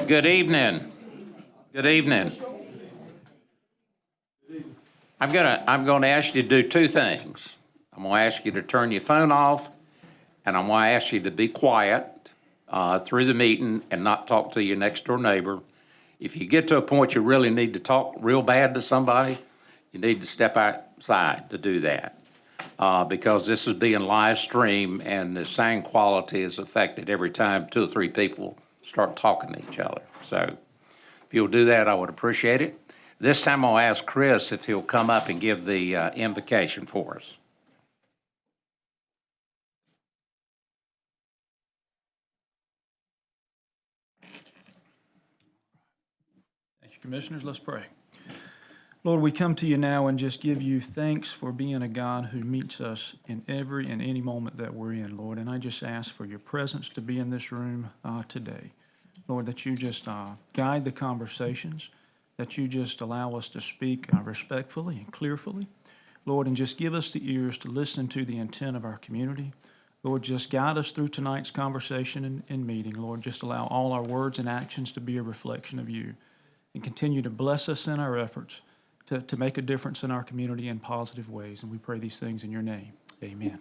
Good evening. Good evening. I'm gonna ask you to do two things. I'm gonna ask you to turn your phone off, and I'm gonna ask you to be quiet through the meeting and not talk to your next door neighbor. If you get to a point you really need to talk real bad to somebody, you need to step outside to do that. Because this is being live streamed and the sound quality is affected every time two or three people start talking to each other. So if you'll do that, I would appreciate it. This time I'll ask Chris if he'll come up and give the invocation for us. Thank you, Commissioners. Let's pray. Lord, we come to you now and just give you thanks for being a God who meets us in every and any moment that we're in, Lord. And I just ask for your presence to be in this room today. Lord, that you just guide the conversations, that you just allow us to speak respectfully and clearly. Lord, and just give us the ears to listen to the intent of our community. Lord, just guide us through tonight's conversation and meeting. Lord, just allow all our words and actions to be a reflection of you. And continue to bless us in our efforts to make a difference in our community in positive ways. And we pray these things in your name. Amen.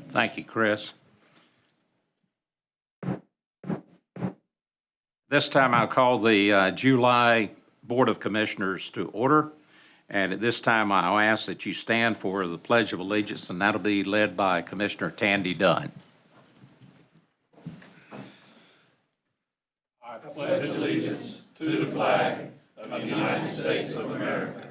Thank you, Chris. This time I'll call the July Board of Commissioners to order. And at this time, I'll ask that you stand for the Pledge of Allegiance, and that'll be led by Commissioner Tandy Dunn. I pledge allegiance to the flag of the United States of America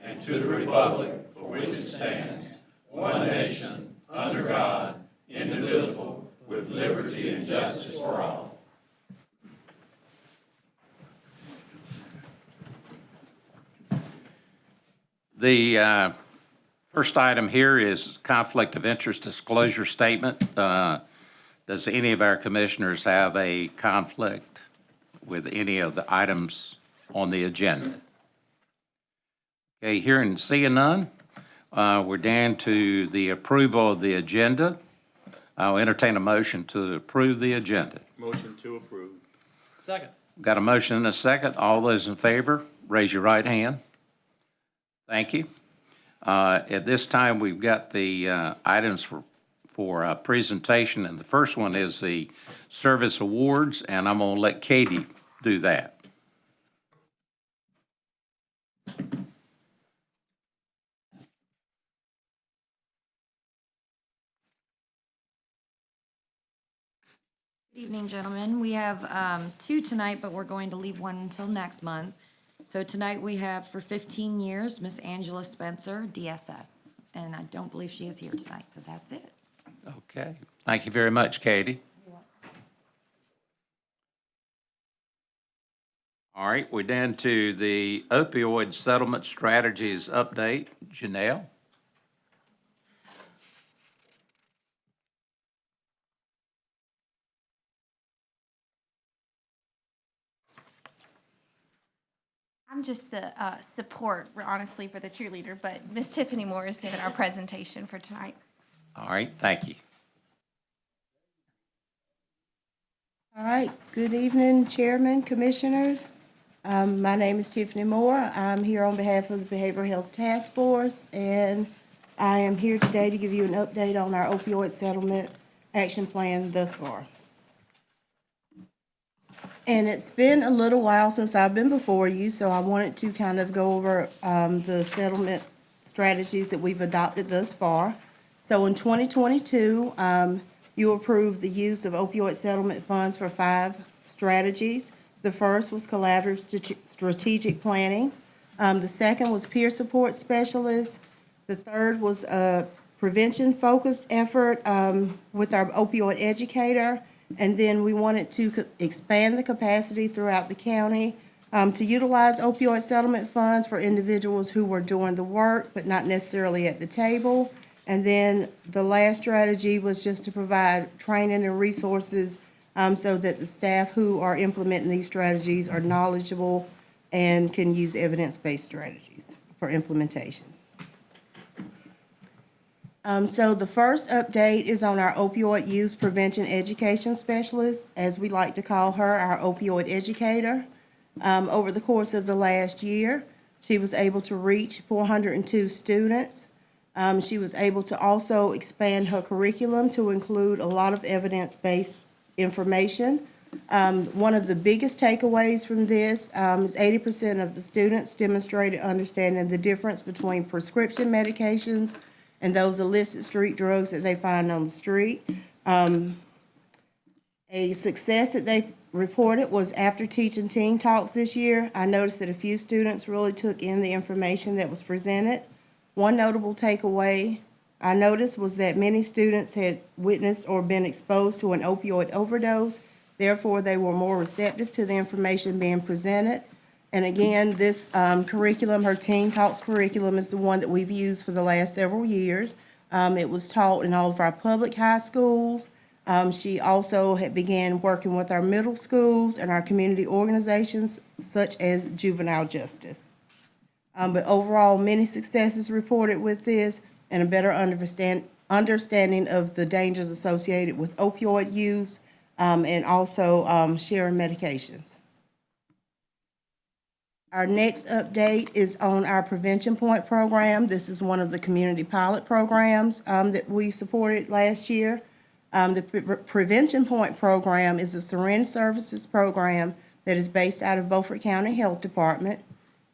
and to the republic for which it stands, one nation, under God, indivisible, with liberty and justice for all. The first item here is conflict of interest disclosure statement. Does any of our commissioners have a conflict with any of the items on the agenda? Okay, hearing and seeing none, we're down to the approval of the agenda. I'll entertain a motion to approve the agenda. Motion to approve. Second. Got a motion and a second. All those in favor, raise your right hand. Thank you. At this time, we've got the items for presentation, and the first one is the service awards, and I'm going to let Katie do that. Good evening, gentlemen. We have two tonight, but we're going to leave one until next month. So tonight we have for 15 years, Miss Angela Spencer, DSS. And I don't believe she is here tonight, so that's it. Okay. Thank you very much, Katie. All right, we're down to the opioid settlement strategies update. Janelle? I'm just the support, honestly, for the cheerleader, but Miss Tiffany Moore is giving our presentation for tonight. All right, thank you. All right, good evening, Chairman, Commissioners. My name is Tiffany Moore. I'm here on behalf of the Behavioral Health Task Force, and I am here today to give you an update on our opioid settlement action plan thus far. And it's been a little while since I've been before you, so I wanted to kind of go over the settlement strategies that we've adopted thus far. So in 2022, you approved the use of opioid settlement funds for 5 strategies. The first was collaborative strategic planning. The second was peer support specialists. The third was a prevention-focused effort with our opioid educator. And then we wanted to expand the capacity throughout the county to utilize opioid settlement funds for individuals who were doing the work but not necessarily at the table. And then the last strategy was just to provide training and resources so that the staff who are implementing these strategies are knowledgeable and can use evidence-based strategies for implementation. So the first update is on our opioid use prevention education specialist, as we like to call her, our opioid educator. Over the course of the last year, she was able to reach 402 students. She was able to also expand her curriculum to include a lot of evidence-based information. One of the biggest takeaways from this is 80% of the students demonstrated understanding the difference between prescription medications and those illicit street drugs that they find on the street. A success that they reported was after teaching teen talks this year, I noticed that a few students really took in the information that was presented. One notable takeaway I noticed was that many students had witnessed or been exposed to an opioid overdose. Therefore, they were more receptive to the information being presented. And again, this curriculum, her Teen Talks curriculum, is the one that we've used for the last several years. It was taught in all of our public high schools. She also had began working with our middle schools and our community organizations, such as Juvenile Justice. But overall, many successes reported with this and a better understanding of the dangers associated with opioid use and also sharing medications. Our next update is on our Prevention Point program. This is one of the community pilot programs that we supported last year. The Prevention Point program is a syringe services program that is based out of Beaufort County Health Department,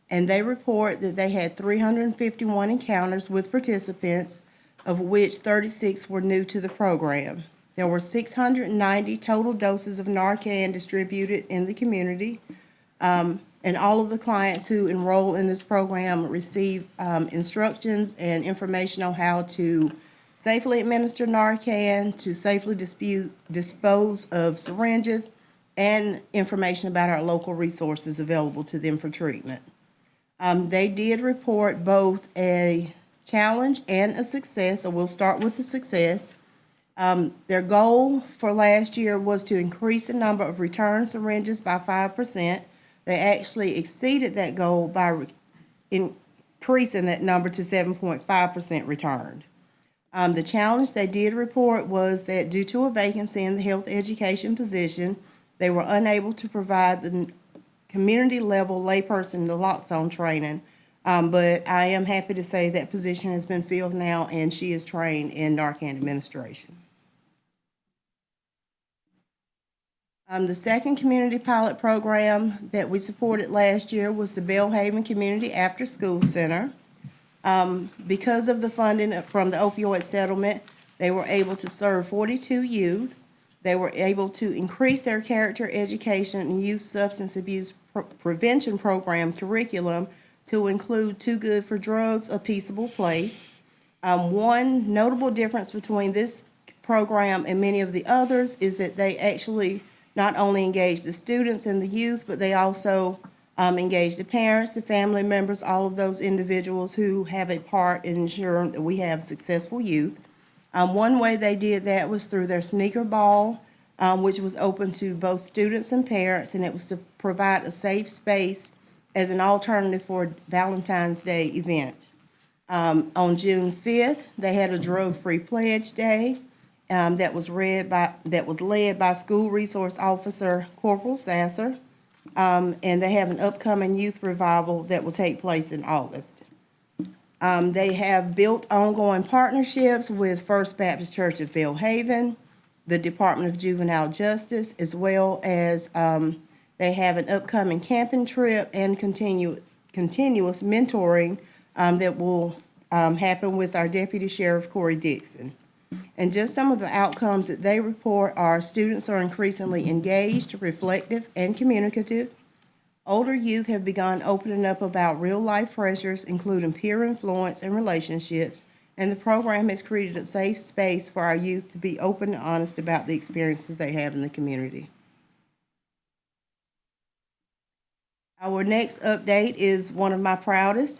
and they report that they had 351 encounters with participants, of which 36 were new to the program. There were 690 total doses of Narcan distributed in the community, and all of the clients who enroll in this program receive instructions and information on how to safely administer Narcan, to safely dispose of syringes, and information about our local resources available to them for treatment. They did report both a challenge and a success, so we'll start with the success. Their goal for last year was to increase the number of return syringes by 5%. They actually exceeded that goal by increasing that number to 7.5% returned. The challenge they did report was that due to a vacancy in the health education position, they were unable to provide the community-level layperson naloxone training, but I am happy to say that position has been filled now, and she is trained in Narcan administration. The second community pilot program that we supported last year was the Belhaven Community After School Center. Because of the funding from the opioid settlement, they were able to serve 42 youth. They were able to increase their character education and youth substance abuse prevention program curriculum to include Too Good for Drugs, A Peaceable Place. One notable difference between this program and many of the others is that they actually not only engage the students and the youth, but they also engage the parents, the family members, all of those individuals who have a part in ensuring that we have successful youth. One way they did that was through their sneaker ball, which was open to both students and parents, and it was to provide a safe space as an alternative for a Valentine's Day event. On June 5th, they had a drug-free pledge day that was led by School Resource Officer Corporal Sasser, and they have an upcoming youth revival that will take place in August. They have built ongoing partnerships with First Baptist Church of Belhaven, the Department of Juvenile Justice, as well as they have an upcoming camping trip and continuous mentoring that will happen with our Deputy Sheriff Corey Dixon. And just some of the outcomes that they report are students are increasingly engaged, reflective, and communicative. Older youth have begun opening up about real-life pressures, including peer influence and relationships, and the program has created a safe space for our youth to be open and honest about the experiences they have in the community. Our next update is one of my proudest.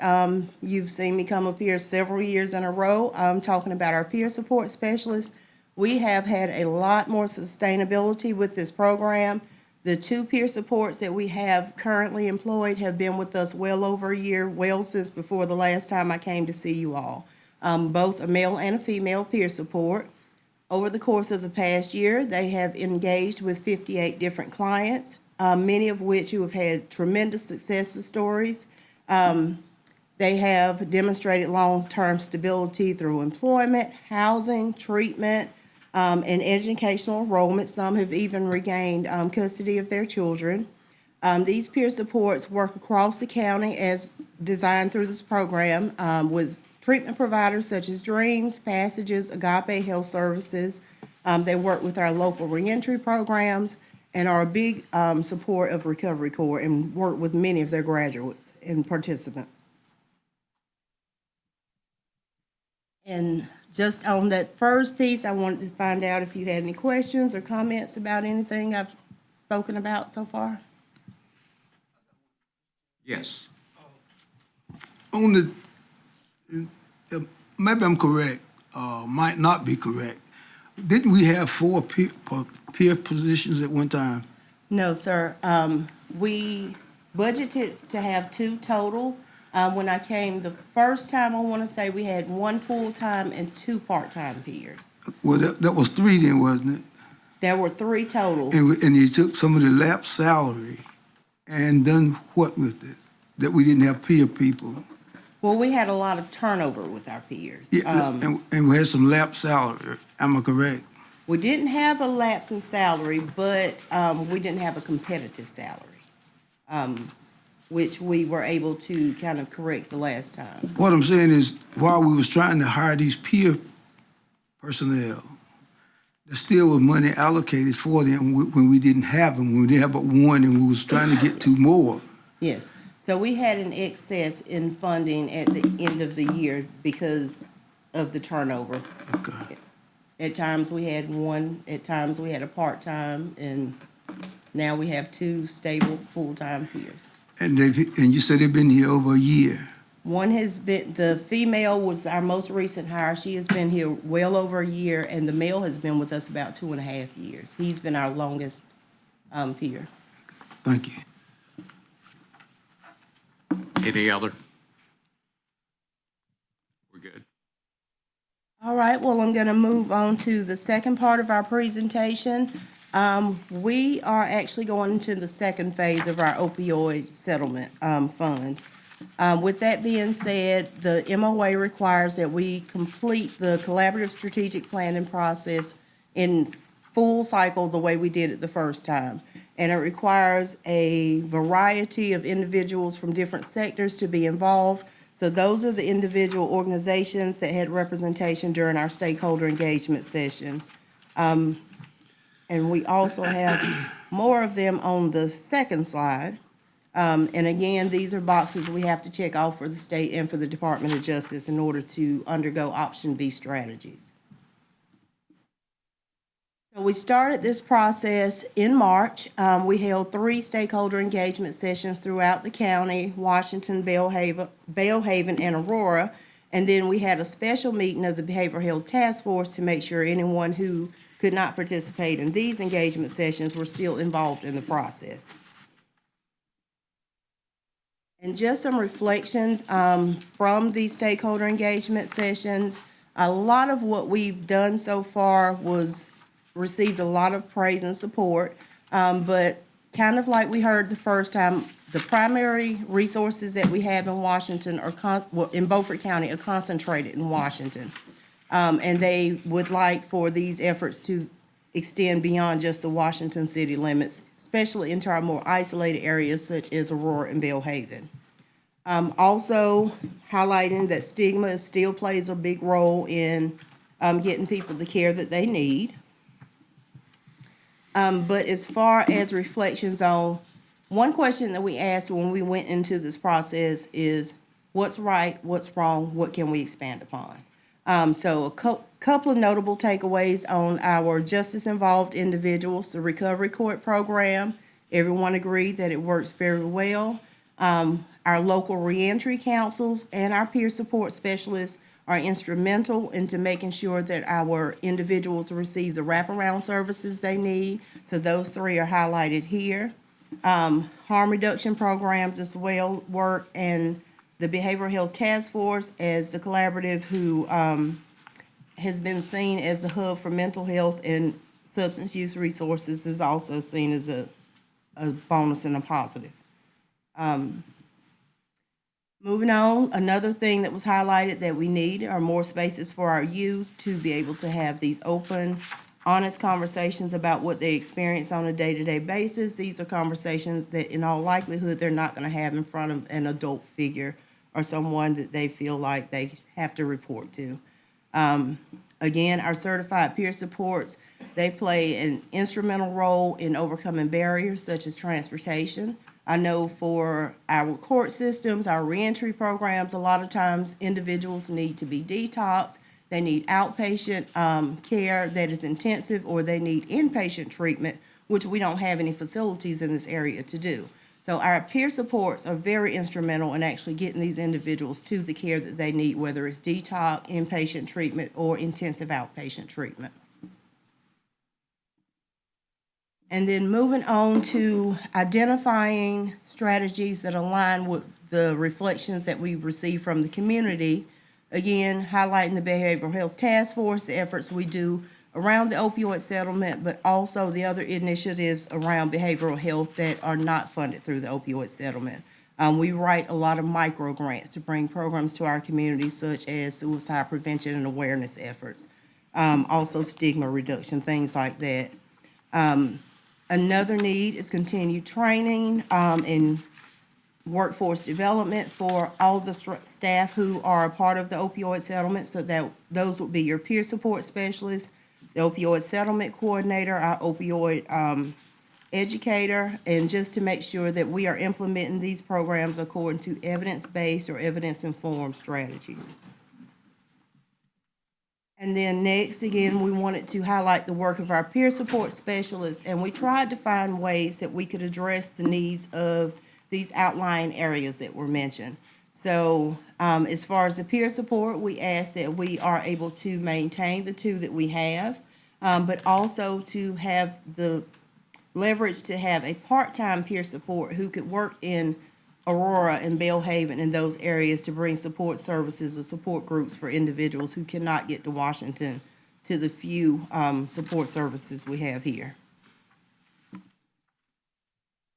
You've seen me come up here several years in a row talking about our peer support specialists. We have had a lot more sustainability with this program. The 2 peer supports that we have currently employed have been with us well over a year, well since before the last time I came to see you all. Both a male and a female peer support. Over the course of the past year, they have engaged with 58 different clients, many of which who have had tremendous success stories. They have demonstrated long-term stability through employment, housing, treatment, and educational enrollment. Some have even regained custody of their children. These peer supports work across the county as designed through this program with treatment providers such as Dreams, Passages, Agape Health Services. They work with our local reentry programs and are a big support of Recovery Corps and work with many of their graduates and participants. And just on that first piece, I wanted to find out if you had any questions or comments about anything I've spoken about so far. Yes. On the, maybe I'm correct, might not be correct. Didn't we have 4 peer positions at one time? No, sir. We budgeted to have 2 total. When I came the first time, I want to say we had 1 full-time and 2 part-time peers. Well, that was 3 then, wasn't it? There were 3 total. And you took some of the lapsed salary and done what with it? That we didn't have peer people? Well, we had a lot of turnover with our peers. Yeah, and we had some lapsed salary, am I correct? We didn't have a lapse in salary, but we didn't have a competitive salary, which we were able to kind of correct the last time. What I'm saying is, while we was trying to hire these peer personnel, there still was money allocated for them when we didn't have them, when we didn't have but 1 and we was trying to get 2 more. Yes, so we had an excess in funding at the end of the year because of the turnover. Okay. At times we had 1, at times we had a part-time, and now we have 2 stable, full-time peers. And you said they've been here over a year. One has been, the female was our most recent hire. She has been here well over a year, and the male has been with us about 2.5 years. He's been our longest peer. Thank you. Any other? We're good. All right, well, I'm going to move on to the second part of our presentation. We are actually going into the second phase of our opioid settlement funds. With that being said, the MOA requires that we complete the collaborative strategic planning process in full cycle the way we did it the first time. And it requires a variety of individuals from different sectors to be involved. So those are the individual organizations that had representation during our stakeholder engagement sessions. And we also have more of them on the second slide. And again, these are boxes we have to check off for the state and for the Department of Justice in order to undergo option B strategies. So we started this process in March. We held 3 stakeholder engagement sessions throughout the county, Washington, Belhaven, and Aurora. And then we had a special meeting of the Behavioral Health Task Force to make sure anyone who could not participate in these engagement sessions were still involved in the process. And just some reflections from these stakeholder engagement sessions. A lot of what we've done so far received a lot of praise and support, but kind of like we heard the first time, the primary resources that we have in Washington in Beaufort County are concentrated in Washington. And they would like for these efforts to extend beyond just the Washington city limits, especially into our more isolated areas such as Aurora and Belhaven. Also highlighting that stigma still plays a big role in getting people the care that they need. But as far as reflections on, one question that we asked when we went into this process is, what's right, what's wrong, what can we expand upon? So a couple of notable takeaways on our justice-involved individuals, the Recovery Court program. Everyone agreed that it works very well. Our local reentry councils and our peer support specialists are instrumental into making sure that our individuals receive the wraparound services they need. So those three are highlighted here. Harm reduction programs as well work, and the Behavioral Health Task Force as the collaborative who has been seen as the hub for mental health and substance use resources is also seen as a bonus and a positive. Moving on, another thing that was highlighted that we need are more spaces for our youth to be able to have these open, honest conversations about what they experience on a day-to-day basis. These are conversations that in all likelihood they're not going to have in front of an adult figure or someone that they feel like they have to report to. Again, our certified peer supports, they play an instrumental role in overcoming barriers such as transportation. I know for our court systems, our reentry programs, a lot of times individuals need to be detoxed. They need outpatient care that is intensive, or they need inpatient treatment, which we don't have any facilities in this area to do. So our peer supports are very instrumental in actually getting these individuals to the care that they need, whether it's detox, inpatient treatment, or intensive outpatient treatment. And then moving on to identifying strategies that align with the reflections that we receive from the community. Again, highlighting the Behavioral Health Task Force, the efforts we do around the opioid settlement, but also the other initiatives around behavioral health that are not funded through the opioid settlement. We write a lot of micro grants to bring programs to our community, such as suicide prevention and awareness efforts, also stigma reduction, things like that. Another need is continued training and workforce development for all the staff who are a part of the opioid settlement, so that those would be your peer support specialists, the opioid settlement coordinator, our opioid educator, and just to make sure that we are implementing these programs according to evidence-based or evidence-informed strategies. And then next, again, we wanted to highlight the work of our peer support specialists, and we tried to find ways that we could address the needs of these outlying areas that were mentioned. So as far as the peer support, we asked that we are able to maintain the two that we have, but also to have the leverage to have a part-time peer support who could work in Aurora and Belhaven and those areas to bring support services or support groups for individuals who cannot get to Washington to the few support services we have here.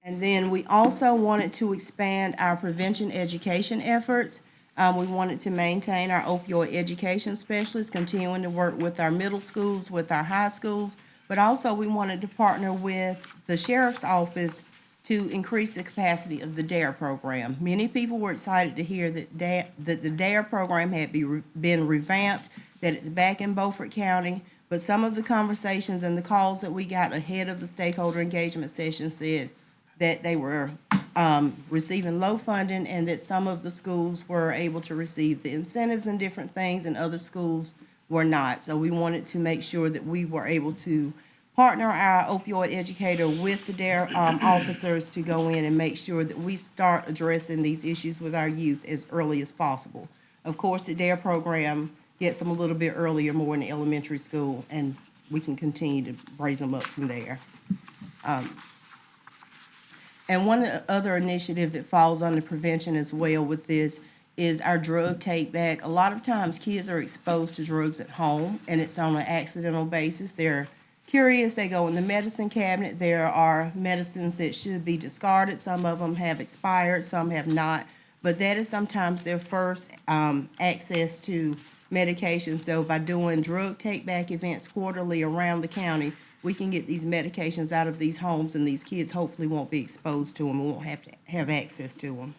And then we also wanted to expand our prevention education efforts. We wanted to maintain our opioid education specialists, continuing to work with our middle schools, with our high schools, but also we wanted to partner with the sheriff's office to increase the capacity of the DARE program. Many people were excited to hear that the DARE program had been revamped, that it's back in Beaufort County, but some of the conversations and the calls that we got ahead of the stakeholder engagement session said that they were receiving low funding, and that some of the schools were able to receive the incentives and different things, and other schools were not. So we wanted to make sure that we were able to partner our opioid educator with the DARE officers to go in and make sure that we start addressing these issues with our youth as early as possible. Of course, the DARE program gets them a little bit earlier, more in the elementary school, and we can continue to raise them up from there. And one other initiative that falls under prevention as well with this is our drug take back. A lot of times kids are exposed to drugs at home, and it's on an accidental basis. They're curious, they go in the medicine cabinet. There are medicines that should be discarded. Some of them have expired, some have not. But that is sometimes their first access to medication. So by doing drug take back events quarterly around the county, we can get these medications out of these homes, and these kids hopefully won't be exposed to them and won't have to have access to them.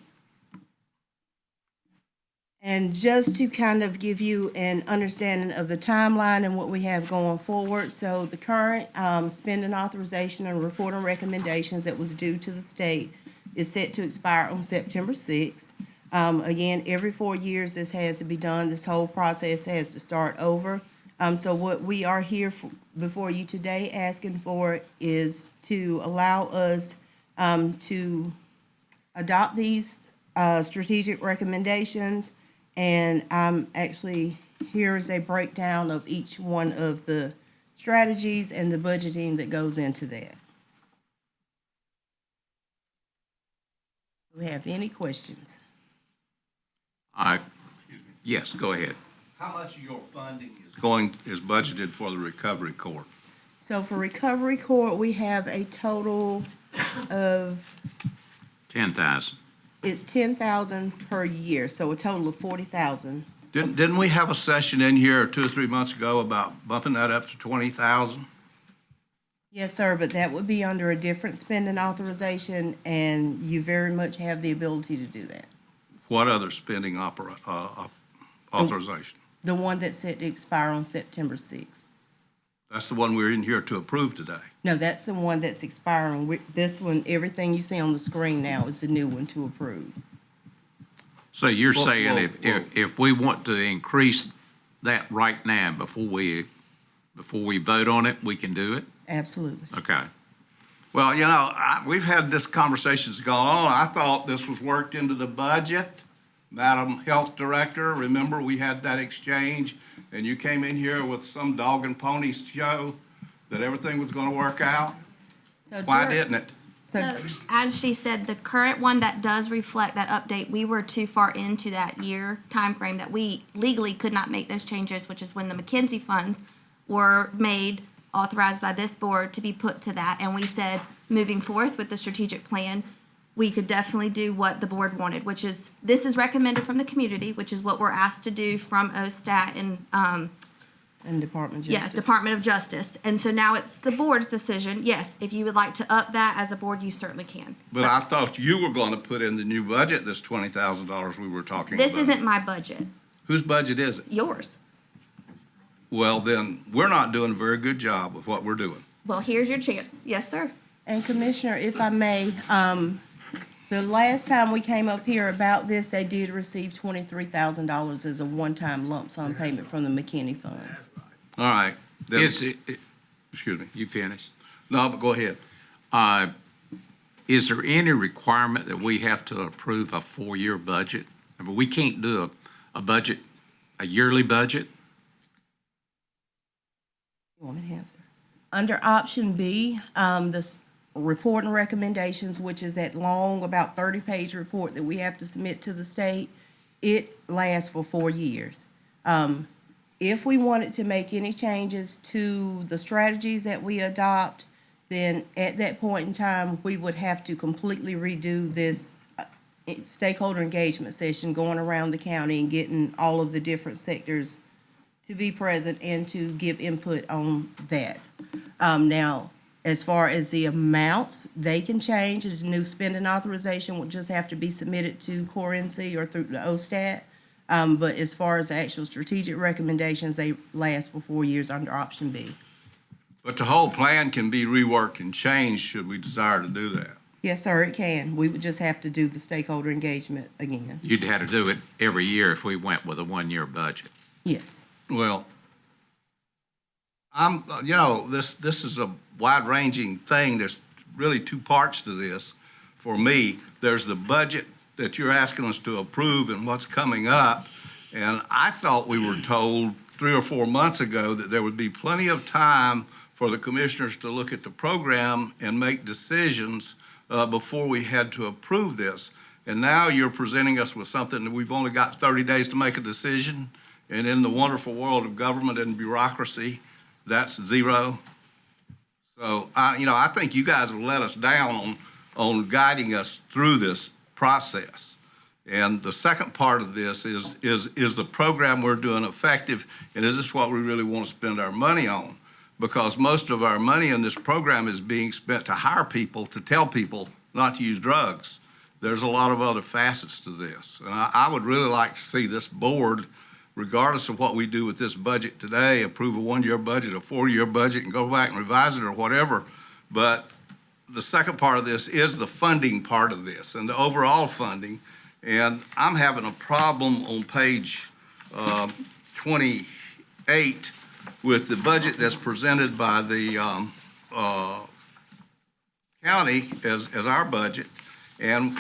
And just to kind of give you an understanding of the timeline and what we have going forward, so the current spending authorization and reporting recommendations that was due to the state is set to expire on September 6th. Again, every 4 years this has to be done. This whole process has to start over. So what we are here before you today asking for is to allow us to adopt these strategic recommendations And actually, here is a breakdown of each one of the strategies and the budgeting that goes into that. Do we have any questions? Yes, go ahead. How much of your funding is budgeted for the recovery court? So for Recovery Court, we have a total of, 10,000. it's 10,000 per year, so a total of 40,000. Didn't we have a session in here 2 or 3 months ago about bumping that up to 20,000? Yes, sir, but that would be under a different spending authorization, and you very much have the ability to do that. What other spending authorization? The one that's set to expire on September 6th. That's the one we're in here to approve today. No, that's the one that's expiring. This one, everything you see on the screen now is the new one to approve. So you're Whoa, saying whoa. if we want to increase that right now before we vote on it, we can do it? Absolutely. Okay. Well, you know, we've had this conversations going on. I thought this was worked into the budget. Madam Health Director, remember we had that exchange and you came in here with some dog and pony show that everything was going to work out? So Why during- didn't it? So as she said, the current one that does reflect that update, we were too far into that year timeframe that we legally could not make those changes, which is when the McKinsey funds were made, authorized by this board to be put to that. And we said, moving forth with the strategic plan, we could definitely do what the board wanted, which is, this is recommended from the community, which is what we're asked to do from OSTAT and, And Department of yeah, Justice. Department of Justice. And so now it's the board's decision. Yes, if you would like to up that as a board, you certainly can. But I thought you were going to put in the new budget, this $20,000 we were talking about. This isn't my budget, Whose budget is it? yours. Well, then, we're not doing a very good job with what we're doing. Well, here's your chance. Yes, sir. And Commissioner, if I may, the last time we came up here about this, they did receive $23,000 as a one-time lump sum payment from the McKinney funds. All right. then- Excuse Excuse me. you finished? No, but go ahead. Is there any requirement that we have to approve a 4-year budget? I mean, we can't do a budget, a yearly budget? You want me to answer? Under option B, this report and recommendations, which is that long, about 30-page report that we have to submit to the state, it lasts for 4 years. If we wanted to make any changes to the strategies that we adopt, then at that point in time, we would have to completely redo this stakeholder engagement session, going around the county and getting all of the different sectors to be present and to give input on that. Now, as far as the amounts, they can change. The new spending authorization will just have to be submitted to Core NC or through the OSTAT. But as far as the actual strategic recommendations, they last for 4 years under option B. But the whole plan can be reworked and changed should we desire to do that. Yes, sir, it can. We would just have to do the stakeholder engagement again. You'd have to do it every year if we went with a 1-year budget. Yes. Well, this is a wide-ranging thing. There's really 2 parts to this for me. There's the budget that you're asking us to approve and what's coming up. And I thought we were told 3 or 4 months ago that there would be plenty of time for the commissioners to look at the program and make decisions before we had to approve this. And now you're presenting us with something that we've only got 30 days to make a decision. And in the wonderful world of government and bureaucracy, that's 0. So, I think you guys have let us down on guiding us through this process. And the second part of this is the program we're doing effective, and is this what we really want to spend our money on? Because most of our money in this program is being spent to hire people, to tell people not to use drugs. There's a lot of other facets to this. And I would really like to see this board, regardless of what we do with this budget today, approve a 1-year budget, a 4-year budget, and go back and revise it or whatever. But the second part of this is the funding part of this and the overall funding. And I'm having a problem on page 28 with the budget that's presented by the county as our budget, and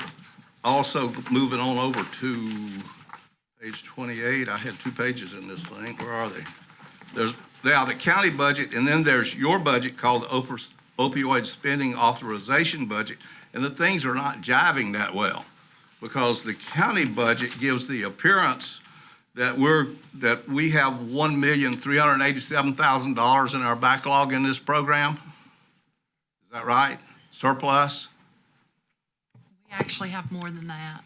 also moving on over to Page 28, I had 2 pages in this thing. Where are they? There's now the county budget, and then there's your budget called the opioid spending authorization budget, and the things are not jiving that well, because the county budget gives the appearance that we have $1,387,000 in our backlog in this program. Is that right? Surplus? We actually have more than that.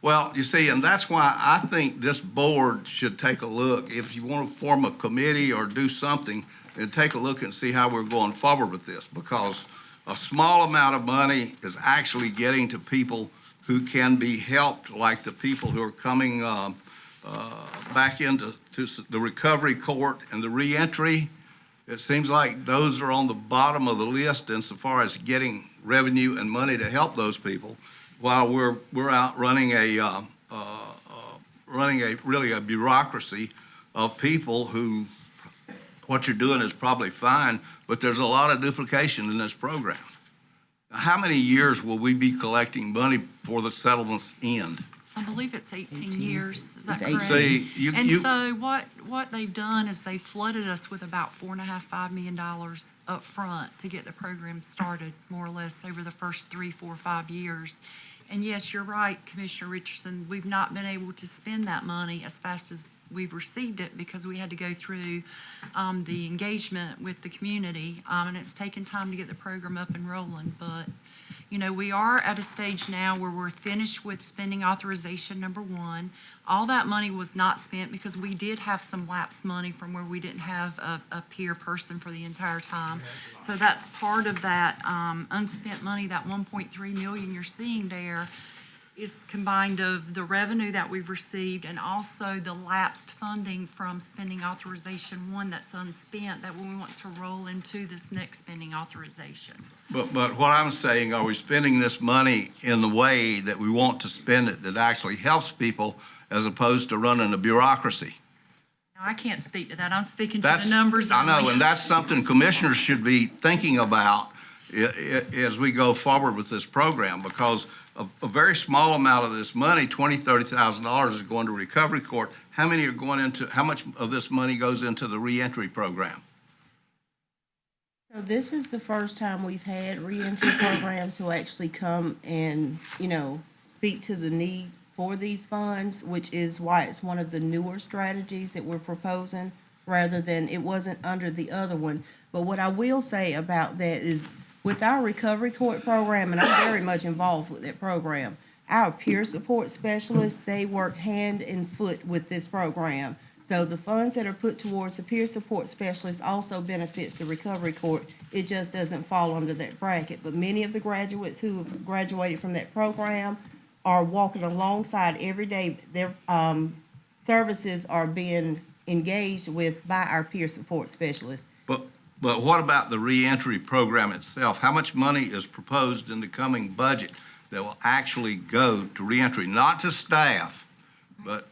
Well, you see, and that's why I think this board should take a look. If you want to form a committee or do something, and take a look and see how we're going forward with this, because a small amount of money is actually getting to people who can be helped, like the people who are coming back into the recovery court and the reentry. It seems like those are on the bottom of the list insofar as getting revenue and money to help those people, while we're out running a bureaucracy of people who, what you're doing is probably fine, but there's a lot of duplication in this program. Now, how many years will we be collecting money before the settlements end? I believe it's 18 years. Is that It's correct? 18. See, And you- so what they've done is they flooded us with about $4.5 million up front to get the program started, more or less, over the first 3, 4, 5 years. And yes, you're right, Commissioner Richardson, we've not been able to spend that money as fast as we've received it because we had to go through the engagement with the community, and it's taken time to get the program up and rolling. But, you know, we are at a stage now where we're finished with spending authorization number 1. All that money was not spent because we did have some lapse money from where we didn't have a peer person for the entire time. So that's part of that unspent money, that 1.3 million you're seeing there is combined of the revenue that we've received and also the lapsed funding from spending authorization 1 that's unspent that we want to roll into this next spending authorization. But what I'm saying, are we spending this money in the way that we want to spend it that actually helps people as opposed to running a bureaucracy? Now, I can't speak to that. I'm speaking to That's, the numbers I know, only. and that's something commissioners should be thinking about as we go forward with this program, because a very small amount of this money, $20,000, $30,000 is going to recovery court. How many are going into, how much of this money goes into the reentry program? So this is the first time we've had reentry programs who actually come and, speak to the need for these funds, which is why it's one of the newer strategies that we're proposing, rather than it wasn't under the other one. But what I will say about that is, with our recovery court program, and I'm very much involved with that program, our peer support specialists, they work hand and foot with this program. So the funds that are put towards the peer support specialist also benefits the recovery court. It just doesn't fall under that bracket. But many of the graduates who have graduated from that program are walking alongside every day. Their services are being engaged with by our peer support specialists. But what about the reentry program itself? How much money is proposed in the coming budget that will actually go to reentry, not to staff, but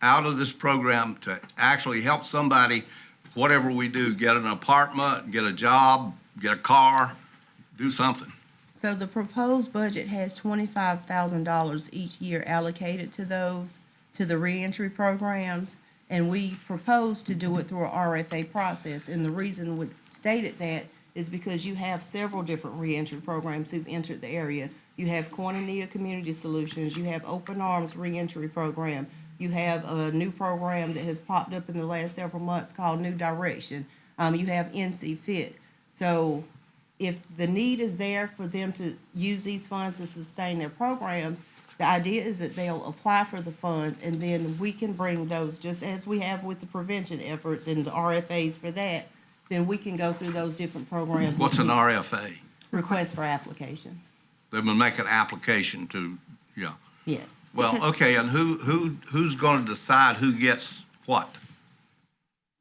out of this program to actually help somebody, whatever we do, get an apartment, get a job, get a car, do something? So the proposed budget has $25,000 each year allocated to those, to the reentry programs. And we propose to do it through a RFA process. And the reason we stated that is because you have several different reentry programs who've entered the area. You have Koinonia Community Solutions, you have Open Arms Reentry Program, you have a new program that has popped up in the last several months called New Direction. You have NC Fit. So if the need is there for them to use these funds to sustain their programs, the idea is that they'll apply for the funds, and then we can bring those, just as we have with the prevention efforts and the RFAs for that, then we can go through those different programs. What's an RFA? Request for applications. They will make an application to, yeah. Yes. Well, okay, and who's going to decide who gets what?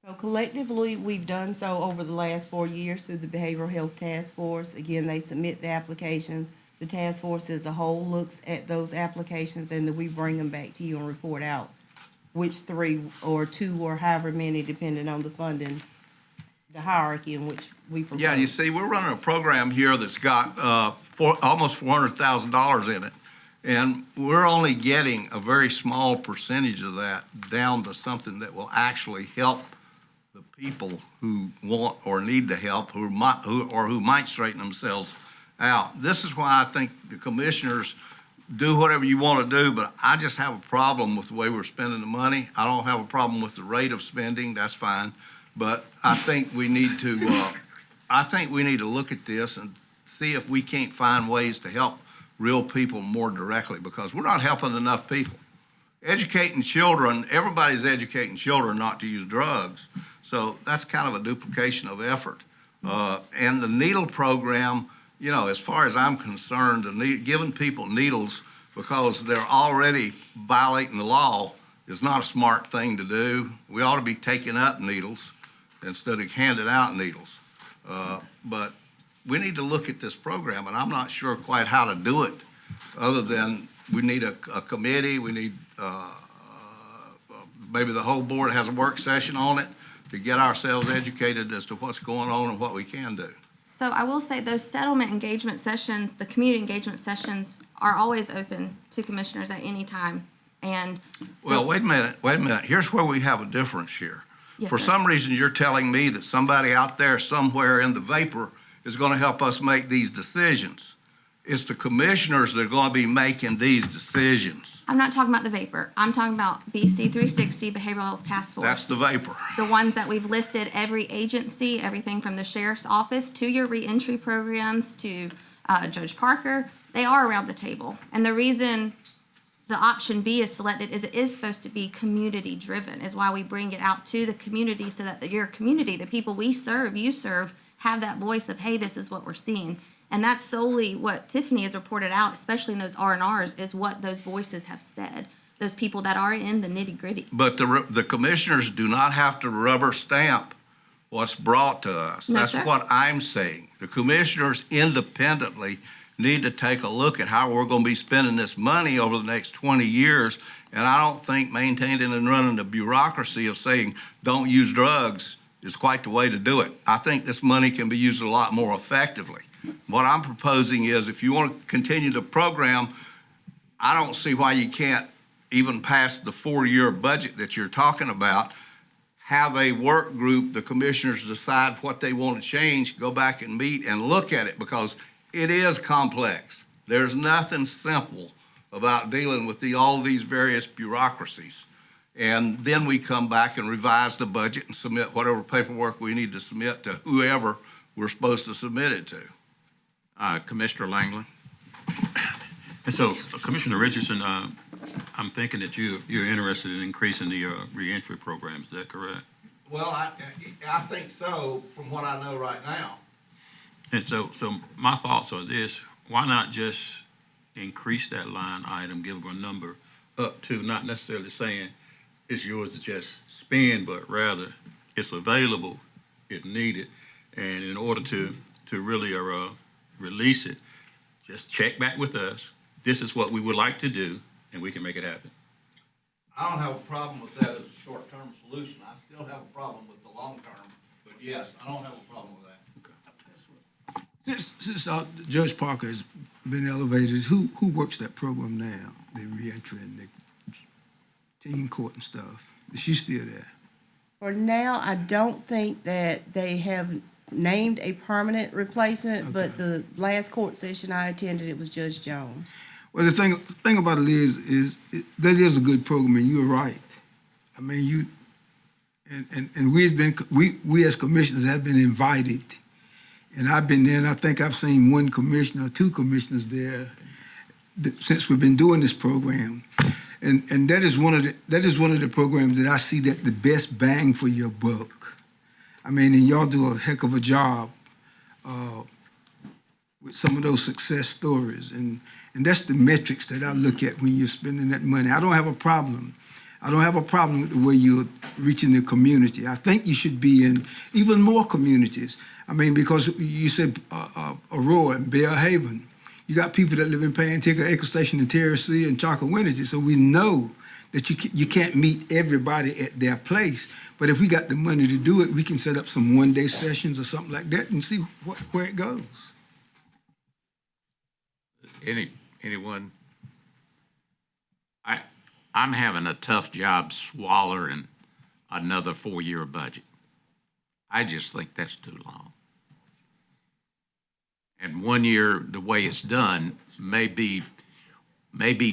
So collectively, we've done so over the last 4 years through the Behavioral Health Task Force. Again, they submit the applications. The task force as a whole looks at those applications, and then we bring them back to you and report out which 3 or 2 or however many, depending on the funding, the hierarchy in which we propose. Yeah, you see, we're running a program here that's got almost $400,000 in it. And we're only getting a very small percentage of that down to something that will actually help the people who want or need the help, who might straighten themselves out. This is why I think the commissioners do whatever you want to do, but I just have a problem with the way we're spending the money. I don't have a problem with the rate of spending, that's fine. But I think we need to, look at this and see if we can't find ways to help real people more directly, because we're not helping enough people. Educating children, everybody's educating children not to use drugs, so that's kind of a duplication of effort. And the needle program, you know, as far as I'm concerned, giving people needles because they're already violating the law is not a smart thing to do. We ought to be taking up needles instead of handing out needles. But we need to look at this program, and I'm not sure quite how to do it, other than we need a committee, we need, maybe the whole board has a work session on it to get ourselves educated as to what's going on and what we can do. So I will say those settlement engagement sessions, the community engagement sessions are always open to commissioners at any time. And Well, wait a minute. Here's where we have a difference here. Yes, For sir. some reason, you're telling me that somebody out there somewhere in the vapor is going to help us make these decisions. It's the commissioners that are going to be making these decisions. I'm not talking about the vapor. I'm talking about BC 360 Behavioral Health Task Force. That's the vapor. The ones that we've listed, every agency, everything from the sheriff's office to your reentry programs to Judge Parker, they are around the table. And the reason the option B is selected is it is supposed to be community driven, is why we bring it out to the community so that your community, the people we serve, you serve, have that voice of, hey, this is what we're seeing. And that's solely what Tiffany has reported out, especially in those R&Rs, is what those voices have said. Those people that are in the nitty gritty. But the commissioners do not have to rubber stamp what's brought to us. No, That's sir. what I'm saying. The commissioners independently need to take a look at how we're going to be spending this money over the next 20 years. And I don't think maintaining and running the bureaucracy of saying, don't use drugs is quite the way to do it. I think this money can be used a lot more effectively. What I'm proposing is if you want to continue the program, I don't see why you can't, even past the 4-year budget that you're talking about, have a work group, the commissioners decide what they want to change, go back and meet and look at it, because it is complex. There's nothing simple about dealing with all these various bureaucracies. And then we come back and revise the budget and submit whatever paperwork we need to submit to whoever we're supposed to submit it to. Commissioner Langley? And so, Commissioner Richardson, I'm thinking that you're interested in increasing the reentry program, is that correct? Well, I think so, from what I know right now. And so my thoughts are this: why not just increase that line item, give them a number up to, not necessarily saying it's yours to just spend, but rather it's available if needed. And in order to really release it, just check back with us. This is what we would like to do, and we can make it happen. I don't have a problem with that as a short-term solution. I still have a problem with the long-term, but yes, I don't have a problem with that. Since Judge Parker has been elevated, who works that program now, the reentry and the teen court and stuff? Is she still there? For now, I don't think that they have named a permanent replacement, but the last court session I attended, it was Judge Jones. Well, the thing about it is that is a good program, and you're right. I mean, we as commissioners have been invited, and I've been there, and I think I've seen one commissioner or two commissioners there since we've been doing this program, and that is one of the programs that I see that the best bang for your buck. I mean, and y'all do a heck of a job with some of those success stories, and that's the metrics that I look at when you're spending that money. I don't have a problem. I don't have a problem with the way you're reaching the community. I think you should be in even more communities. I mean, because you said Aurora and Belle Haven. You got people that live in Pantica, Acre Station, and Terracea, and Chocowinity, so we know that you can't meet everybody at their place. But if we got the money to do it, we can set up some one-day sessions or something like that and see where it goes. Anyone I'm having a tough job swallowing another 4-year budget. I just think that's too long. And 1 year, the way it's done, may be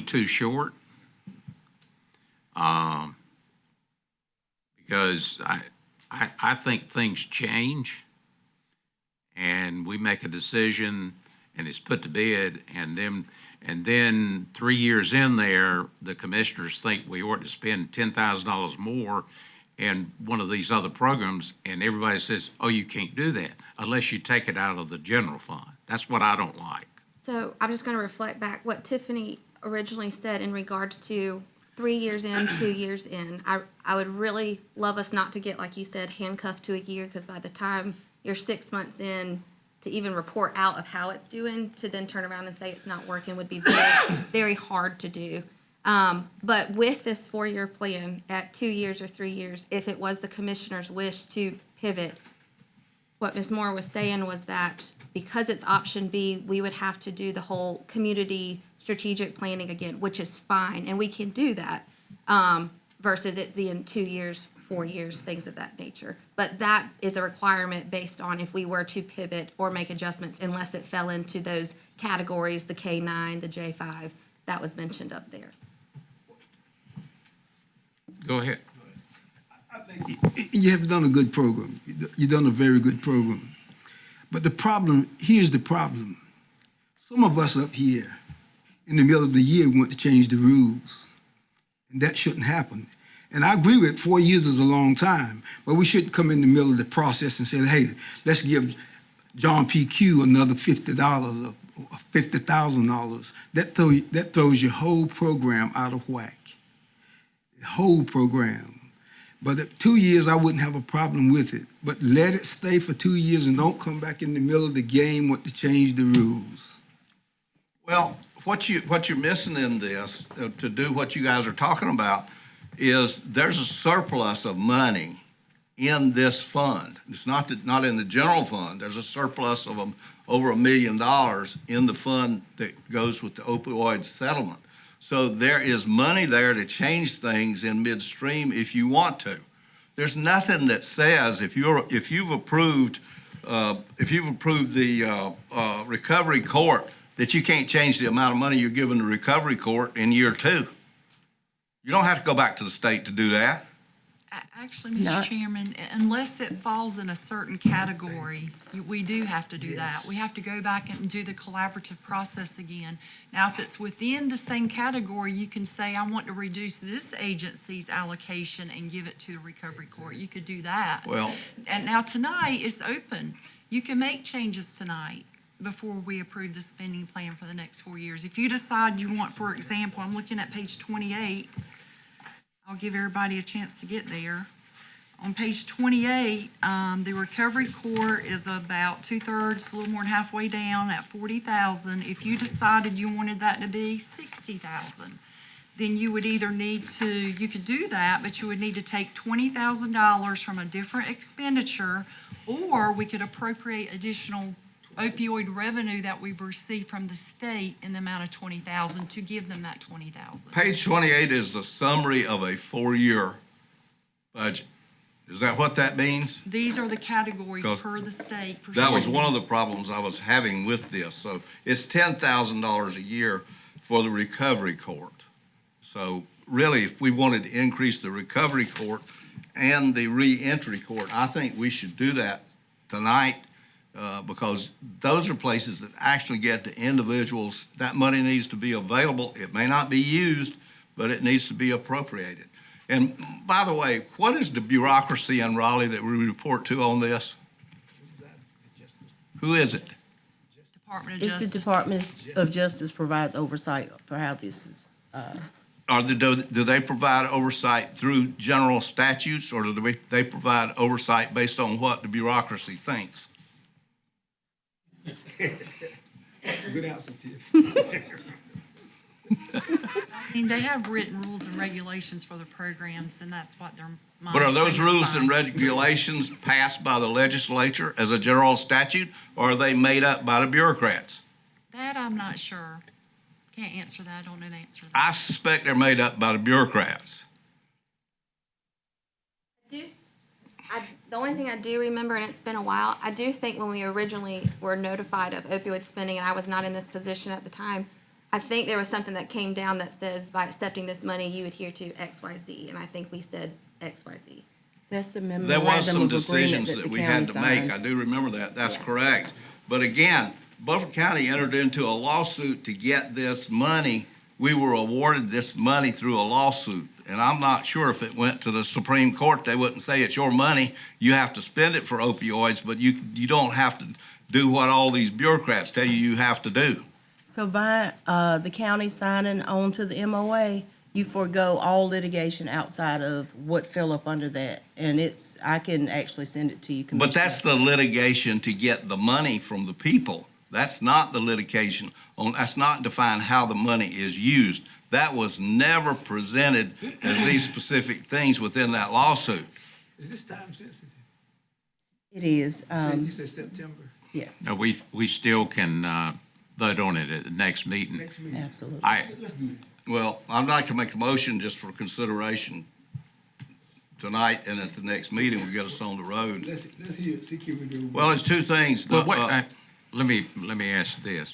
too short. Because I think things change, and we make a decision, and it's put to bed, and then 3 years in there, the commissioners think we ought to spend $10,000 more in one of these other programs, and everybody says, oh, you can't do that unless you take it out of the general fund. That's what I don't like. So I'm just gonna reflect back what Tiffany originally said in regards to 3 years in, 2 years in. I would really love us not to get, like you said, handcuffed to a year, because by the time you're 6 months in, to even report out of how it's doing, to then turn around and say it's not working would be very, very hard to do. But with this 4-year plan, at 2 years or 3 years, if it was the commissioner's wish to pivot, what Ms. Moore was saying was that because it's option B, we would have to do the whole community strategic planning again, which is fine, and we can do that, versus it being 2 years, 4 years, things of that nature. But that is a requirement based on if we were to pivot or make adjustments, unless it fell into those categories, the K-9, the J-5, that was mentioned up there. Go ahead. You have done a good program. You've done a very good program. But the problem, here's the problem. Some of us up here, in the middle of the year, want to change the rules. And that shouldn't happen. And I agree with 4 years is a long time, but we shouldn't come in the middle of the process and say, hey, let's give John PQ another $50 or $50,000. That throws your whole program out of whack. The whole program. But at 2 years, I wouldn't have a problem with it. But let it stay for 2 years and don't come back in the middle of the game with to change the rules. Well, what you're missing in this, to do what you guys are talking about, is there's a surplus of money in this fund. It's not in the general fund. There's a surplus of over $1 million in the fund that goes with the opioid settlement. So there is money there to change things in midstream if you want to. There's nothing that says if you've approved the recovery court that you can't change the amount of money you're giving the recovery court in year 2. You don't have to go back to the state to do that. Actually, Mr. Chairman, unless it falls in a certain category, we do have to do that. We have to go back and do the collaborative process again. Now, if it's within the same category, you can say, I want to reduce this agency's allocation and give it to the recovery court. You could do that. Well, And now tonight, it's open. You can make changes tonight before we approve the spending plan for the next 4 years. If you decide you want, for example, I'm looking at page 28. I'll give everybody a chance to get there. On page 28, the recovery court is about 2/3, a little more than halfway down at 40,000. If you decided you wanted that to be 60,000, then you would either need to, you could do that, but you would need to take $20,000 from a different expenditure, or we could appropriate additional opioid revenue that we've received from the state in the amount of $20,000 to give them that $20,000. page 28 is the summary of a 4-year budget. Is that what that means? These are the categories 'Cause per the state for That was spending. one of the problems I was having with this. So it's $10,000 a year for the recovery court. So really, if we wanted to increase the recovery court and the reentry court, I think we should do that tonight, because those are places that actually get to individuals. That money needs to be available. It may not be used, but it needs to be appropriated. And by the way, what is the bureaucracy in Raleigh that we report to on this? Who is it? Department of It's Justice. the Department of Justice provides oversight for how this is. Do they provide oversight through general statutes, or do they provide oversight based on what the bureaucracy thinks? Good answer, Tiff. I mean, they have written rules and regulations for the programs, and that's what they're But are those monitoring rules us and by. regulations passed by the legislature as a general statute, or are they made up by the bureaucrats? That I'm not sure. Can't answer that. I don't know the answer to that. I suspect they're made up by the bureaucrats. The only thing I do remember, and it's been a while, I do think when we originally were notified of opioid spending, and I was not in this position at the time, I think there was something that came down that says by accepting this money, you adhere to X, Y, Z, and I think we said X, Y, Z. That's the There memorandum was some of agreement decisions that that the we county had to make. signed. I do remember that. That's Yeah. correct. But again, Beaufort County entered into a lawsuit to get this money. We were awarded this money through a lawsuit. And I'm not sure if it went to the Supreme Court, they wouldn't say it's your money. You have to spend it for opioids, but you don't have to do what all these bureaucrats tell you have to do. So by the county signing on to the MOA, you forego all litigation outside of what fell up under that. And I can actually send it to you, Commissioner. But that's the litigation to get the money from the people. That's not the litigation that's not defined how the money is used. That was never presented as these specific things within that lawsuit. Is this time sensitive? It is, You said September, yes, No, we still can vote on it at the next meeting. next meeting. absolutely. Let's do that. Well, I'd like to make a motion just for consideration tonight, and at the next meeting, we'll get us on the road. Let's hear it, see can we do. Well, there's two things. But wait, let me ask this.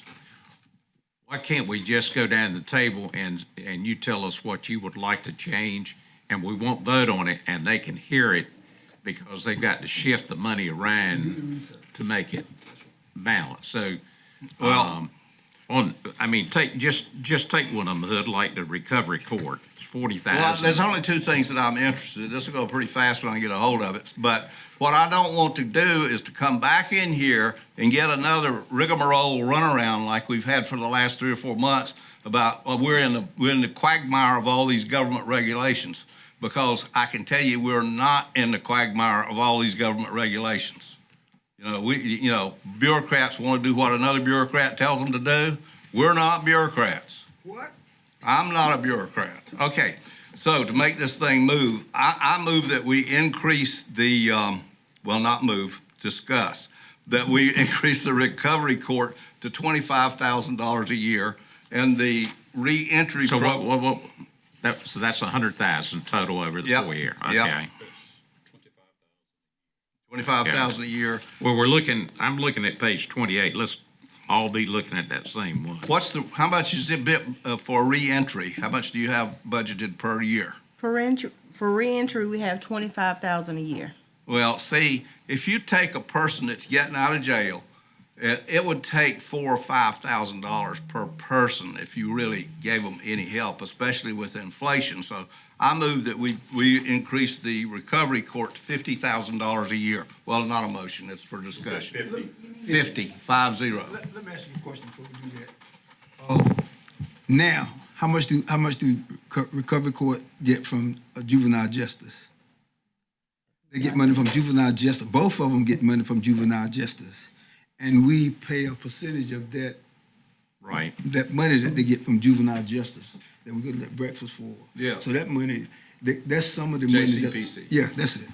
Why can't we just go down the table and you tell us what you would like to change, and we won't vote on it, and they can hear it, because they've got to shift the money around to make it balanced. So, Well- just take one of them, Hood, like the recovery court, it's Well, $40,000. there's only two things that I'm interested in. This will go pretty fast when I get a hold of it. But what I don't want to do is to come back in here and get another rigmarole runaround like we've had for the last 3 or 4 months about, well, we're in the quagmire of all these government regulations. Because I can tell you, we're not in the quagmire of all these government regulations. Bureaucrats want to do what another bureaucrat tells them to do. We're not bureaucrats. What? I'm not a bureaucrat. Okay, so to make this thing move, I move that we increase discuss, that we increase the recovery court to $25,000 a year, and the reentry So program. so that's 100,000 total over the Yep, 4 year, yep. okay. 25,000 a year. Well, I'm looking at page 28, let's all be looking at that same one. How much is it for reentry? How much do you have budgeted per year? For reentry, we have 25,000 a year. Well, see, if you take a person that's getting out of jail, it would take $4,000 or $5,000 per person if you really gave them any help, especially with inflation. So I move that we increase the recovery court to $50,000 a year. Well, not a motion, it's for discussion. 50. Let me ask you a question before we do that. Now, how much do recovery court get from juvenile justice? They get money from juvenile justice. Both of them get money from juvenile justice, and we pay a percentage of that Right. money that they get from juvenile justice that we go to that breakfast for. Yeah. So that money, that's some of the money. JCPC. Yeah, that's it.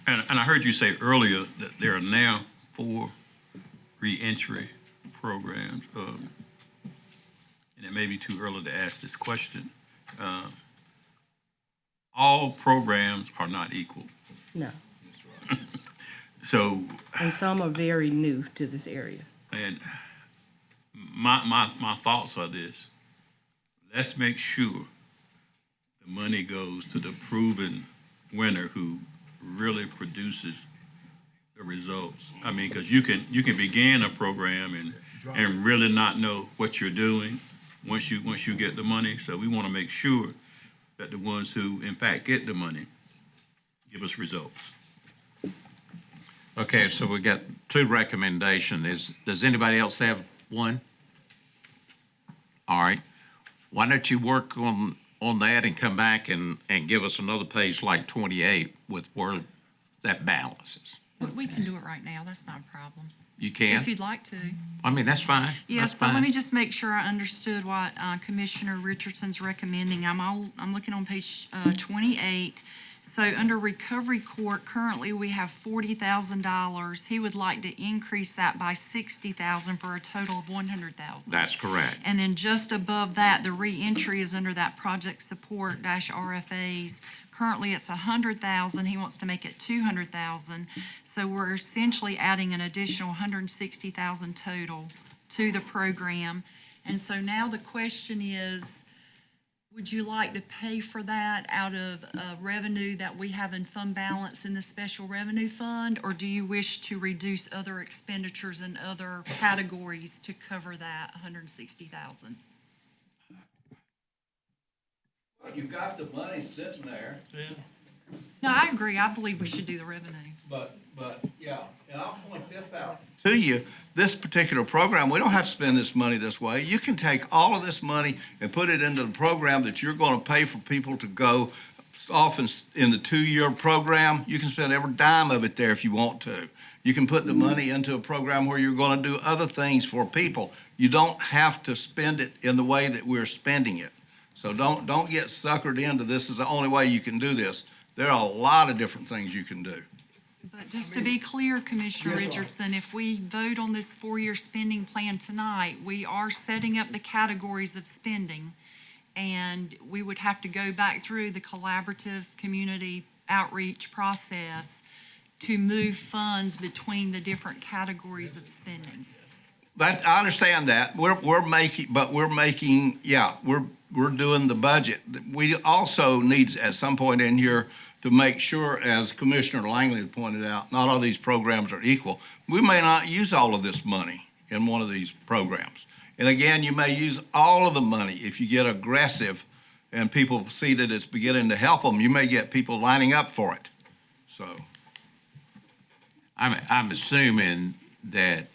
And I heard you say earlier that there are now 4 reentry programs. And it may be too early to ask this question. All programs are not equal. No, So, and some are very new to this area. and my thoughts are this: let's make sure the money goes to the proven winner who really produces the results. I mean, because you can begin a program and really not know what you're doing once you get the money. So we want to make sure that the ones who in fact get the money give us results. Okay, so we got 2 recommendations. Does anybody else have one? All right. Why don't you work on that and come back and give us another page like 28 with where that balances? We can do it right now. That's not a problem. You can? If you'd like to. I mean, that's fine. Yeah, That's so let fine. me just make sure I understood what Commissioner Richardson's recommending. I'm looking on page 28. So under Recovery Court, currently we have $40,000. He would like to increase that by $60,000 for a total of $100,000. That's correct. And then just above that, the reentry is under that project support dash RFAs. Currently, it's $100,000. He wants to make it $200,000. So we're essentially adding an additional $160,000 total to the program. And so now the question is, would you like to pay for that out of revenue that we have in fund balance in the special revenue fund? Or do you wish to reduce other expenditures in other categories to cover that $160,000? Well, you got the money sitting there, No, I agree. I believe we should do the revenue. but, yeah, and I'll point this out to you. This particular program, we don't have to spend this money this way. You can take all of this money and put it into the program that you're gonna pay for people to go off in the 2-year program. You can spend every dime of it there if you want to. You can put the money into a program where you're gonna do other things for people. You don't have to spend it in the way that we're spending it. So don't get suckered into this is the only way you can do this. There are a lot of different things you can do. But just to be clear, Commissioner Richardson, if we vote on this 4-year spending plan tonight, we are setting up the categories of spending. And we would have to go back through the collaborative community outreach process to move funds between the different categories of spending. That, I understand that. We're doing the budget. We also need, at some point in here, to make sure, as Commissioner Langley pointed out, not all these programs are equal. We may not use all of this money in one of these programs. And again, you may use all of the money if you get aggressive and people see that it's beginning to help them. You may get people lining up for it. So, I'm assuming that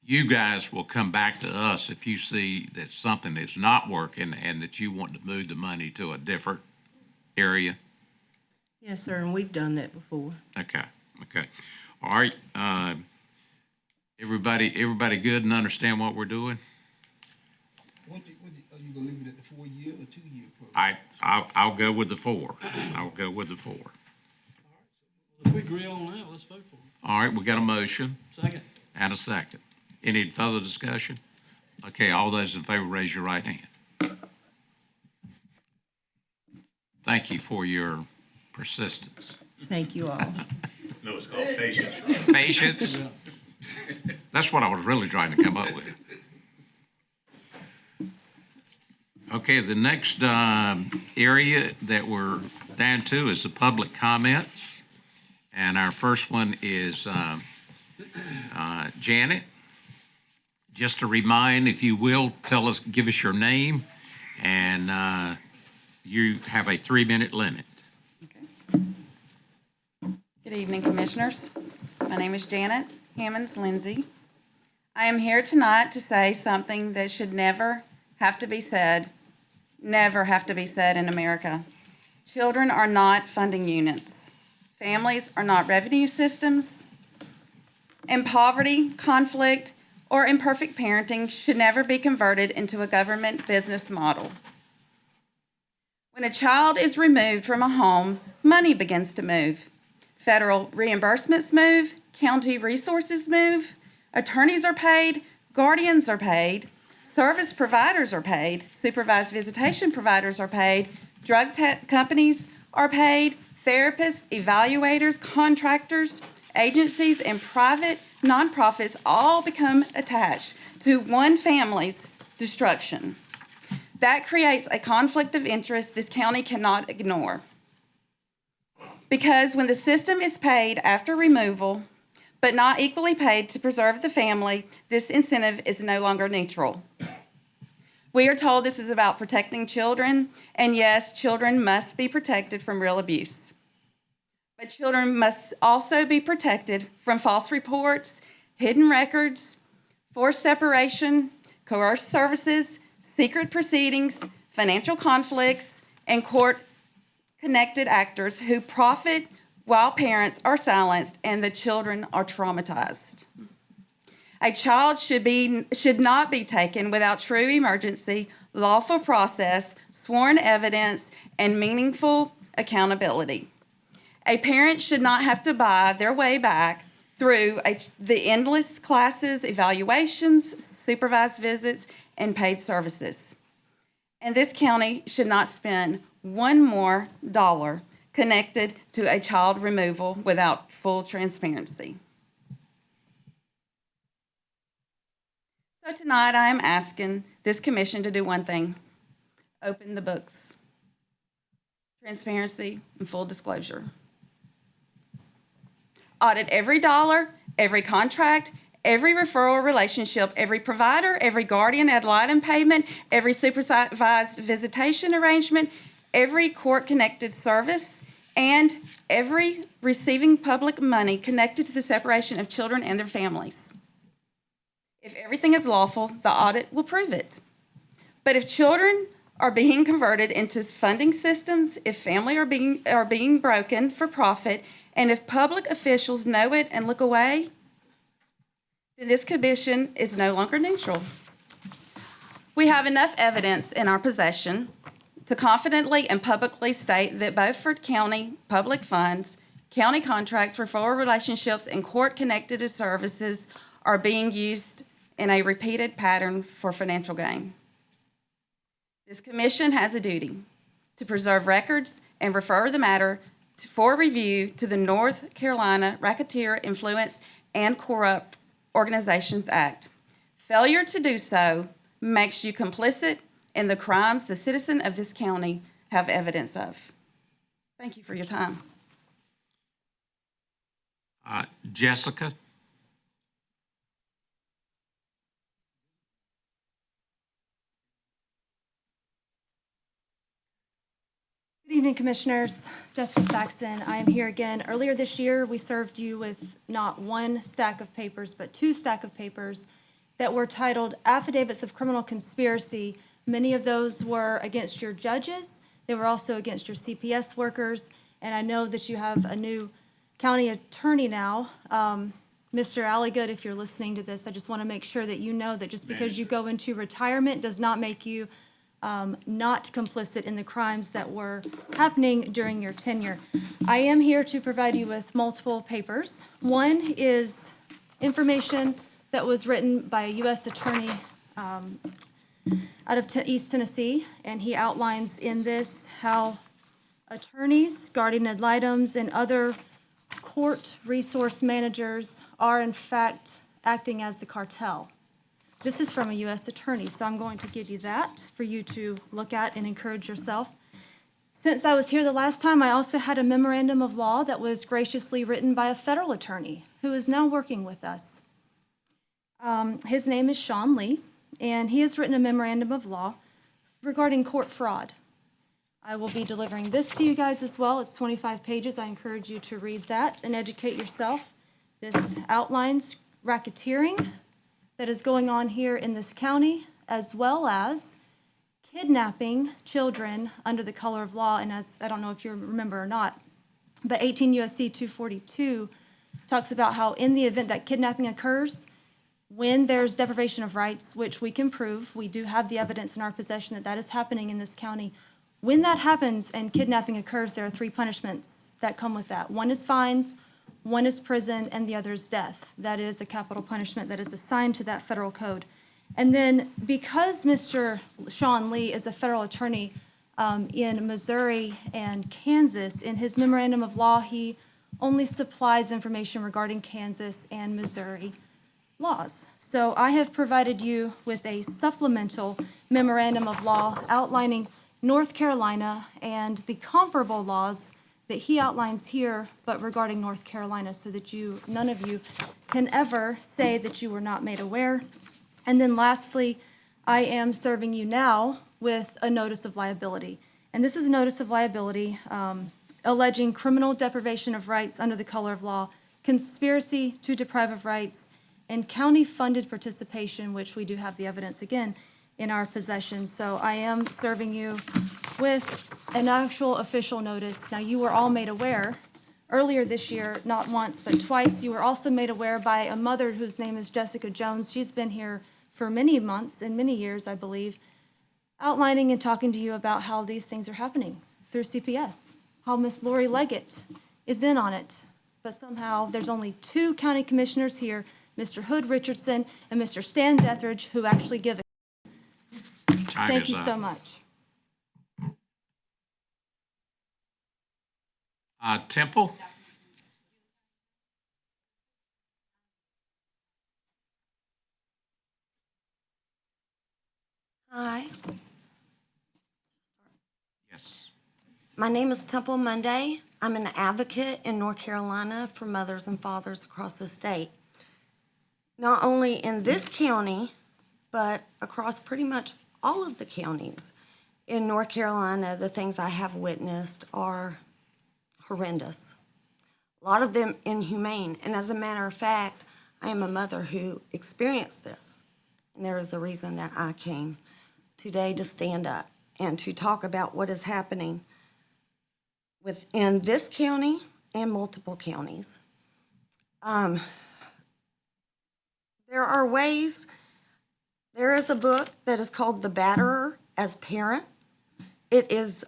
you guys will come back to us if you see that something is not working and that you want to move the money to a different area. Yes, sir, and we've done that before. Okay. All right, everybody good and understand what we're doing? Are you gonna leave it at the 4-year or 2-year program? I'll go with the 4. I'll go with the 4. If we agree on that, let's vote for it. All right, we got a motion Second. and a second. Any further discussion? Okay, all those in favor, raise your right hand. Thank you for your persistence. Thank you all. No, it's called patience. Patience? That's what I was really trying to come up with. Okay, the next area that we're down to is the public comments. And our first one is Janet. Just to remind, if you will, give us your name, and you have a 3-minute limit. Good evening, Commissioners. My name is Janet Hammonds Lindsay. I am here tonight to say something that should never have to be said in America. Children are not funding units. Families are not revenue systems. And poverty, conflict, or imperfect parenting should never be converted into a government business model. When a child is removed from a home, money begins to move. Federal reimbursements move, county resources move, attorneys are paid, guardians are paid, service providers are paid, supervised visitation providers are paid, drug companies are paid, therapists, evaluators, contractors, agencies, and private nonprofits all become attached to one family's destruction. That creates a conflict of interest this county cannot ignore. Because when the system is paid after removal, but not equally paid to preserve the family, this incentive is no longer neutral. We are told this is about protecting children, and yes, children must be protected from real abuse. But children must also be protected from false reports, hidden records, forced separation, coerced services, secret proceedings, financial conflicts, and court-connected actors who profit while parents are silenced and the children are traumatized. A child should not be taken without true emergency, lawful process, sworn evidence, and meaningful accountability. A parent should not have to buy their way back through the endless classes, evaluations, supervised visits, and paid services. And this county should not spend one more dollar connected to a child removal without full transparency. So tonight I am asking this commission to do one thing: open the books. Transparency and full disclosure. Audit every dollar, every contract, every referral relationship, every provider, every guardian ad litem payment, every supervised visitation arrangement, every court-connected service, and every receiving public money connected to the separation of children and their families. If everything is lawful, the audit will prove it. But if children are being converted into funding systems, if families are being broken for profit, and if public officials know it and look away, then this commission is no longer neutral. We have enough evidence in our possession to confidently and publicly state that Beaufort County public funds, county contracts, referral relationships, and court-connected services are being used in a repeated pattern for financial gain. This commission has a duty to preserve records and refer the matter for review to the North Carolina Racketeer, Influence, and Corrupt Organizations Act. Failure to do so makes you complicit in the crimes the citizens of this county have evidence of. Thank you for your time. Jessica? Good evening, Commissioners. Jessica Saxton. I am here again. Earlier this year, we served you with not one stack of papers, but two stacks of papers that were titled Affidavits of Criminal Conspiracy. Many of those were against your judges. They were also against your CPS workers. And I know that you have a new county attorney now. Mr. Alligood, if you're listening to this, I just want to make sure that you know that just because you go into retirement does not make you not complicit in the crimes that were happening during your tenure. I am here to provide you with multiple papers. One is information that was written by a U.S. attorney out of East Tennessee, and he outlines in this how attorneys, guardian ad litems, and other court resource managers are in fact acting as the cartel. This is from a U.S. attorney, so I'm going to give you that for you to look at and encourage yourself. Since I was here the last time, I also had a memorandum of law that was graciously written by a federal attorney who is now working with us. His name is Sean Lee, and he has written a memorandum of law regarding court fraud. I will be delivering this to you guys as well. It's 25 pages. I encourage you to read that and educate yourself. This outlines racketeering that is going on here in this county, as well as kidnapping children under the color of law. And as, I don't know if you remember or not, but 18 U.S.C. 242 talks about how in the event that kidnapping occurs, when there's deprivation of rights, which we can prove, we do have the evidence in our possession that that is happening in this county. When that happens and kidnapping occurs, there are three punishments that come with that. One is fines, one is prison, and the other is death. That is a capital punishment that is assigned to that federal code. And then because Mr. Sean Lee is a federal attorney in Missouri and Kansas, in his memorandum of law, he only supplies information regarding Kansas and Missouri laws. So I have provided you with a supplemental memorandum of law outlining North Carolina and the comparable laws that he outlines here, but regarding North Carolina, so that none of you can ever say that you were not made aware. And then lastly, I am serving you now with a notice of liability. And this is a notice of liability alleging criminal deprivation of rights under the color of law, conspiracy to deprive of rights, and county-funded participation, which we do have the evidence again in our possession. So I am serving you with an actual official notice. Now, you were all made aware earlier this year, not once, but twice. You were also made aware by a mother whose name is Jessica Jones. She's been here for many months and many years, I believe, outlining and talking to you about how these things are happening through CPS. how Miss Lori Leggett is in on it. But somehow, there's only 2 county commissioners here, Mr. Hood Richardson and Mr. Stan Dethridge, who actually give a Time Thank is you up. so much. Temple? Hi, Yes. my name is Temple Monday. I'm an advocate in North Carolina for mothers and fathers across the state. Not only in this county, but across pretty much all of the counties in North Carolina, the things I have witnessed are horrendous. A lot of them inhumane. And as a matter of fact, I am a mother who experienced this. And there is a reason that I came today to stand up and to talk about what is happening within this county and multiple counties. There are ways, there is a book that is called The Batterer as Parent. It is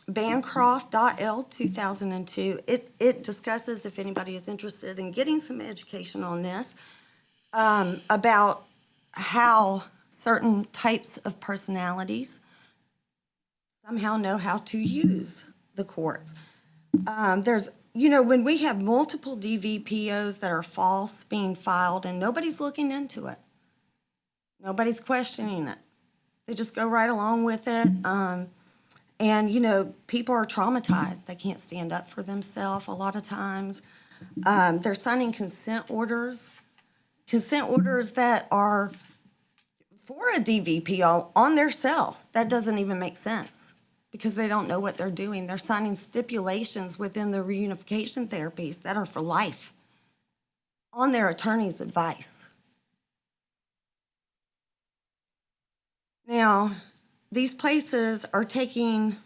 Bancroft.L 2002. It discusses, if anybody is interested in getting some education on this, about how certain types of personalities somehow know how to use the courts. There's, when we have multiple DVPOs that are false being filed and nobody's looking into it, nobody's questioning it, they just go right along with it. And, people are traumatized. They can't stand up for themselves a lot of times. They're signing consent orders that are for a DVPO on themselves. That doesn't even make sense because they don't know what they're doing. They're signing stipulations within the reunification therapies that are for life on their attorney's advice. Now, these places are taking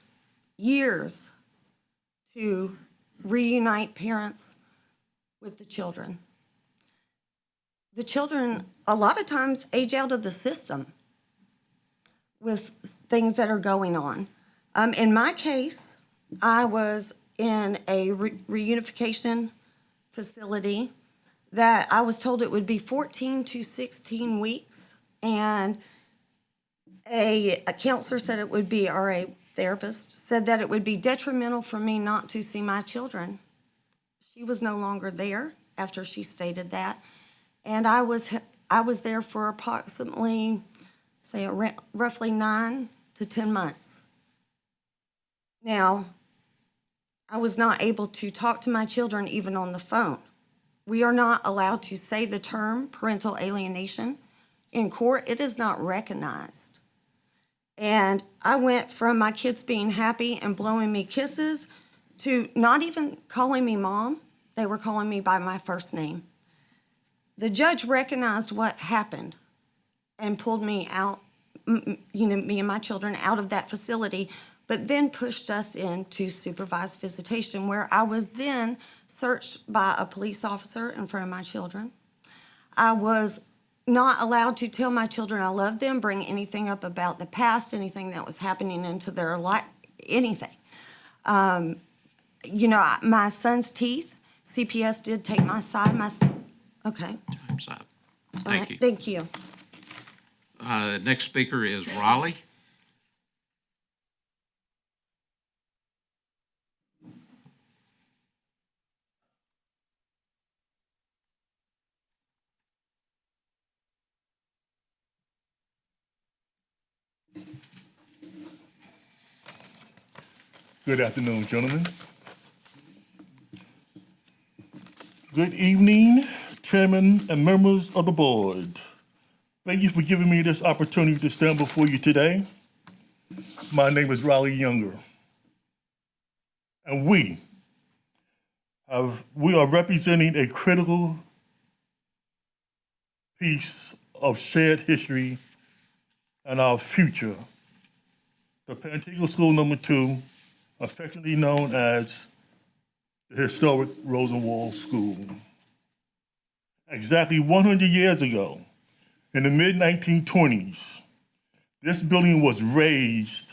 years to reunite parents with the children. The children, a lot of times, age out of the system with things that are going on. In my case, I was in a reunification facility that I was told it would be 14 to 16 weeks, and a counselor said it would be, or a therapist said that it would be detrimental for me not to see my children. She was no longer there after she stated that. And I was there for approximately, say, roughly 9 to 10 months. Now, I was not able to talk to my children even on the phone. We are not allowed to say the term parental alienation. In court, it is not recognized. And I went from my kids being happy and blowing me kisses to not even calling me mom. They were calling me by my first name. The judge recognized what happened and pulled me out, me and my children out of that facility, but then pushed us into supervised visitation, where I was then searched by a police officer in front of my children. I was not allowed to tell my children I loved them, bring anything up about the past, anything that was happening into their life, anything. My son's teeth, CPS did take my side. Okay. Time's up. All Thank right, you. Thank you. Next speaker is Raleigh. Good afternoon, gentlemen. Good evening, Chairman and members of the board. Thank you for giving me this opportunity to stand before you today. My name is Raleigh Younger. And we are representing a critical piece of shared history and our future. The Pantego School Number 2, affectionately known as the historic Rosenwald School. Exactly 100 years ago, in the mid-1920s, this building was raised.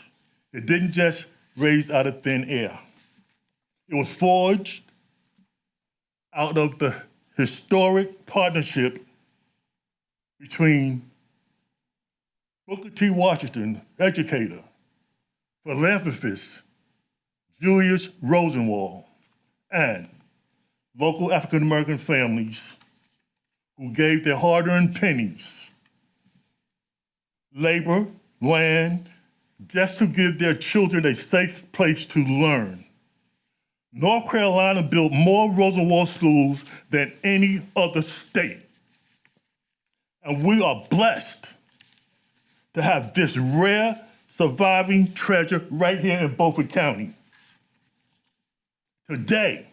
It didn't just raise out of thin air. It was forged out of the historic partnership between Booker T. Washington, educator, philanthropist Julius Rosenwald, and local African American families who gave their hard-earned pennies, labor, land, just to give their children a safe place to learn. North Carolina built more Rosenwald schools than any other state. And we are blessed to have this rare surviving treasure right here in Beaufort County. Today,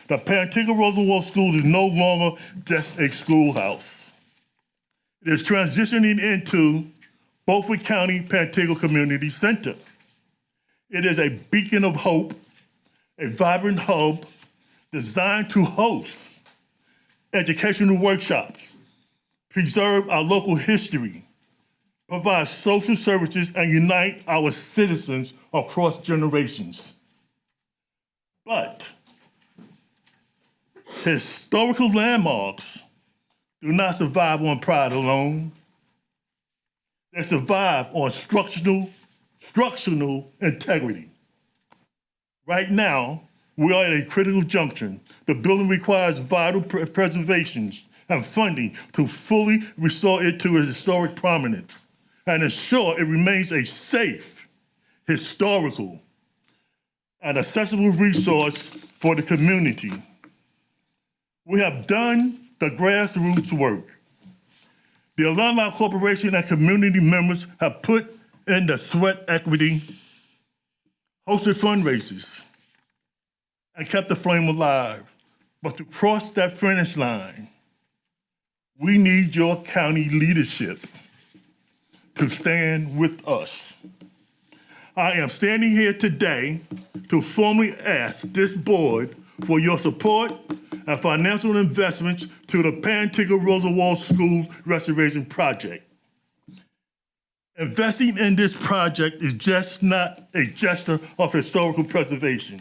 the Pantego Rosenwald School is no longer just a schoolhouse. It is transitioning into Beaufort County Pantego Community Center. It is a beacon of hope, a vibrant hub designed to host educational workshops, preserve our local history, provide social services, and unite our citizens across generations. But historical landmarks do not survive on pride alone. They survive on structural integrity. Right now, we are at a critical junction. The building requires vital preservation and funding to fully restore it to its historic prominence and ensure it remains a safe, historical, and accessible resource for the community. We have done the grassroots work. The Alumni Corporation and community members have put in the sweat equity, hosted fundraisers, and kept the flame alive. But to cross that finish line, we need your county leadership to stand with us. I am standing here today to formally ask this board for your support and financial investments to the Pantego Rosenwald Schools Restoration Project. Investing in this project is just not a gesture of historical preservation.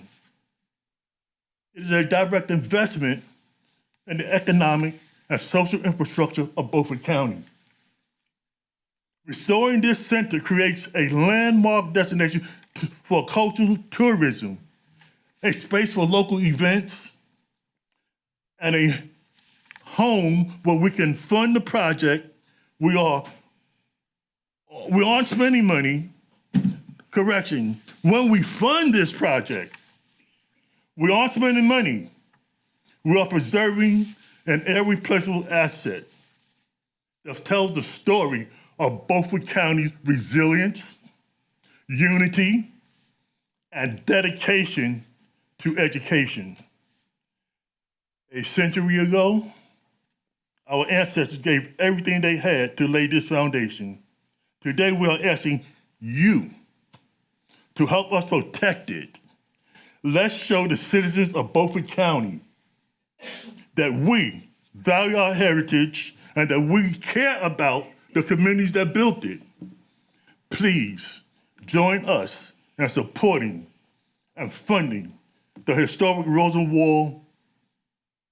It is a direct investment in the economic and social infrastructure of Beaufort County. Restoring this center creates a landmark destination for cultural tourism, a space for local events, and a home where we can fund the project. We aren't spending money. Correction, when we fund this project, we aren't spending money. We are preserving an irreplaceable asset that tells the story of Beaufort County's resilience, unity, and dedication to education. A century ago, our ancestors gave everything they had to lay this foundation. Today, we are asking you to help us protect it. Let's show the citizens of Beaufort County that we value our heritage and that we care about the communities that built it. Please join us in supporting and funding the historic Rosenwald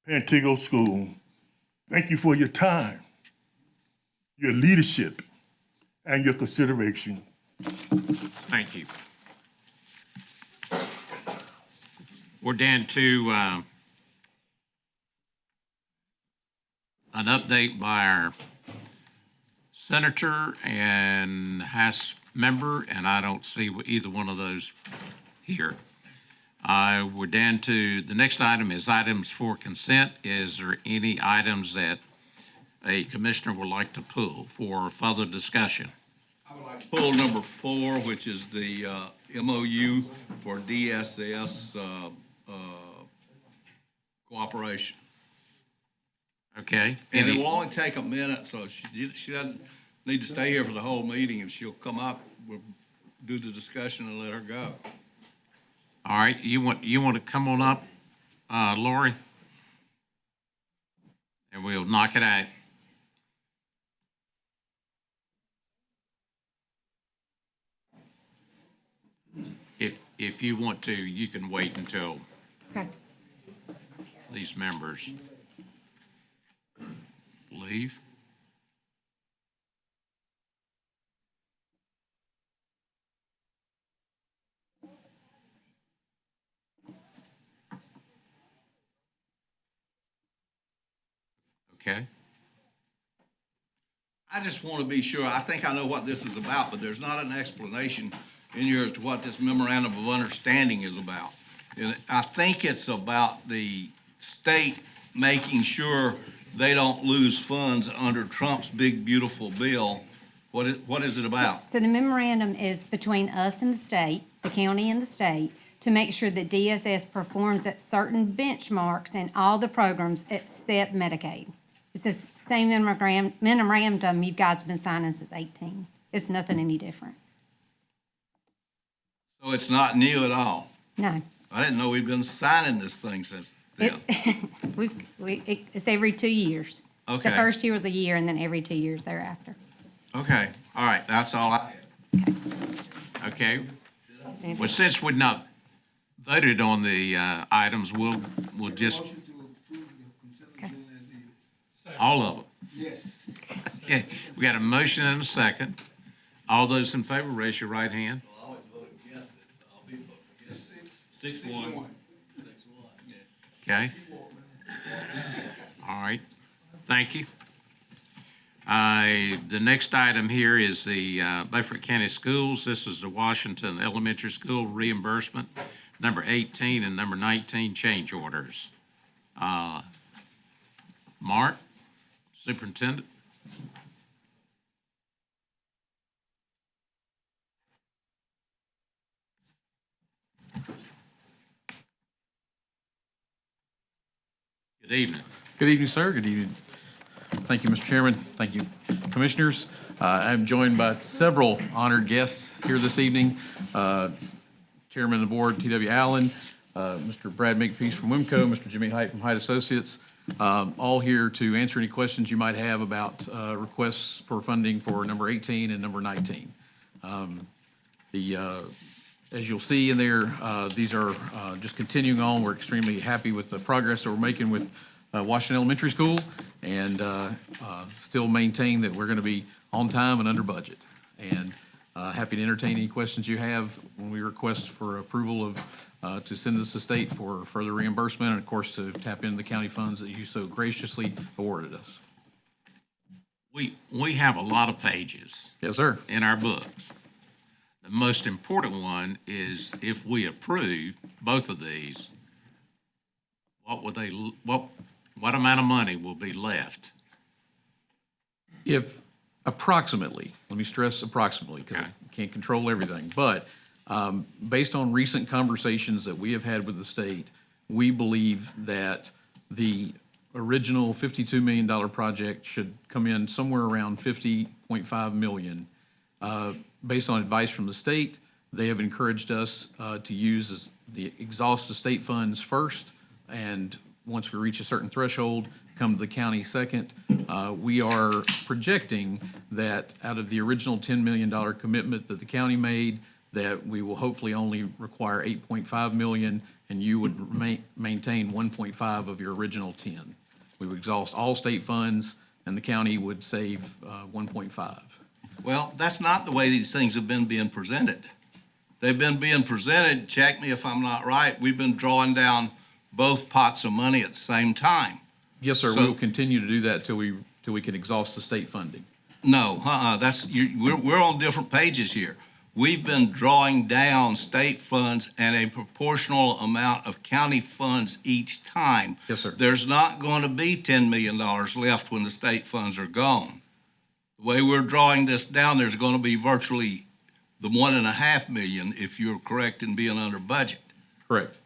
Pantego School. Thank you for your time, your leadership, and your consideration. Thank you. We're down to an update by our senator and House member, and I don't see either one of those here. We're down to, the next item is items for consent. Is there any items that a commissioner would like to pull for further discussion? I would like to pull number 4, which is the MOU for DSS cooperation. Okay. And it will only take a minute, so she doesn't need to stay here for the whole meeting. If she'll come up, we'll do the discussion and let her go. All right, you want to come on up, Lori? And we'll knock it out. if you want to, you can wait until Okay. these members leave. Okay. I just want to be sure, I think I know what this is about, but there's not an explanation in here as to what this memorandum of understanding is about. And I think it's about the state making sure they don't lose funds under Trump's big, beautiful bill. What is it about? So the memorandum is between us and the state, the county and the state, to make sure that DSS performs at certain benchmarks in all the programs except Medicaid. It's the same memorandum you guys have been signing since 18. It's nothing any different. So it's not new at all. No. I didn't know we'd been signing this thing since then. It's every 2 years. Okay. The first year was a year, and then every 2 years thereafter. Okay, all right, that's all I had. Okay. Well, since we've not voted on the items, we'll just, Motion to approve the consent agenda as is. all of them. Yes. Okay, we got a motion and a second. All those in favor, raise your right hand. I always vote against it, so I'll be voting against it. 6-1. Okay? All right, thank you. The next item here is the Beaufort County Schools. This is the Washington Elementary School reimbursement, number 18 and number 19 change orders. Mark, Superintendent? Good evening. Good evening, sir. Good evening. Thank you, Mr. Chairman. Thank you, Commissioners. I'm joined by several honored guests here this evening. Chairman of the Board, T.W. Allen, Mr. Brad Makepeace from WIMCO, Mr. Jimmy Height from Height Associates, all here to answer any questions you might have about requests for funding for number 18 and number 19. As you'll see in there, these are just continuing on. We're extremely happy with the progress that we're making with Washington Elementary School, and still maintain that we're going to be on time and under budget. And happy to entertain any questions you have when we request for approval of to send this to state for further reimbursement, and of course to tap into the county funds that you so graciously awarded us. We have a lot of pages. Yes, sir. In our books. The most important one is if we approve both of these, what amount of money will be left? If approximately, let me stress approximately, because I can't control everything, but based on recent conversations that we have had with the state, we believe that the original $52 million project should come in somewhere around $50.5 million. Based on advice from the state, they have encouraged us to use the exhaust the state funds first, and once we reach a certain threshold, come to the county second. We are projecting that out of the original $10 million commitment that the county made, that we will hopefully only require $8.5 million, and you would maintain 1.5 of your original 10. We would exhaust all state funds, and the county would save 1.5. Well, that's not the way these things have been being presented. They've been being presented, check me if I'm not right, we've been drawing down both pots of money at the same time. Yes, sir. So- We will continue to do that till we can exhaust the state funding. No, we're on different pages here. We've been drawing down state funds and a proportional amount of county funds each time. Yes, sir. There's not going to be $10 million left when the state funds are gone. The way we're drawing this down, there's going to be virtually the $1.5 million, if you're correct in being under budget. Correct.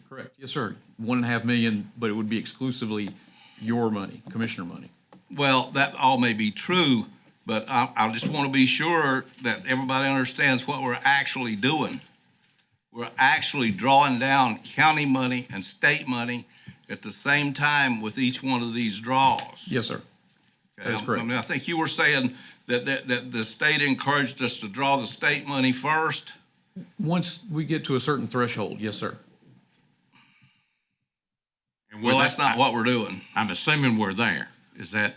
Correct. Yes, sir. $1.5 million, but it would be exclusively your money, commissioner money. Well, that all may be true, but I just want to be sure that everybody understands what we're actually doing. We're actually drawing down county money and state money at the same time with each one of these draws. Yes, sir. That is correct. I mean, I think you were saying that the state encouraged us to draw the state money first. Once we get to a certain threshold, yes, sir. Well, that's not what we're doing. I'm assuming we're there. Is that,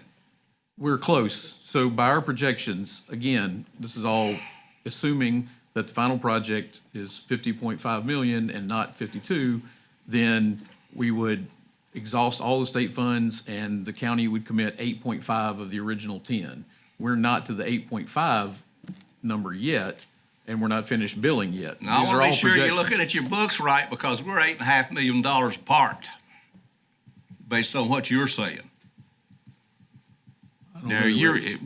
We're close. So by our projections, again, this is all assuming that the final project is 50.5 million and not 52, then we would exhaust all the state funds and the county would commit 8.5 of the original 10. We're not to the 8.5 number yet, and we're not finished billing yet. Now, I These want are to be all sure you're projections. looking at your books right, because we're $8.5 million apart, based on what you're saying. now,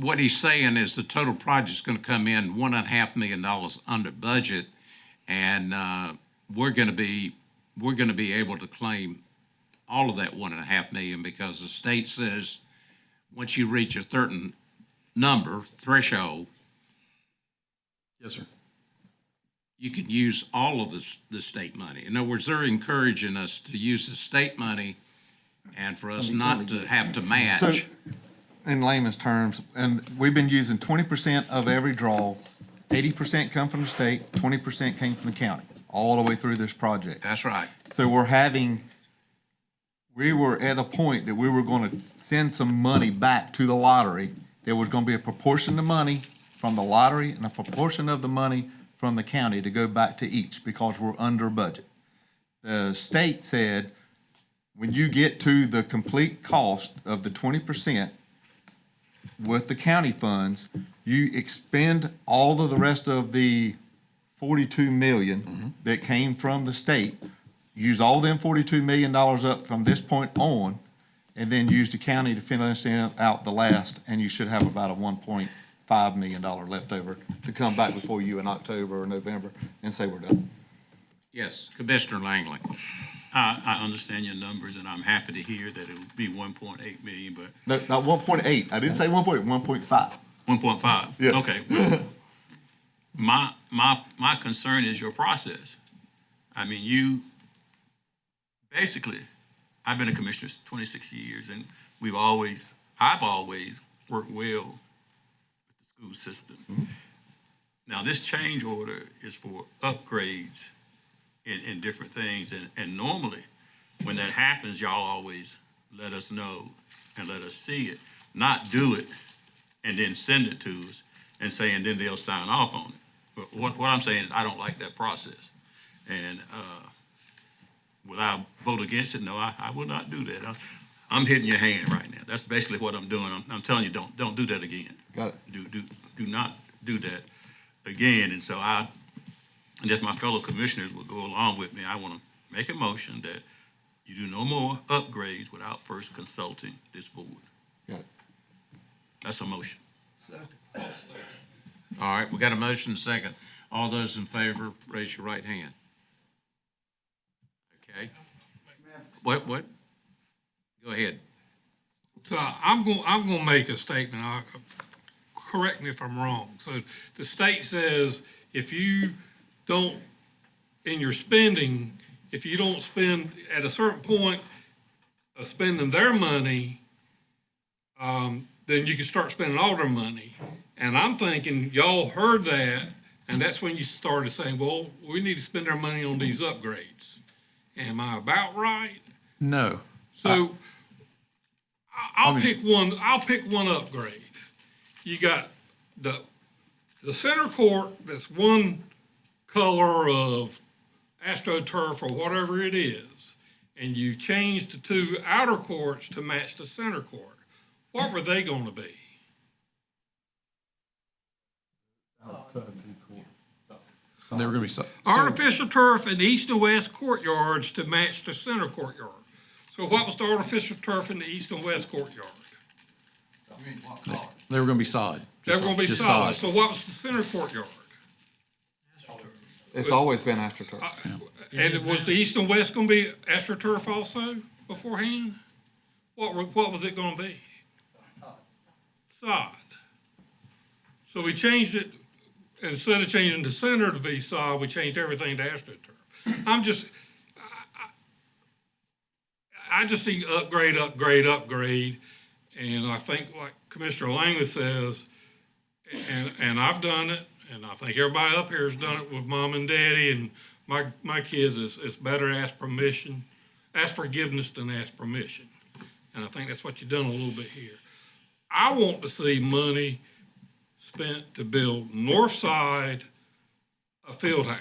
what he's saying is the total project's gonna come in $1.5 million under budget, and, we're gonna be able to claim all of that 1.5 million, because the state says, once you reach a certain number, threshold, Yes, sir. you can use all of the state money. In other words, they're encouraging us to use the state money and for us not to have to match. So, in layman's terms, and we've been using 20% of every draw, 80% come from the state, 20% came from the county, all the way through this project. That's right. So we were at a point that we were gonna send some money back to the lottery. There was gonna be a proportion of money from the lottery and a proportion of the money from the county to go back to each, because we're under budget. The state said, when you get to the complete cost of the 20% with the county funds, you expend all of the rest of the 42 million that came from the state, use all them $42 million up from this point on, and then use the county to finish out the last, and you should have about a $1.5 million left over to come back before you in October or November and say we're done. Yes, Commissioner Langley. I understand your numbers, and I'm happy to hear that it'll be 1.8 million, but No, not 1.8. I didn't say 1.8, 1.5. 1.5? Yeah. Okay. Well, my concern is your process. I mean, basically, I've been a commissioner 26 years, and I've always worked well with the school system. Now, this change order is for upgrades in different things, and normally, when that happens, y'all always let us know and let us see it, not do it and then send it to us and say, and then they'll sign off on it. But what I'm saying is, I don't like that process. And will I vote against it? No, I will not do that. I'm hitting your hand right now. That's basically what I'm doing. I'm telling you, don't do that again. Got it. Do not do that again. And so and if my fellow commissioners will go along with me, I want to make a motion that you do no more upgrades without first consulting this board. Got it. That's a motion. All right, we got a motion second. All those in favor, raise your right hand. Okay. What? Go ahead. So I'm gonna make a statement. Correct me if I'm wrong. So the state says if you don't, in your spending, if you don't spend at a certain point of spending their money, then you can start spending all their money. And I'm thinking y'all heard that, and that's when you started saying, well, we need to spend our money on these upgrades. Am I about right? No. So I'll pick one upgrade. You got the center court that's one color of AstroTurf or whatever it is, and you changed the two outer courts to match the center court. What were they going to be? They were going to be Artificial turf in the east and west courtyards to match the center courtyard. So what was the artificial turf in the east and west courtyard? They were going to be sod. They were going to be Just solid. So what was the center courtyard? It's always been AstroTurf. And was the east and west going to be AstroTurf also beforehand? What was it going to be? Sod. So we changed it, instead of changing the center to be sod, we changed everything to AstroTurf. I just see upgrade, and I think like Commissioner Langley says, and I've done it, and I think everybody up here has done it with mom and daddy, and my kids, it's better to ask permission, ask forgiveness than ask permission. And I think that's what you've done a little bit here. I want to see money spent to build north side a field house.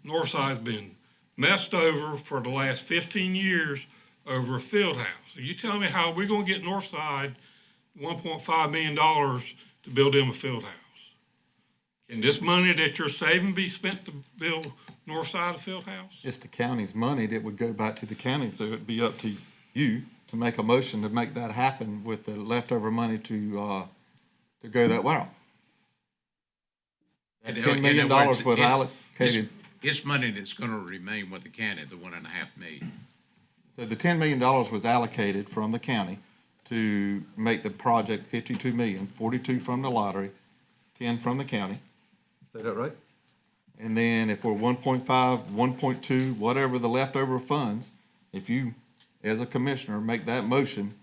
North side's been messed over for the last 15 years over a field house. So you tell me how we're gonna get north side $1.5 million to build them a field house. Can this money that you're saving be spent to build north side of the field house? It's the county's money that would go back to the county, so it'd be up to you to make a motion to make that happen with the leftover money to go that route. That $10 million was allocated. It's money that's gonna remain with the county, the $1.5 million. So the $10 million was allocated from the county to make the project 52 million, 42 from the lottery, 10 from the county. Is that right? And then if we're 1.5, 1.2, whatever the leftover funds, if you, as a commissioner, make that motion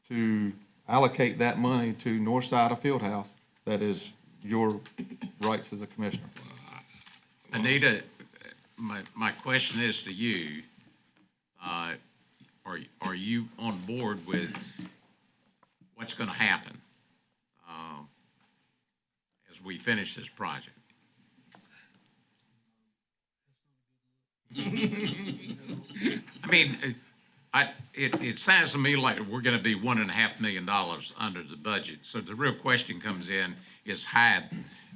to allocate that money to north side of Fieldhouse, that is your rights as a commissioner. Anita, my question is to you, are you on board with what's gonna happen as we finish this project? I mean, it sounds to me like we're gonna be $1.5 million under the budget. So the real question comes in is how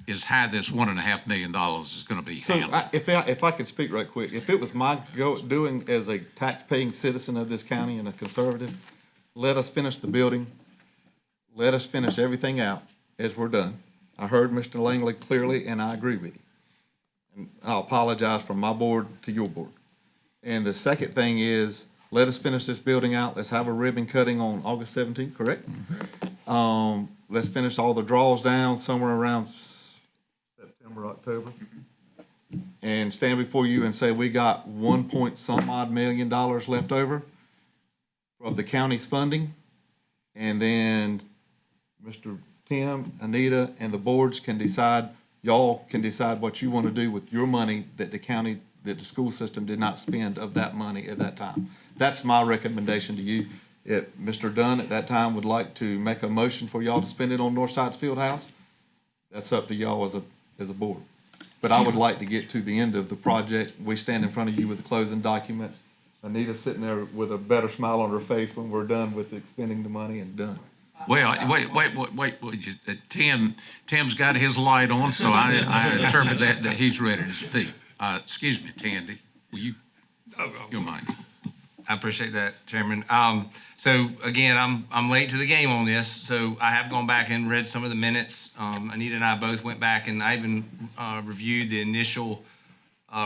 this $1.5 million is gonna be handled. If I could speak right quick, if it was my doing as a tax-paying citizen of this county and a conservative, let us finish the building. Let us finish everything out as we're done. I heard Mr. Langley clearly, and I agree with you. And I'll apologize from my board to your board. And the second thing is, let us finish this building out. Let's have a ribbon cutting on August 17th, correct? Let's finish all the draws down somewhere around September, October. And stand before you and say, we got 1 point some odd million dollars left over of the county's funding. And then Mr. Tim, Anita, and the boards can decide, y'all can decide what you want to do with your money that the county, that the school system did not spend of that money at that time. That's my recommendation to you. If Mr. Dunn at that time would like to make a motion for y'all to spend it on Northside Fieldhouse, that's up to y'all as a board. But I would like to get to the end of the project. We stand in front of you with the closing documents. Anita's sitting there with a better smile on her face when we're done with expending the money and done. Well, wait, Tim's got his light on, so I interpret that he's ready to speak. Excuse me, Tandy, will you, your mind? I appreciate that, Chairman. So again, I'm late to the game on this, so I have gone back and read some of the minutes. Anita and I both went back, and I even reviewed the initial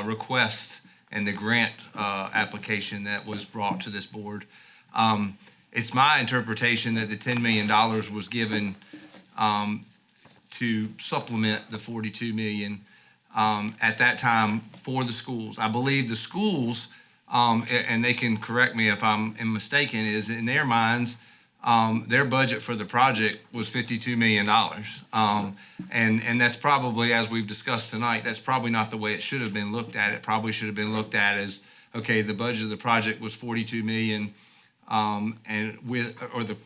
request and the grant application that was brought to this board. It's my interpretation that the $10 million was given to supplement the $42 million at that time for the schools. I believe the schools, and they can correct me if I'm mistaken, is in their minds, their budget for the project was $52 million. And that's probably, as we've discussed tonight, that's probably not the way it should have been looked at. It probably should have been looked at as, okay, the budget of the project was $42 million, and the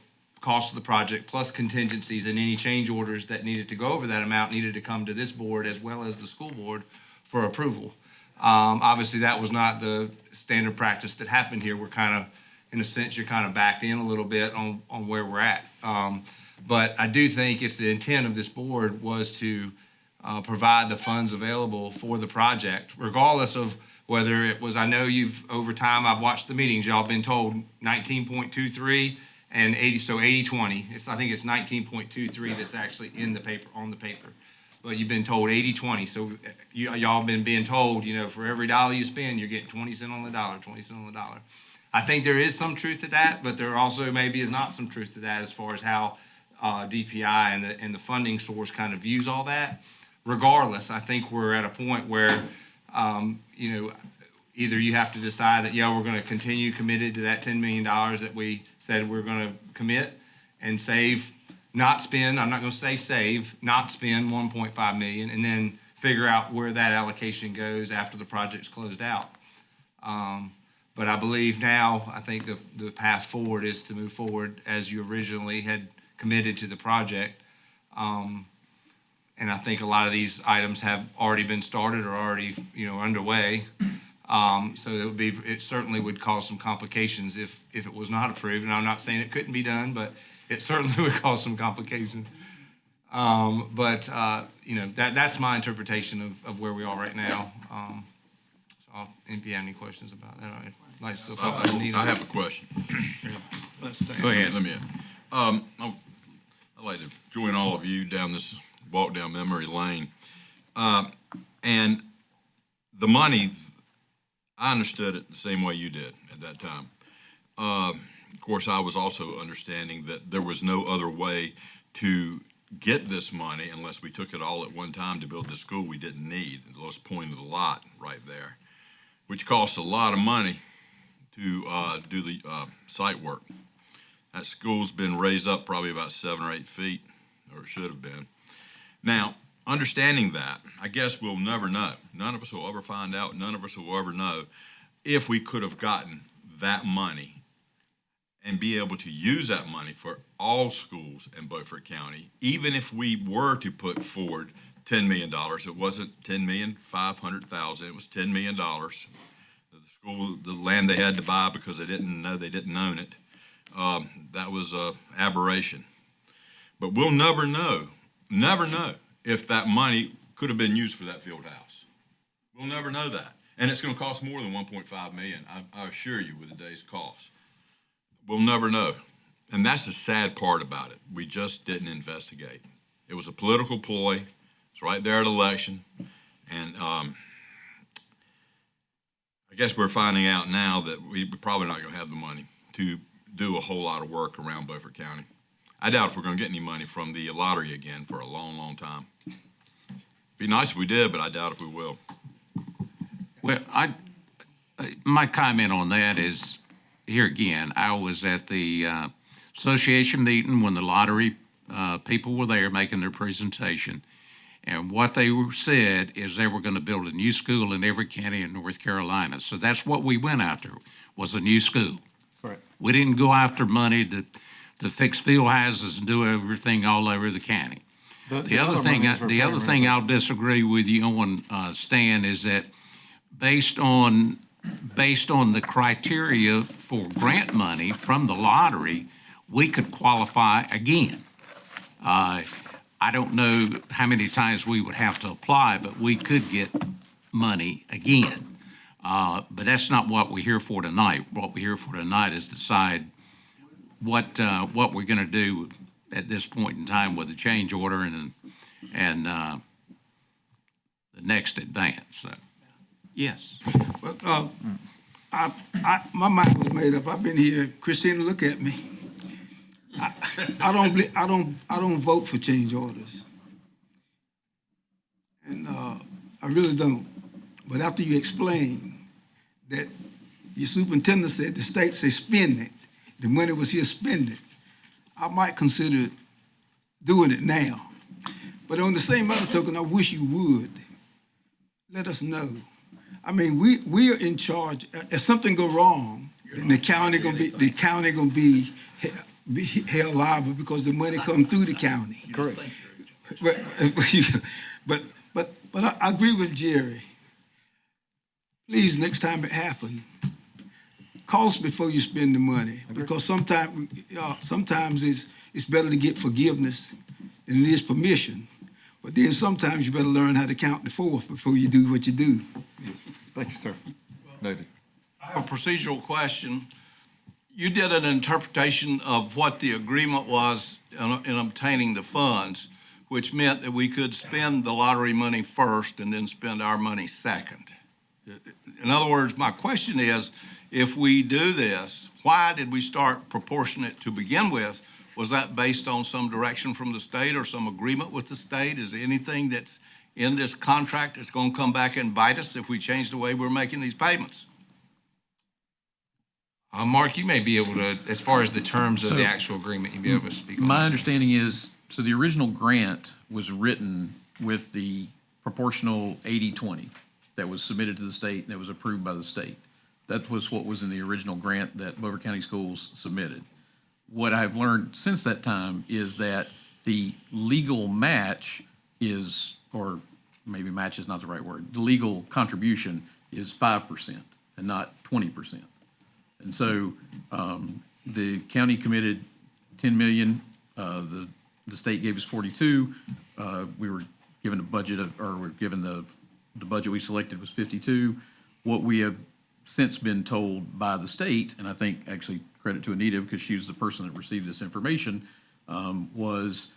cost of the project plus contingencies and any change orders that needed to go over that amount needed to come to this board as well as the school board for approval. Obviously, that was not the standard practice that happened here. We're kind of, in a sense, you're kind of backed in a little bit on where we're at. But I do think if the intent of this board was to provide the funds available for the project, regardless of whether it was, I know over time, I've watched the meetings, y'all been told 19.23 and 80, so 80-20. I think it's 19.23 that's actually in the paper, on the paper. But you've been told 80-20, so y'all been being told, for every dollar you spend, you're getting 20 cents on the dollar, 20 cents on the dollar. I think there is some truth to that, but there also maybe is not some truth to that as far as how DPI and the funding source kind of views all that. Regardless, I think we're at a point where, either you have to decide that, we're going to continue committed to that $10 million that we said we're going to commit and save, not spend, I'm not going to say save, not spend $1.5 million, and then figure out where that allocation goes after the project's closed out. But I believe now, I think the path forward is to move forward as you originally had committed to the project. And I think a lot of these items have already been started or already, underway. So it certainly would cause some complications if it was not approved. And I'm not saying it couldn't be done, but it certainly would cause some complications. That's my interpretation of where we are right now. If you have any questions about that, I'd like to still talk about Anita. I have a question. Go ahead. Let me in. I'd like to join all of you down this walk down memory lane. And the money, I understood it the same way you did at that time. Of course, I was also understanding that there was no other way to get this money unless we took it all at one time to build the school we didn't need. The lowest point of the lot right there, which costs a lot of money to do the site work. That school's been raised up probably about 7 or 8 feet, or it should have been. Now, understanding that, I guess we'll never know. None of us will ever find out. None of us will ever know if we could have gotten that money and be able to use that money for all schools in Beaufort County, even if we were to put forward $10 million. It wasn't $10,500,000. It was $10 million. The school, the land they had to buy because they didn't know they didn't own it. That was an aberration. But we'll never know if that money could have been used for that field house. We'll never know that. And it's going to cost more than $1.5 million, I assure you, with today's cost. We'll never know. And that's the sad part about it. We just didn't investigate. It was a political ploy. It's right there at election. And I guess we're finding out now that we're probably not going to have the money to do a whole lot of work around Beaufort County. I doubt if we're going to get any money from the lottery again for a long, long time. Be nice if we did, but I doubt if we will. Well, my comment on that is, here again, I was at the association meeting when the lottery people were there making their presentation. And what they said is they were going to build a new school in every county in North Carolina. So that's what we went after, was a new school. Correct. We didn't go after money to fix field houses and do everything all over the county. The other thing I'll disagree with you on, Stan, is that based on the criteria for grant money from the lottery, we could qualify again. I don't know how many times we would have to apply, but we could get money again. But that's not what we're here for tonight. What we're here for tonight is decide what we're going to do at this point in time with the change order and the next advance. So, yes. But my mind was made up. I've been here. Christina, look at me. I don't vote for change orders, and I really don't. But after you explain that your superintendent said the state say spend it, the money was here, spend it, I might consider doing it now. But on the same other token, I wish you would let us know. I mean, we are in charge. If something go wrong, then the county gonna be held liable because the money come through the county. Correct. But I agree with Jerry. Please, next time it happens, call us before you spend the money, because sometimes it's better to get forgiveness than it is permission. But then sometimes you better learn how to count to 4 before you do what you do. Thank you, sir. Noted. I have a procedural question. You did an interpretation of what the agreement was in obtaining the funds, which meant that we could spend the lottery money first and then spend our money second. In other words, my question is, if we do this, why did we start proportionate to begin with? Was that based on some direction from the state or some agreement with the state? Is there anything that's in this contract that's going to come back and bite us if we change the way we're making these payments? Mark, you may be able to, as far as the terms of the actual agreement, you'd be able to speak on My that. understanding is, so the original grant was written with the proportional 80-20 that was submitted to the state and that was approved by the state. That was what was in the original grant that Beaufort County Schools submitted. What I've learned since that time is that the legal match is, or maybe match is not the right word, the legal contribution is 5% and not 20%. And so the county committed 10 million, the state gave us 42. We were given a budget of, or we're given the budget we selected was 52. What we have since been told by the state, and I think actually credit to Anita because she was the person that received this information, was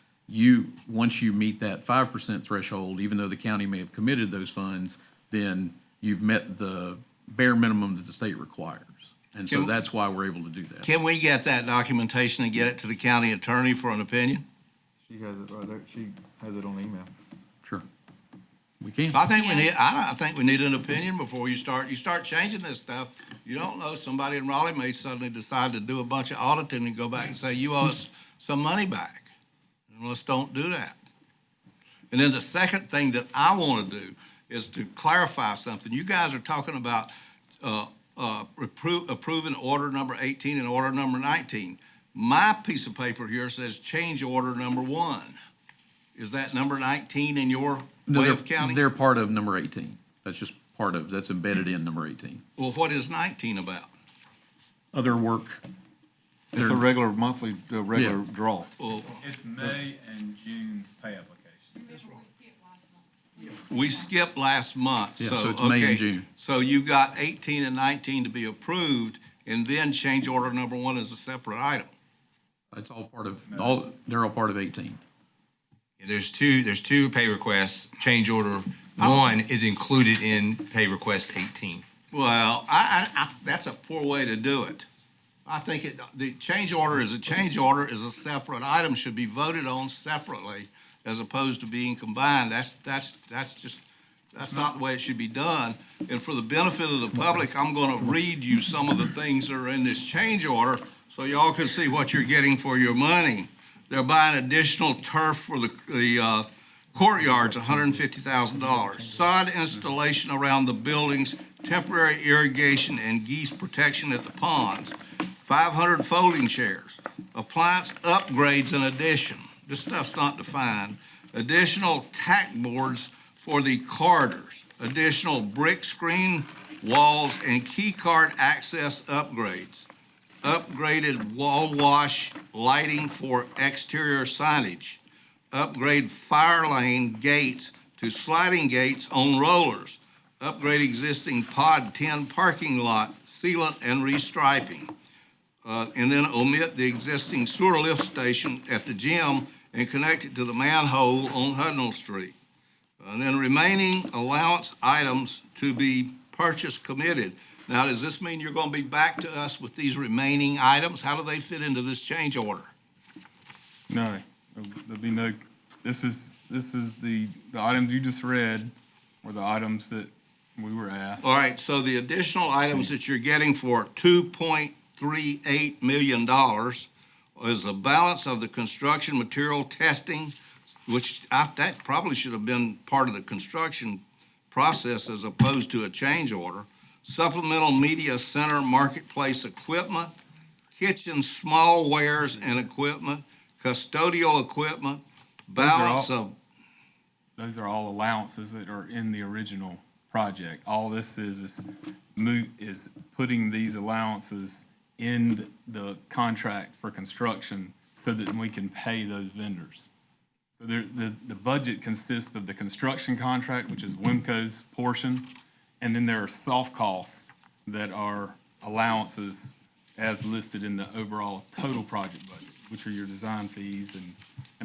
once you meet that 5% threshold, even though the county may have committed those funds, then you've met the bare minimum that the state requires. And so that's why we're able to do that. Can we get that documentation and get it to the county attorney for an opinion? She has it right there. She has it on email. Sure. We can. I think we need an opinion before you start changing this stuff. You don't know, somebody in Raleigh may suddenly decide to do a bunch of auditing and go back and say, you owe us some money back. And let's don't do that. And then the second thing that I want to do is to clarify something. You guys are talking about approving order number 18 and order number 19. My piece of paper here says change order number 1. Is that number 19 in your way of counting? They're part of number 18. That's just part of, that's embedded in number 18. Well, what is 19 about? Other work. It's a regular monthly, regular Yeah. draw. Well, It's May and June's pay applications. we skipped last month, Yeah, so, so it's May and okay. June. So you got 18 and 19 to be approved, and then change order number 1 is a separate item. It's all part of, they're all part of 18. There's two pay requests. Change order 1 is included in pay request 18. Well, I that's a poor way to do it. I think the change order is a separate item, should be voted on separately as opposed to being combined. That's not the way it should be done. And for the benefit of the public, I'm going to read you some of the things that are in this change order so y'all can see what you're getting for your money. They're buying additional turf for the courtyards, $150,000. Sod installation around the buildings, temporary irrigation and geese protection at the ponds. 500 folding chairs. Appliance upgrades in addition. This stuff's not defined. Additional tack boards for the corridors. Additional brick screen walls and key card access upgrades. Upgraded wall wash lighting for exterior signage. Upgrade fire lane gates to sliding gates on rollers. Upgrade existing pod 10 parking lot, sealant and restriping. And then omit the existing sewer lift station at the gym and connect it to the manhole on Hudnall Street. And then remaining allowance items to be purchase committed. Now, does this mean you're going to be back to us with these remaining items? How do they fit into this change order? No, there'll be no, this is the items you just read were the items that we were asked. All right, so the additional items that you're getting for $2.38 million is the balance of the construction material testing, which that probably should have been part of the construction process as opposed to a change order. Supplemental media center marketplace equipment, kitchen small wares and equipment, custodial equipment, balance of. Those are all allowances that are in the original project. All this is putting these allowances in the contract for construction so that we can pay those vendors. So the budget consists of the construction contract, which is WIMCO's portion, and then there are soft costs that are allowances as listed in the overall total project budget, which are your design fees and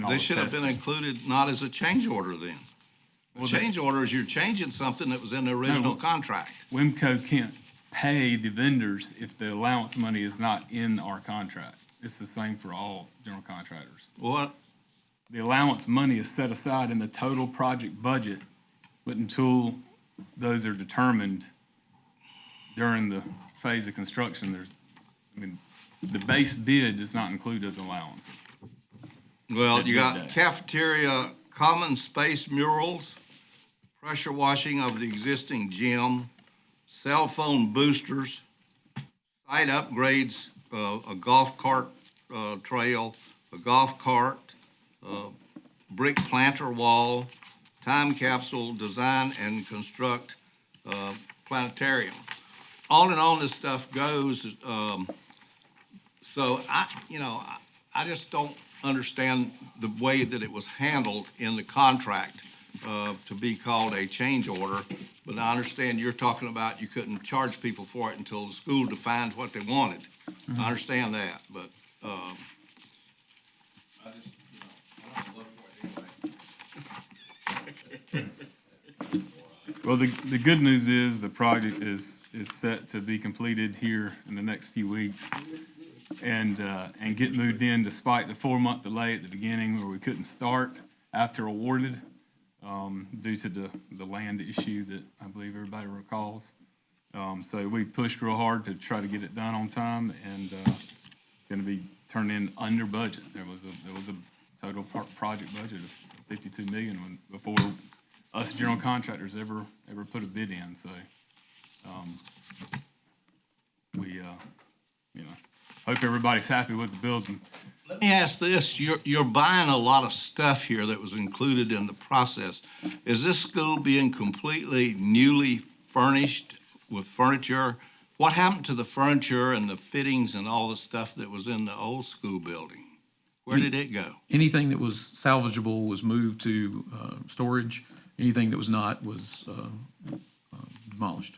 all the They should have been testing. included not as a change order then. A change order is you're changing something that was in the original contract. WIMCO can't pay the vendors if the allowance money is not in our contract. It's the same for all general contractors. What? The allowance money is set aside in the total project budget, but until those are determined during the phase of construction, the base bid does not include those allowances. Well, At you bid got day. cafeteria, common space murals, pressure washing of the existing gym, cell phone boosters, site upgrades, a golf cart trail, a golf cart, brick planter wall, time capsule design and construct planetarium. On and on this stuff goes. So I just don't understand the way that it was handled in the contract to be called a change order. But I understand you're talking about you couldn't charge people for it until the school defined what they wanted. I understand that, but I just, I don't look for it anyway. Well, the good news is the project is set to be completed here in the next few weeks and get moved in despite the 4-month delay at the beginning where we couldn't start after awarded due to the land issue that I believe everybody recalls. So we pushed real hard to try to get it done on time and going to be turned in under budget. There was a total project budget of $52 million before us general contractors ever put a bid in. So we hope everybody's happy with the building. Let me ask this, you're buying a lot of stuff here that was included in the process. Is this school being completely newly furnished with furniture? What happened to the furniture and the fittings and all the stuff that was in the old school building? Where did it go? Anything that was salvageable was moved to storage. Anything that was not was demolished.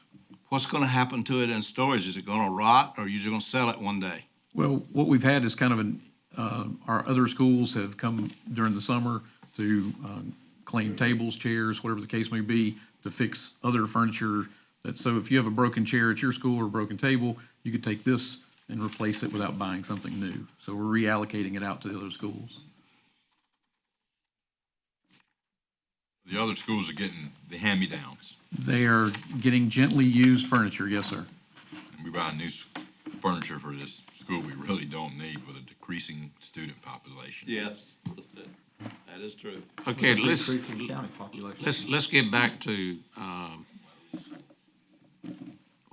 What's going to happen to it in storage? Is it going to rot or are you just going to sell it one day? Well, what we've had is kind of our other schools have come during the summer to claim tables, chairs, whatever the case may be, to fix other furniture. So if you have a broken chair at your school or a broken table, you could take this and replace it without buying something new. So we're reallocating it out to the other schools. The other schools are getting the hand-me-downs. They are getting gently used furniture, yes, sir. And we buy new furniture for this school we really don't need with a decreasing student population. Yes, that is true. Okay, let's get back to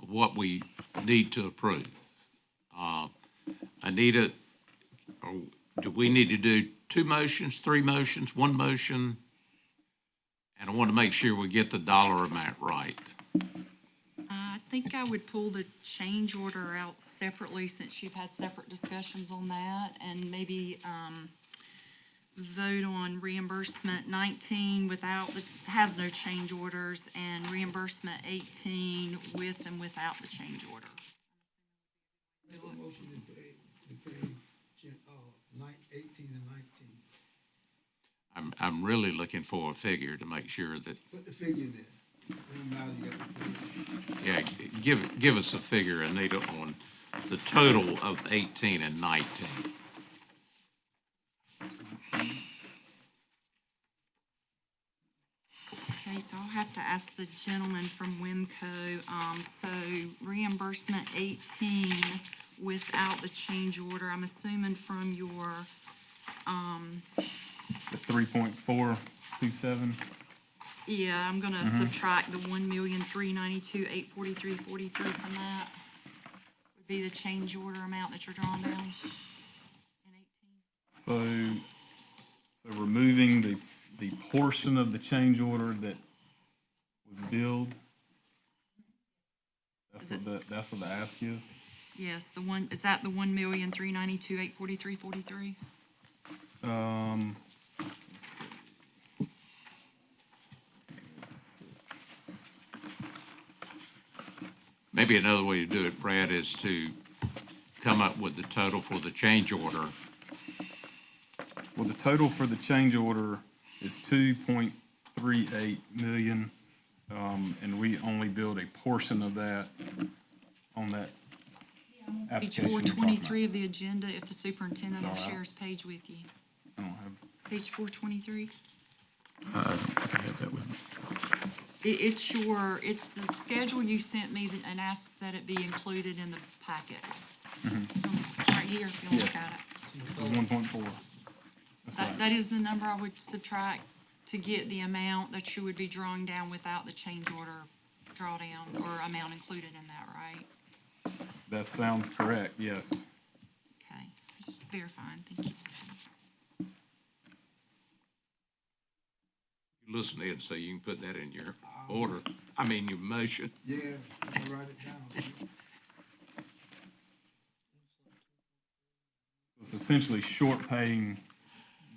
what we need to approve. Anita, do we need to do 2 motions, 3 motions, 1 motion? And I want to make sure we get the dollar amount right. I think I would pull the change order out separately since you've had separate discussions on that, and maybe vote on reimbursement 19 has no change orders, and reimbursement 18 with and without the change order. Motion to pay 18 and 19. I'm really looking for a figure to make sure that, Put the figure there. yeah, give us a figure, Anita, on the total of 18 and 19. Okay, so I'll have to ask the gentleman from WIMCO. So reimbursement 18 without the change order, I'm assuming from your, The 3.427. yeah, I'm gonna subtract the 1,392,843.43 from that. Would be the change order amount that you're drawing down in 18. So removing the portion of the change order that was billed. That's what the ask is. Yes, is that the 1,392,843.43? Maybe another way to do it, Brad, is to come up with the total for the change order. Well, the total for the change order is 2.38 million, and we only billed a portion of that on that Page application. 423 of the agenda, if the superintendent will It's all right. share his page with you. I don't have, Page 423. I have that with me. It's the schedule you sent me and asked that it be included in the packet. It's right here if you want to look at it. the 1.4. That is the number I would subtract to get the amount that you would be drawing down without the change order drawdown or amount included in that, right? That sounds correct, yes. Okay, just verifying, thank you. Listen, Ed, so you can put that in your order, your motion. Yeah, I'll write it down. It's essentially short paying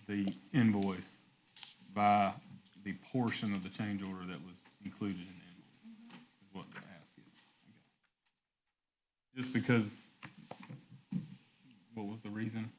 the invoice by the portion of the change order that was included in the invoice, is what the ask is. Just because, what was the reason?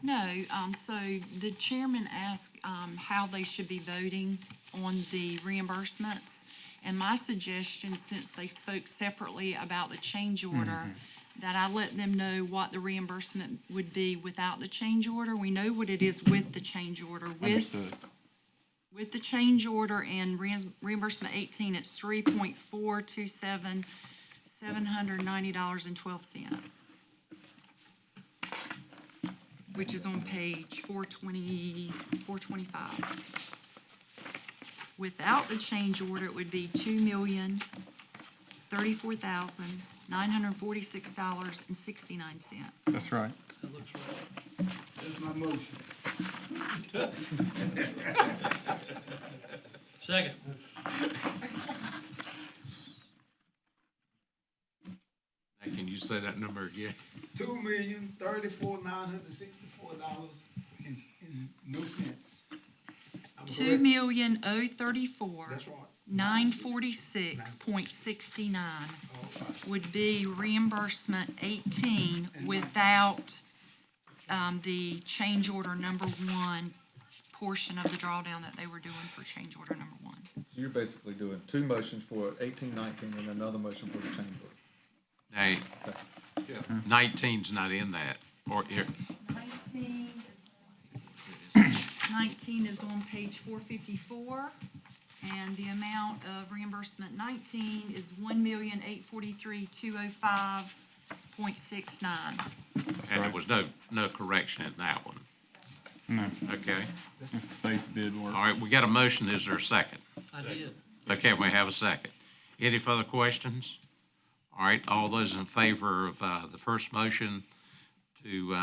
No, so the chairman asked, how they should be voting on the reimbursements. And my suggestion, since they spoke separately about the change order, that I let them know what the reimbursement would be without the change order. We know what it is with the change order. Understood. With the change order and reimbursement 18, it's $3.427, $790.12. Which is on page 425. Without the change order, it would be $2,034,946.69. That's right. That's my motion. Second. Now, can you say that number again? $2,034,964 and no cents. $2,034,946.69 That's right. would be reimbursement 18 without the change order number 1 portion of the drawdown that they were doing for change order number 1. So you're basically doing two motions for 18, 19, and another motion for the change order. Now, 19's not in that, or here, 19 is on page 454, and the amount of reimbursement 19 is $1,843,205.69. and there was no correction in that one. No, Okay, it's base bid work. all right, we got a motion, is there a second? I did. Okay, we have a second. Any further questions? All right, all those in favor of the first motion to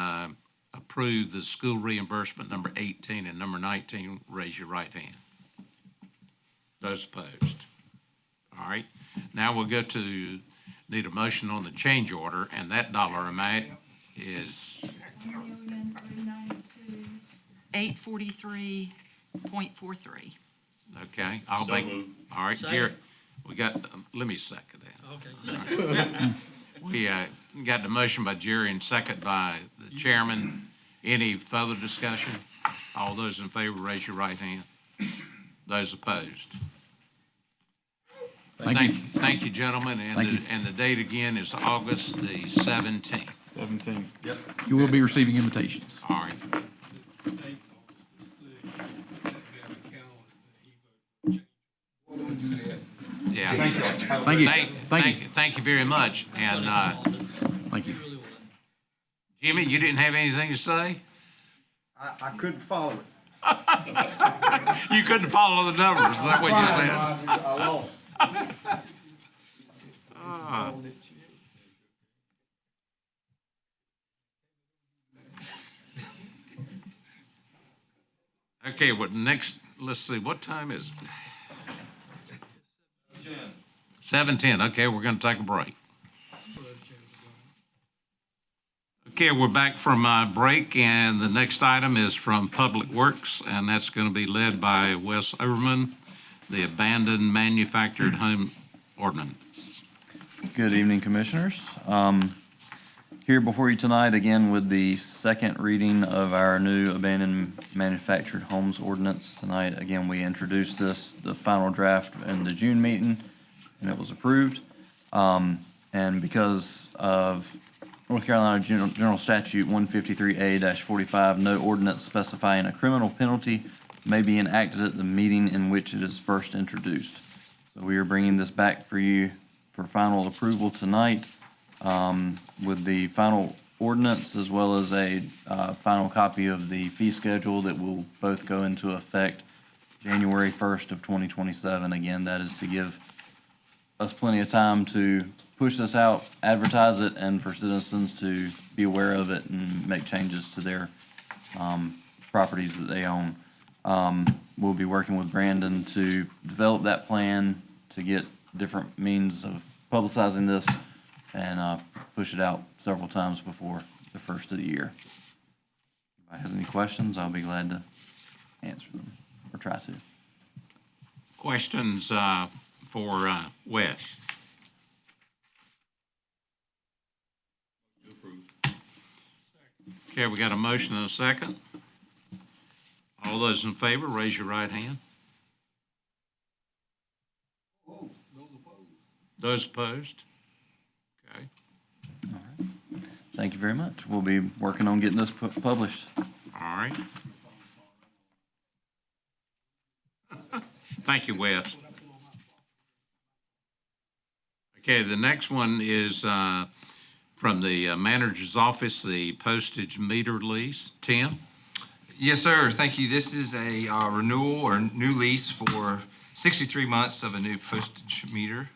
approve the school reimbursement number 18 and number 19, raise your right hand. Those opposed? All right, now we'll go to, need a motion on the change order, and that dollar amount is, $843.43. okay, I'll make, all right, Jerry, we got, let me second that. Okay. We got the motion by Jerry and second by the chairman. Any further discussion? All those in favor, raise your right hand. Those opposed? Thank you, gentlemen, and the date again is August the 17th. 17. Yep. You will be receiving invitations. All right. Yeah. Thank you. Thank you very much. And Thank you. Jimmy, you didn't have anything to say? I couldn't follow it. You couldn't follow the numbers, is that what you said? I lost. Okay, what next, let's see, what time is it? 7:10, okay, we're gonna take a break. Okay, we're back from break, and the next item is from Public Works, and that's gonna be led by Wes Overman, the Abandoned Manufactured Home Ordinance. Good evening, Commissioners. Here before you tonight, again, with the second reading of our new Abandoned Manufactured Homes Ordinance. Tonight, again, we introduced the final draft in the June meeting, and it was approved. And because of North Carolina General Statute 153A-45, no ordinance specifying a criminal penalty may be enacted at the meeting in which it is first introduced. So we are bringing this back for you for final approval tonight, with the final ordinance as well as a final copy of the fee schedule that will both go into effect January 1st of 2027. Again, that is to give us plenty of time to push this out, advertise it, and for citizens to be aware of it and make changes to their properties that they own. We'll be working with Brandon to develop that plan, to get different means of publicizing this, and push it out several times before the first of the year. If anybody has any questions, I'll be glad to answer them, or try to. Questions for Wes? Okay, we got a motion and a second. All those in favor, raise your right hand. Those opposed? Okay. Thank you very much. We'll be working on getting this published. All right. Thank you, Wes. Okay, the next one is from the manager's office, the postage meter lease. Tim? Yes, sir. Thank you. This is a renewal or new lease for 63 months of a new postage meter.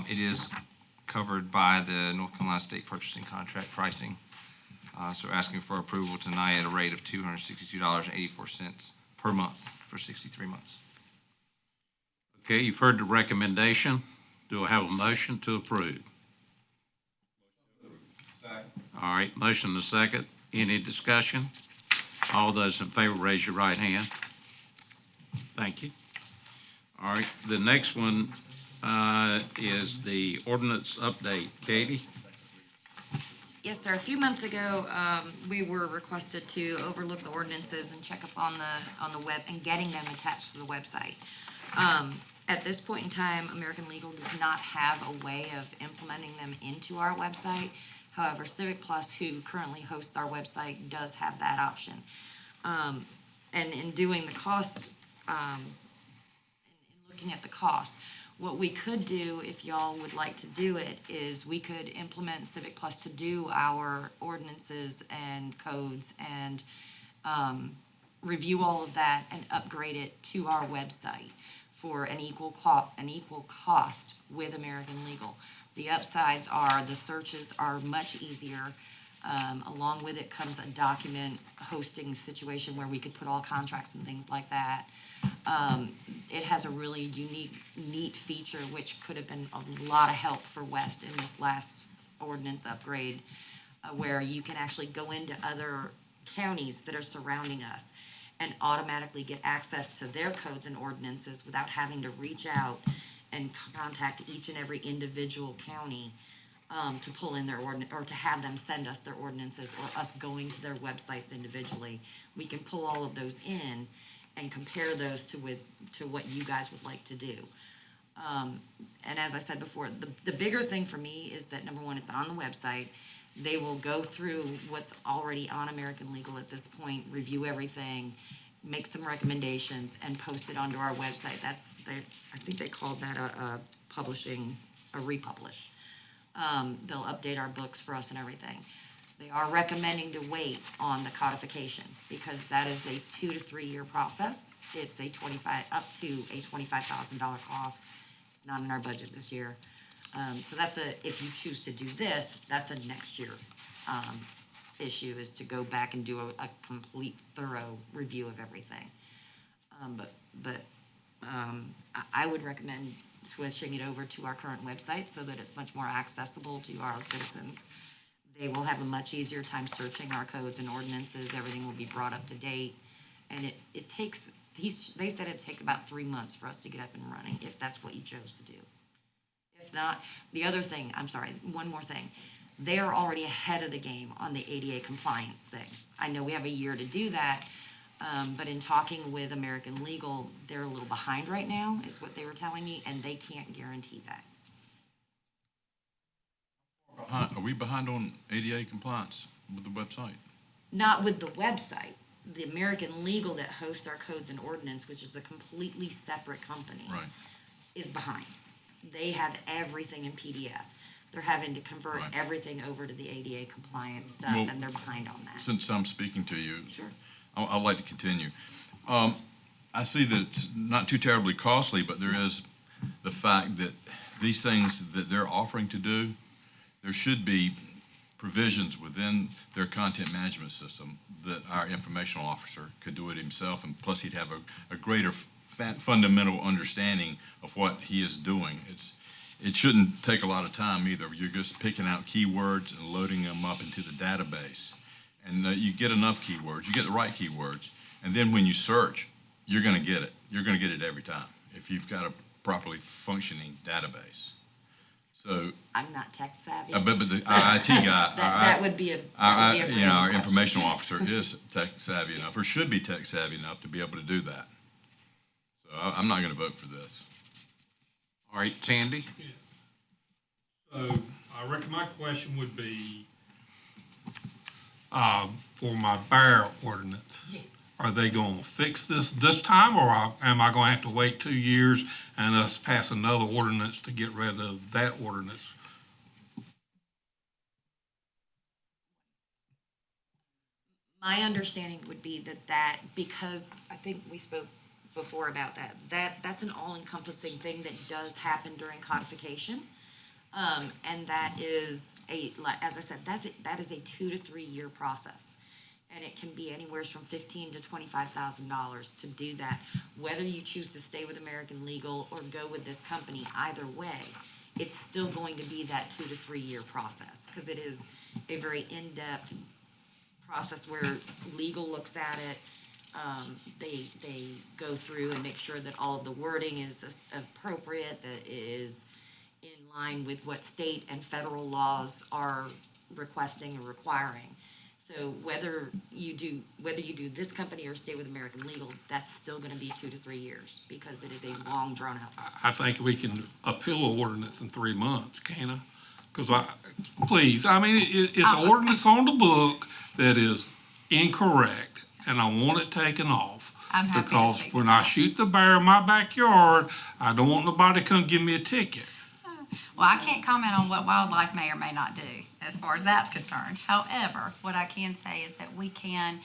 It is covered by the North Carolina State Purchasing Contract pricing. So we're asking for approval tonight at a rate of $262.84 per month for 63 months. Okay, you've heard the recommendation. Do I have a motion to approve? All right, motion and a second. Any discussion? All those in favor, raise your right hand. Thank you. All right, the next one is the ordinance update. Katie? Yes, sir. A few months ago, we were requested to overlook the ordinances and check up on the web and getting them attached to the website. At this point in time, American Legal does not have a way of implementing them into our website. However, Civic Plus, who currently hosts our website, does have that option. And in doing the cost, in looking at the cost, what we could do, if y'all would like to do it, is we could implement Civic Plus to do our ordinances and codes and review all of that and upgrade it to our website for an equal cost with American Legal. The upsides are the searches are much easier. Along with it comes a document hosting situation where we could put all contracts and things like that. It has a really unique, neat feature which could have been a lot of help for West in this last ordinance upgrade, where you can actually go into other counties that are surrounding us and automatically get access to their codes and ordinances without having to reach out and contact each and every individual county to pull in their ordinance, or to have them send us their ordinances, or us going to their websites individually. We can pull all of those in and compare those to what you guys would like to do. And as I said before, the bigger thing for me is that, number one, it's on the website. They will go through what's already on American Legal at this point, review everything, make some recommendations, and post it onto our website. I think they called that a republish. They'll update our books for us and everything. They are recommending to wait on the codification because that is a 2 to 3 year process. It's up to a $25,000 cost. It's not in our budget this year. So if you choose to do this, that's a next year issue, is to go back and do a complete thorough review of everything. I would recommend switching it over to our current website so that it's much more accessible to our citizens. They will have a much easier time searching our codes and ordinances. Everything will be brought up to date. And it takes, they said it'd take about 3 months for us to get up and running, if that's what you chose to do. If not, one more thing. They are already ahead of the game on the ADA compliance thing. I know we have a year to do that, but in talking with American Legal, they're a little behind right now, is what they were telling me, and they can't guarantee that. Are we behind on ADA compliance with the website? Not with the website. The American Legal that hosts our codes and ordinance, which is a completely separate company, is behind. They have everything in PDF. They're having to convert everything over to the ADA compliant stuff, and they're behind on that. Since I'm speaking to you, Sure. I'd like to continue. I see that it's not too terribly costly, but there is the fact that these things that they're offering to do, there should be provisions within their content management system that our informational officer could do it himself, and plus he'd have a greater fundamental understanding of what he is doing. It shouldn't take a lot of time either. You're just picking out keywords and loading them up into the database. And you get enough keywords, you get the right keywords, and then when you search, you're gonna get it. You're gonna get it every time if you've got a properly functioning database. So, I'm not tech savvy. but the So our IT guy, That would be a, our, that would be a you brand know, new our question. informational officer is tech savvy enough, or should be tech savvy enough to be able to do that. So I'm not gonna vote for this. All right, Sandy? So I reckon my question would be, for my bear ordinance. Yes. Are they gonna fix this time, or am I gonna have to wait 2 years and us pass another ordinance to get rid of that ordinance? My understanding would be that because I think we spoke before about that's an all-encompassing thing that does happen during codification. And that is as I said, that is a 2 to 3 year process. And it can be anywhere from $15,000 to $25,000 to do that. Whether you choose to stay with American Legal or go with this company, either way, it's still going to be that 2 to 3 year process, because it is a very in-depth process where legal looks at it. They go through and make sure that all of the wording is appropriate, that it is in line with what state and federal laws are requesting and requiring. So whether you do this company or stay with American Legal, that's still gonna be 2 to 3 years, because it is a long drawn out process. I think we can appeal an ordinance in 3 months, can't I? Because please, I mean, it's an ordinance on the book that is incorrect, and I want it taken off. I'm happy to Because speak when to I that. shoot the bear in my backyard, I don't want nobody to come give me a ticket. Well, I can't comment on what wildlife may or may not do as far as that's concerned. However, what I can say is that we can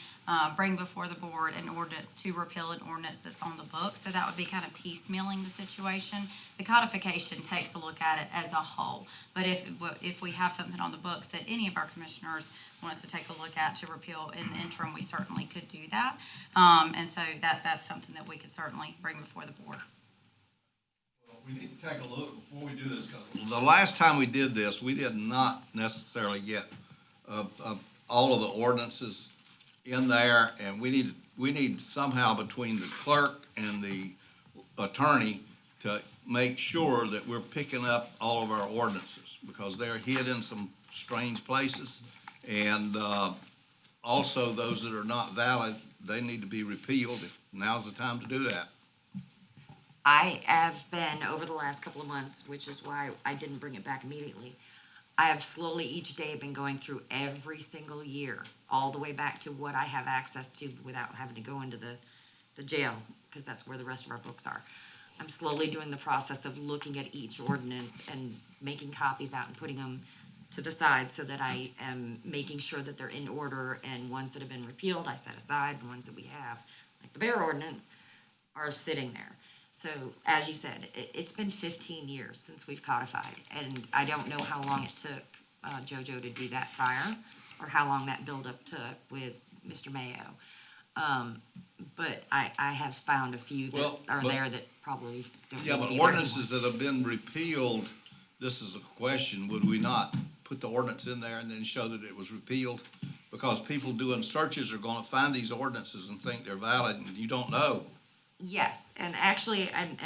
bring before the board an ordinance to repeal an ordinance that's on the book. So that would be kind of piecemealing the situation. The codification takes a look at it as a whole. But if we have something on the books that any of our commissioners want us to take a look at to repeal in the interim, we certainly could do that. And so that's something that we could certainly bring before the board. We need to take a look before we do this, because the last time we did this, we did not necessarily get all of the ordinances in there, and we need somehow between the clerk and the attorney to make sure that we're picking up all of our ordinances, because they're hid in some strange places. And also, those that are not valid, they need to be repealed. Now's the time to do that. I have been, over the last couple of months, which is why I didn't bring it back immediately, I have slowly each day been going through every single year, all the way back to what I have access to without having to go into the jail, because that's where the rest of our books are. I'm slowly doing the process of looking at each ordinance and making copies out and putting them to the side, so that I am making sure that they're in order, and ones that have been repealed, I set aside, and ones that we have, like the bear ordinance, are sitting there. So, as you said, it's been 15 years since we've codified, and I don't know how long it took JoJo to do that prior, or how long that buildup took with Mr. Mayo. But I have found a few that are there that probably don't. Yeah, need to but be there ordinances that have been repealed, this is a question, would we not put the ordinance in there and then show that it was repealed? Because people doing searches are gonna find these ordinances and think they're valid, and you don't know. Yes, and actually, and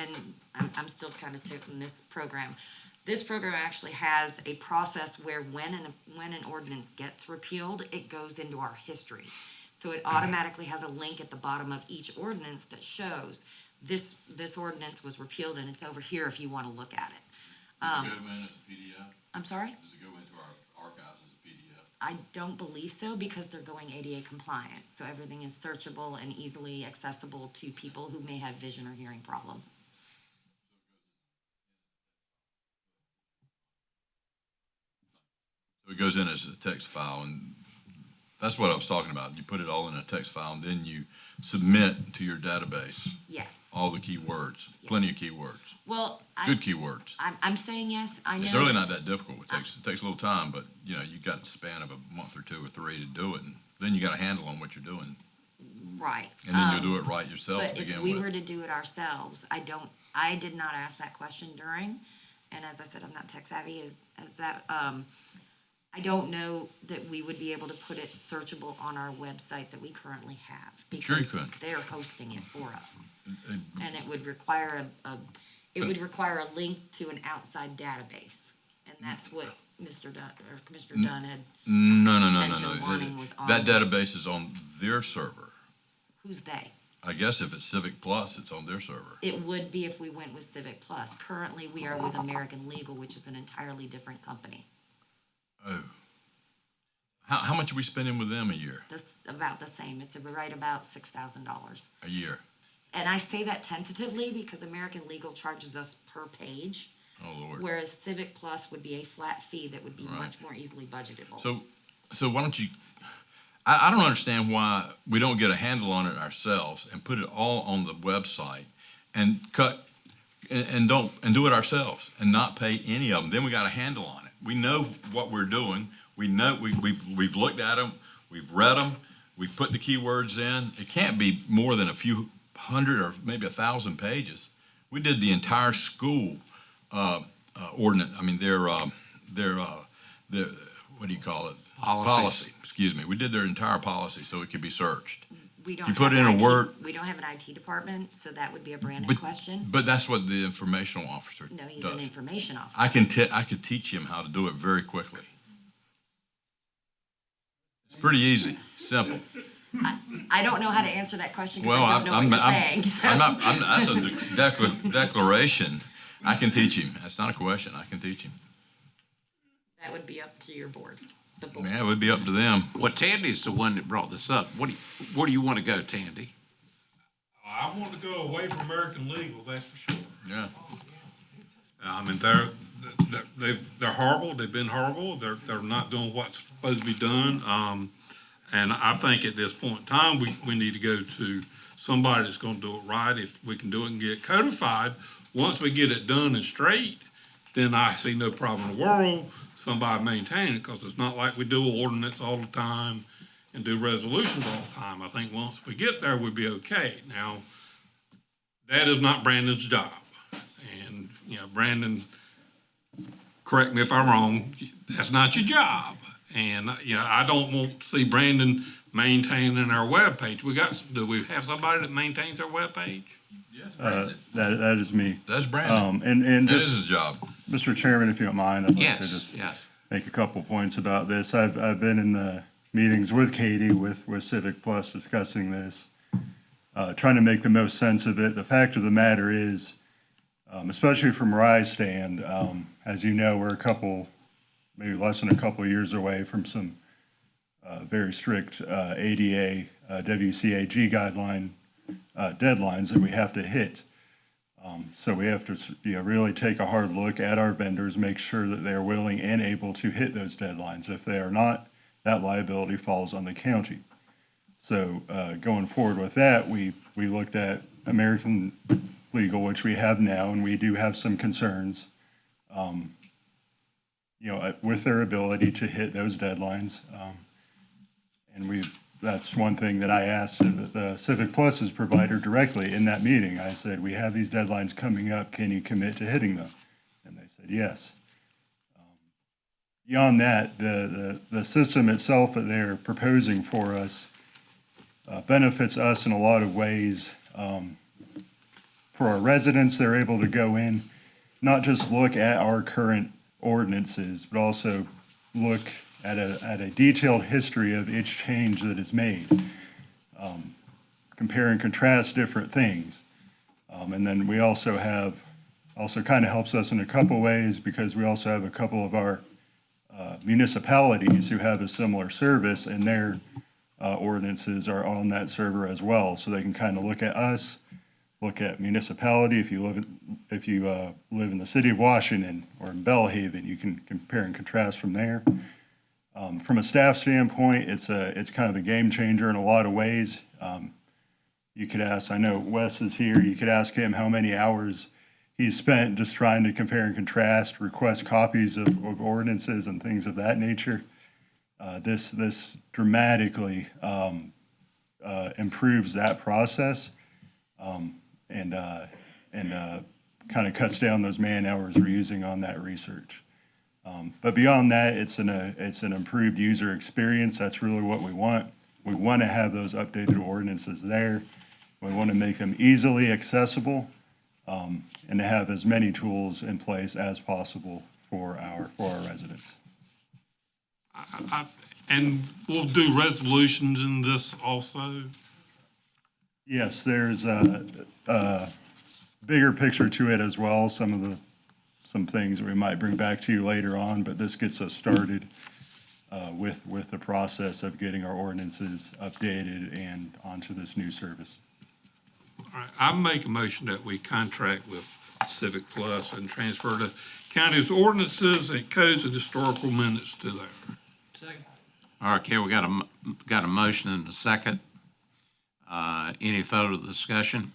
I'm still kind of taking this program. This program actually has a process where when an ordinance gets repealed, it goes into our history. So it automatically has a link at the bottom of each ordinance that shows this ordinance was repealed, and it's over here if you want to look at it. Does it go in as a PDF? I'm sorry? Does it go into our archives as a PDF? I don't believe so, because they're going ADA compliant, so everything is searchable and easily accessible to people who may have vision or hearing problems. So it goes in as a text file, and That's what I was talking about. You put it all in a text file, and then you submit to your database Yes. all the keywords, plenty of keywords, Well, good keywords. I'm saying yes. I know. It's really not that difficult. It takes a little time, but, you know, you got the span of a month or 2 or 3 to do it, and then you got a handle on what you're doing. Right. And then you'll do it right yourself But to if begin we with. were to do it ourselves, I did not ask that question during, and as I said, I'm not tech savvy as that, I don't know that we would be able to put it searchable on our website that we currently have. Sure you Because could. they're hosting it for us. And it would require it would require a link to an outside database. And that's what Mr. Dunn, or Commissioner Dunn had No. mentioned wanting was on. That database is on their server. Who's they? I guess if it's Civic Plus, it's on their server. It would be if we went with Civic Plus. Currently, we are with American Legal, which is an entirely different company. Oh. How much are we spending with them a year? This, about the same. It's right about $6,000. A year? And I say that tentatively because American Legal charges us per page, Oh, Lord. whereas Civic Plus would be a flat fee that would be Right. much more easily budgetable. So why don't you, I don't understand why we don't get a handle on it ourselves and put it all on the website and and do it ourselves and not pay any of them. Then we got a handle on it. We know what we're doing. We know, we've looked at them, we've read them, we've put the keywords in. It can't be more than a few hundred or maybe 1,000 pages. We did the entire school ordinance, I mean, their, what do you call it? Policies. Policy, excuse me. We did their entire policy so it could be searched. We don't You put have in an a IT word. We don't have an IT department, so that would be a Brandon question. But that's what the informational officer No, he's an does. information officer. I could teach him how to do it very quickly. It's pretty easy, simple. I don't know how to answer that question because Well, I don't know what you're saying. So. That's a declaration. I can teach him. That's not a question. I can teach him. That would be up to your board, the board. Yeah, it would be up to them. Well, Tandy's the one that brought this up. Where do you want to go, Tandy? I want to go away from American Legal, that's for sure. Yeah. I mean, they're horrible. They've been horrible. They're not doing what's supposed to be done. And I think at this point in time, we need to go to somebody that's going to do it right. If we can do it and get it codified, once we get it done and straight, then I see no problem in the world somebody maintaining it, because it's not like we do ordinance all the time and do resolutions all the time. I think once we get there, we'll be okay. Now, that is not Brandon's job. And, you know, Brandon, correct me if I'm wrong, that's not your job. And, you know, I don't want to see Brandon maintaining our webpage. Do we have somebody that maintains our webpage? Yes, That is me. That's Brandon. And That just, is his job. Mr. Chairman, if you don't mind, I'd like to Yes, just yes. make a couple points about this. I've been in the meetings with Katie, with Civic Plus, discussing this, trying to make the most sense of it. The fact of the matter is, especially from where I stand, as you know, we're maybe less than a couple of years away from some very strict ADA, WCAG guideline deadlines that we have to hit. So we have to really take a hard look at our vendors, make sure that they are willing and able to hit those deadlines. If they are not, that liability falls on the county. So going forward with that, we looked at American Legal, which we have now, and we do have some concerns, with their ability to hit those deadlines. And that's one thing that I asked the Civic Plus's provider directly in that meeting. I said, we have these deadlines coming up. Can you commit to hitting them? And they said, yes. Beyond that, the system itself that they're proposing for us benefits us in a lot of ways. For our residents, they're able to go in, not just look at our current ordinances, but also look at a detailed history of each change that is made, compare and contrast different things. And then we also kind of helps us in a couple ways, because we also have a couple of our municipalities who have a similar service, and their ordinances are on that server as well. So they can kind of look at us, look at municipality. If you live in the city of Washington or in Belhaven, you can compare and contrast from there. From a staff standpoint, it's kind of a game changer in a lot of ways. You could ask, I know Wes is here, you could ask him how many hours he's spent just trying to compare and contrast, request copies of ordinances and things of that nature. This dramatically improves that process and kind of cuts down those man hours we're using on that research. But beyond that, it's an improved user experience. That's really what we want. We want to have those updated ordinances there. We want to make them easily accessible and to have as many tools in place as possible for our residents. And we'll do resolutions in this also. Yes, there's a bigger picture to it as well. Some things we might bring back to you later on, but this gets us started with the process of getting our ordinances updated and onto this new service. All right, I make a motion that we contract with Civic Plus and transfer the county's ordinances and codes and historical minutes to there. Second. All right, okay, we got a motion and a second. Any further discussion?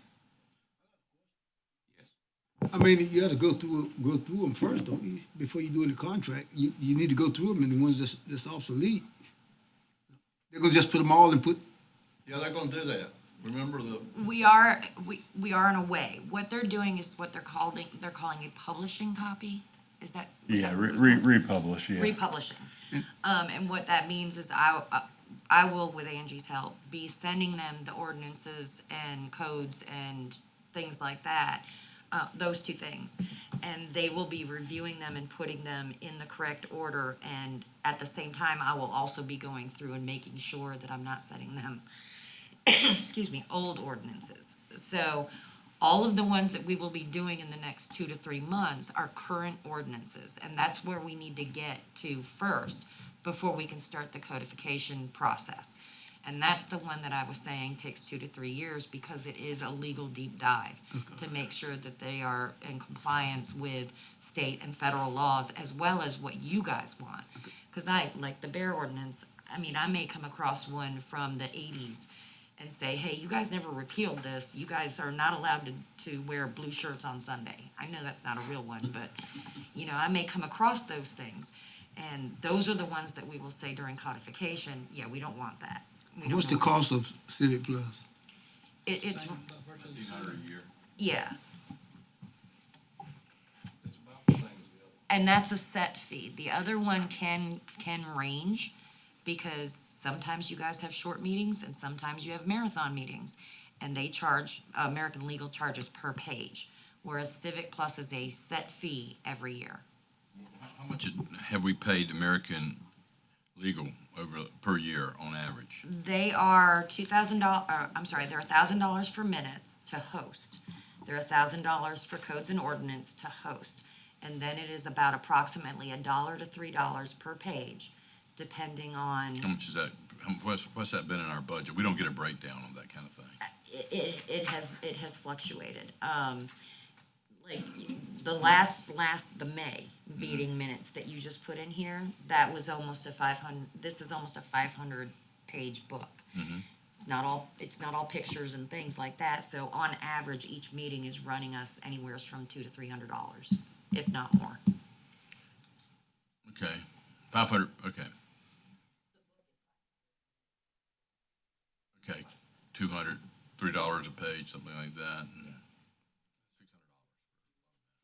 I mean, you got to go through them first, don't you? Before you do any contract, you need to go through them, and the ones that's obsolete, they're gonna just put them all and put. Yeah, they're gonna do that. Remember We are in a way. What they're doing is what they're calling a publishing copy. Is that? Yeah, republish, yeah. Republishing. And what that means is I will, with Angie's help, be sending them the ordinances and codes and things like that, those two things. And they will be reviewing them and putting them in the correct order. And at the same time, I will also be going through and making sure that I'm not sending them, excuse me, old ordinances. So all of the ones that we will be doing in the next 2 to 3 months are current ordinances. And that's where we need to get to first before we can start the codification process. And that's the one that I was saying takes 2 to 3 years because it is a legal deep dive to make sure that they are in compliance with state and federal laws as well as what you guys want. Because like the bear ordinance, I mean, I may come across one from the 80s and say, hey, you guys never repealed this. You guys are not allowed to wear blue shirts on Sunday. I know that's not a real one, but, I may come across those things. And those are the ones that we will say during codification, yeah, we don't want that. What's the cost of Civic Plus? It's $1,500 a year. Yeah. And that's a set fee. The other one can range because sometimes you guys have short meetings and sometimes you have marathon meetings. And they charge, American Legal charges per page, whereas Civic Plus is a set fee every year. How much have we paid American Legal per year on average? They are they're $1,000 for minutes to host. They're $1,000 for codes and ordinance to host. And then it is about approximately $1 to $3 per page, depending on. How much is that? What's that been in our budget? We don't get a breakdown on that kind of thing. It has fluctuated. Like the May meeting minutes that you just put in here, that was almost this is almost a 500-page book. Mm-hmm. It's not all pictures and things like that. So on average, each meeting is running us anywhere from $200 to $300, if not more. Okay, 500, okay. Okay, $200, $3 a page, something like that.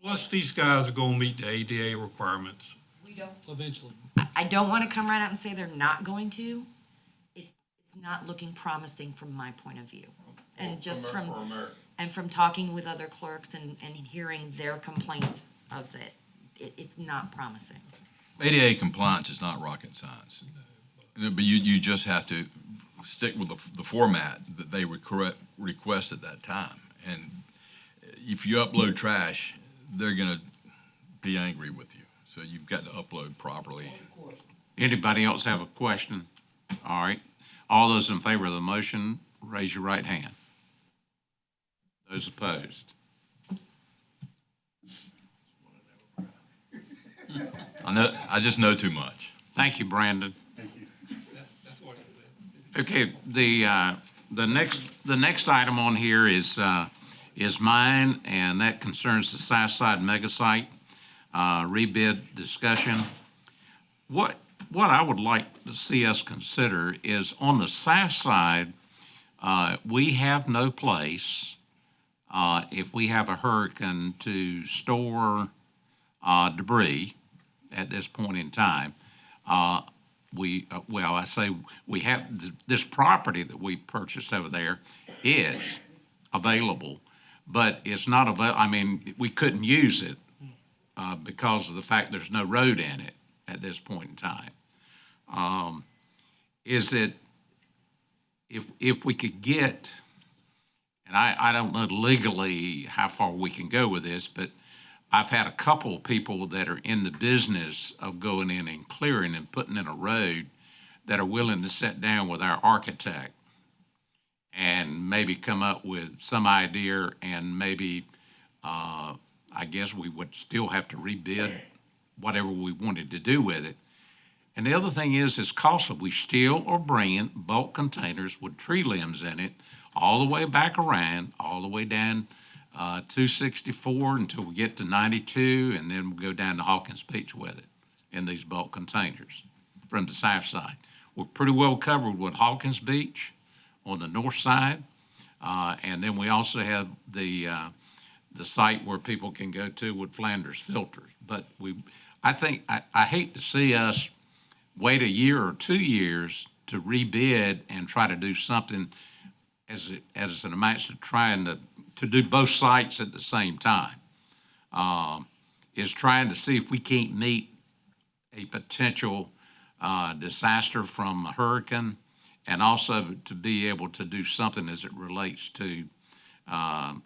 Plus, these guys are gonna meet the ADA requirements. We don't. Eventually. I don't want to come right out and say they're not going to. It's not looking promising from my point of view. And just from talking with other clerks and hearing their complaints of it, it's not promising. ADA compliance is not rocket science. But you just have to stick with the format that they would request at that time. And if you upload trash, they're going to be angry with you. So you've got to upload properly. Anybody else have a question? All right. All those in favor of the motion, raise your right hand. Those opposed? I just know too much. Thank you, Brandon. Okay, the next item on here is mine, and that concerns the Southside Mega Site, rebid discussion. What I would like to see us consider is on the south side, we have no place, if we have a hurricane, to store debris at this point in time. Well, I say we have, this property that we purchased over there is available, but it's not I mean, we couldn't use it because of the fact there's no road in it at this point in time. Is it, if we could get, and I don't know legally how far we can go with this, but I've had a couple of people that are in the business of going in and clearing and putting in a road that are willing to sit down with our architect and maybe come up with some idea, and maybe, I guess we would still have to rebid whatever we wanted to do with it. And the other thing is costly. We still are bringing bulk containers with tree limbs in it all the way back around, all the way down 264 until we get to 92, and then we'll go down to Hawkins Beach with it in these bulk containers from the south side. We're pretty well covered with Hawkins Beach on the north side, and then we also have the site where people can go to with Flanders filters. But I hate to see us wait a year or 2 years to rebid and try to do something as it amounts to trying to do both sites at the same time. Is trying to see if we can't meet a potential disaster from a hurricane, and also to be able to do something as it relates to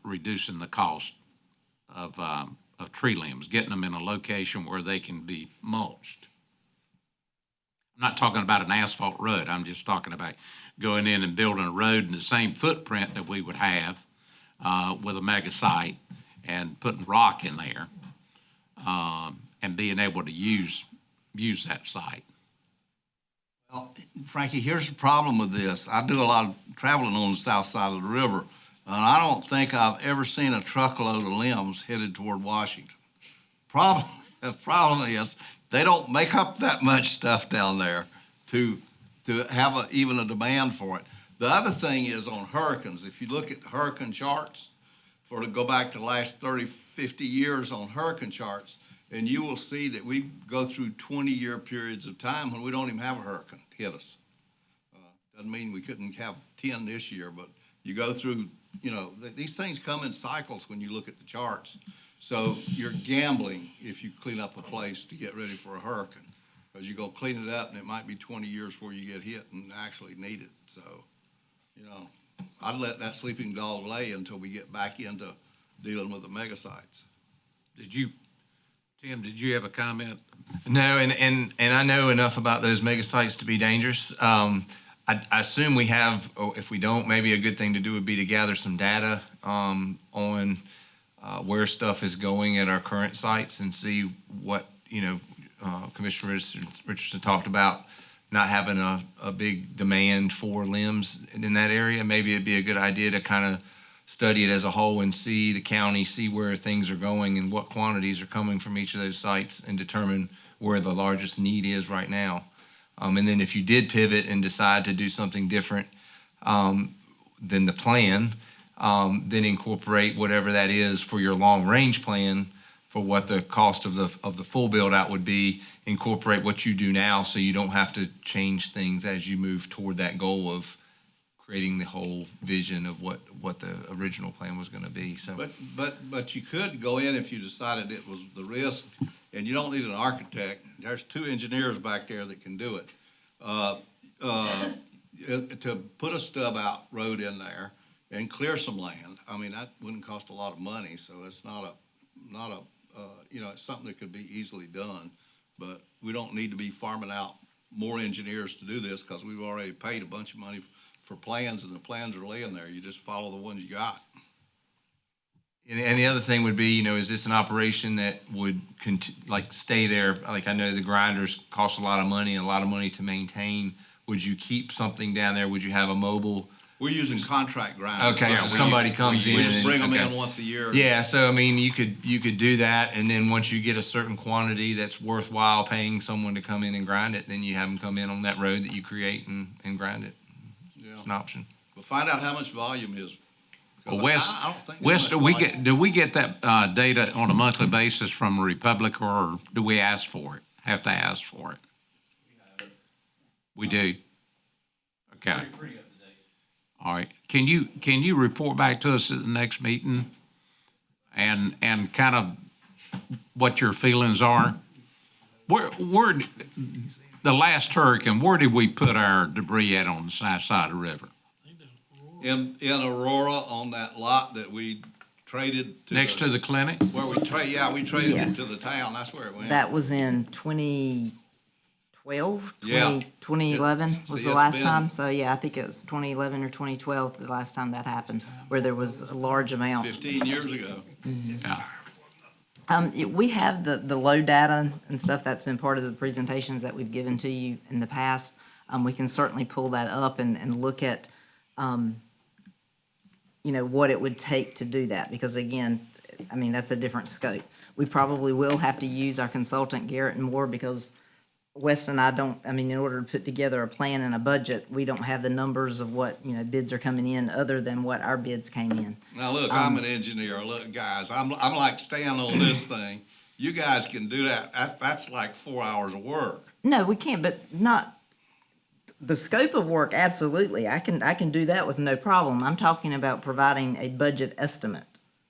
reducing the cost of tree limbs, getting them in a location where they can be mulched. I'm not talking about an asphalt road. I'm just talking about going in and building a road in the same footprint that we would have with a mega site, and putting rock in there, and being able to use that site. Well, Frankie, here's the problem with this. I do a lot of traveling on the south side of the river, and I don't think I've ever seen a truckload of limbs headed toward Washington. The problem is they don't make up that much stuff down there to have even a demand for it. The other thing is on hurricanes. If you look at hurricane charts, to go back to the last 30, 50 years on hurricane charts, and you will see that we go through 20-year periods of time when we don't even have a hurricane hit us. Doesn't mean we couldn't have 10 this year, but you go through, these things come in cycles when you look at the charts. So you're gambling if you clean up a place to get ready for a hurricane, because you go clean it up and it might be 20 years before you get hit and actually need it. So, I'd let that sleeping dog lay until we get back into dealing with the mega sites. Tim, did you have a comment? No, and I know enough about those mega sites to be dangerous. I assume we have, or if we don't, maybe a good thing to do would be to gather some data on where stuff is going at our current sites, and see what, Commissioner Richardson talked about, not having a big demand for limbs in that area. Maybe it'd be a good idea to kind of study it as a whole and see the county, see where things are going and what quantities are coming from each of those sites, and determine where the largest need is right now. And then if you did pivot and decide to do something different than the plan, then incorporate whatever that is for your long-range plan for what the cost of the full build-out would be, incorporate what you do now so you don't have to change things as you move toward that goal of creating the whole vision of what the original plan was going to be. So, But you could go in if you decided it was the risk, and you don't need an architect. There's 2 engineers back there that can do it. To put a stub out road in there and clear some land, I mean, that wouldn't cost a lot of money, so it's not a it's something that could be easily done. But we don't need to be farming out more engineers to do this, because we've already paid a bunch of money for plans, and the plans are laying there. You just follow the ones you got. And the other thing would be, you know, is this an operation that would stay there? Like, I know the grinders cost a lot of money and a lot of money to maintain. Would you keep something down there? Would you have a mobile? We're using contract grinders. Okay, so somebody comes in. We just and- bring them in okay. once a year. Yeah, so I mean, you could do that, and then once you get a certain quantity that's worthwhile paying someone to come in and grind it, then you have them come in on that road that you create and grind it. Yeah. It's an option. But find out how much volume is. 'Cause Well, Wes, I don't think Wes, there's much volume. do we get that, data on a monthly basis from Republic, or do we ask for it? Have to ask for it? We do? Okay. All right. Can you report back to us at the next meeting and kind of what your feelings are? Where, the last hurricane, where did we put our debris at on the south side of the river? In Aurora, on that lot that we traded to. Next to the clinic? Where we traded it Yes. to the town, that's where it went. That was in 2012, Yeah. 2011 See, was the it's last been- time. So yeah, I think it was 2011 or 2012 the last time that happened, where there was a large amount. 15 years ago. Yeah. We have the low data and stuff that's been part of the presentations that we've given to you in the past. We can certainly pull that up and look at, you know, what it would take to do that, because again, I mean, that's a different scope. We probably will have to use our consultant Garrett and Moore, because West and I don't, I mean, in order to put together a plan and a budget, we don't have the numbers of what, you know, bids are coming in other than what our bids came in. Now, look, I'm an engineer. Look, guys, I'm like Stan on this thing. You guys can do that. That's like 4 hours of work. No, we can't, but not, the scope of work, absolutely. I can do that with no problem. I'm talking about providing a budget estimate,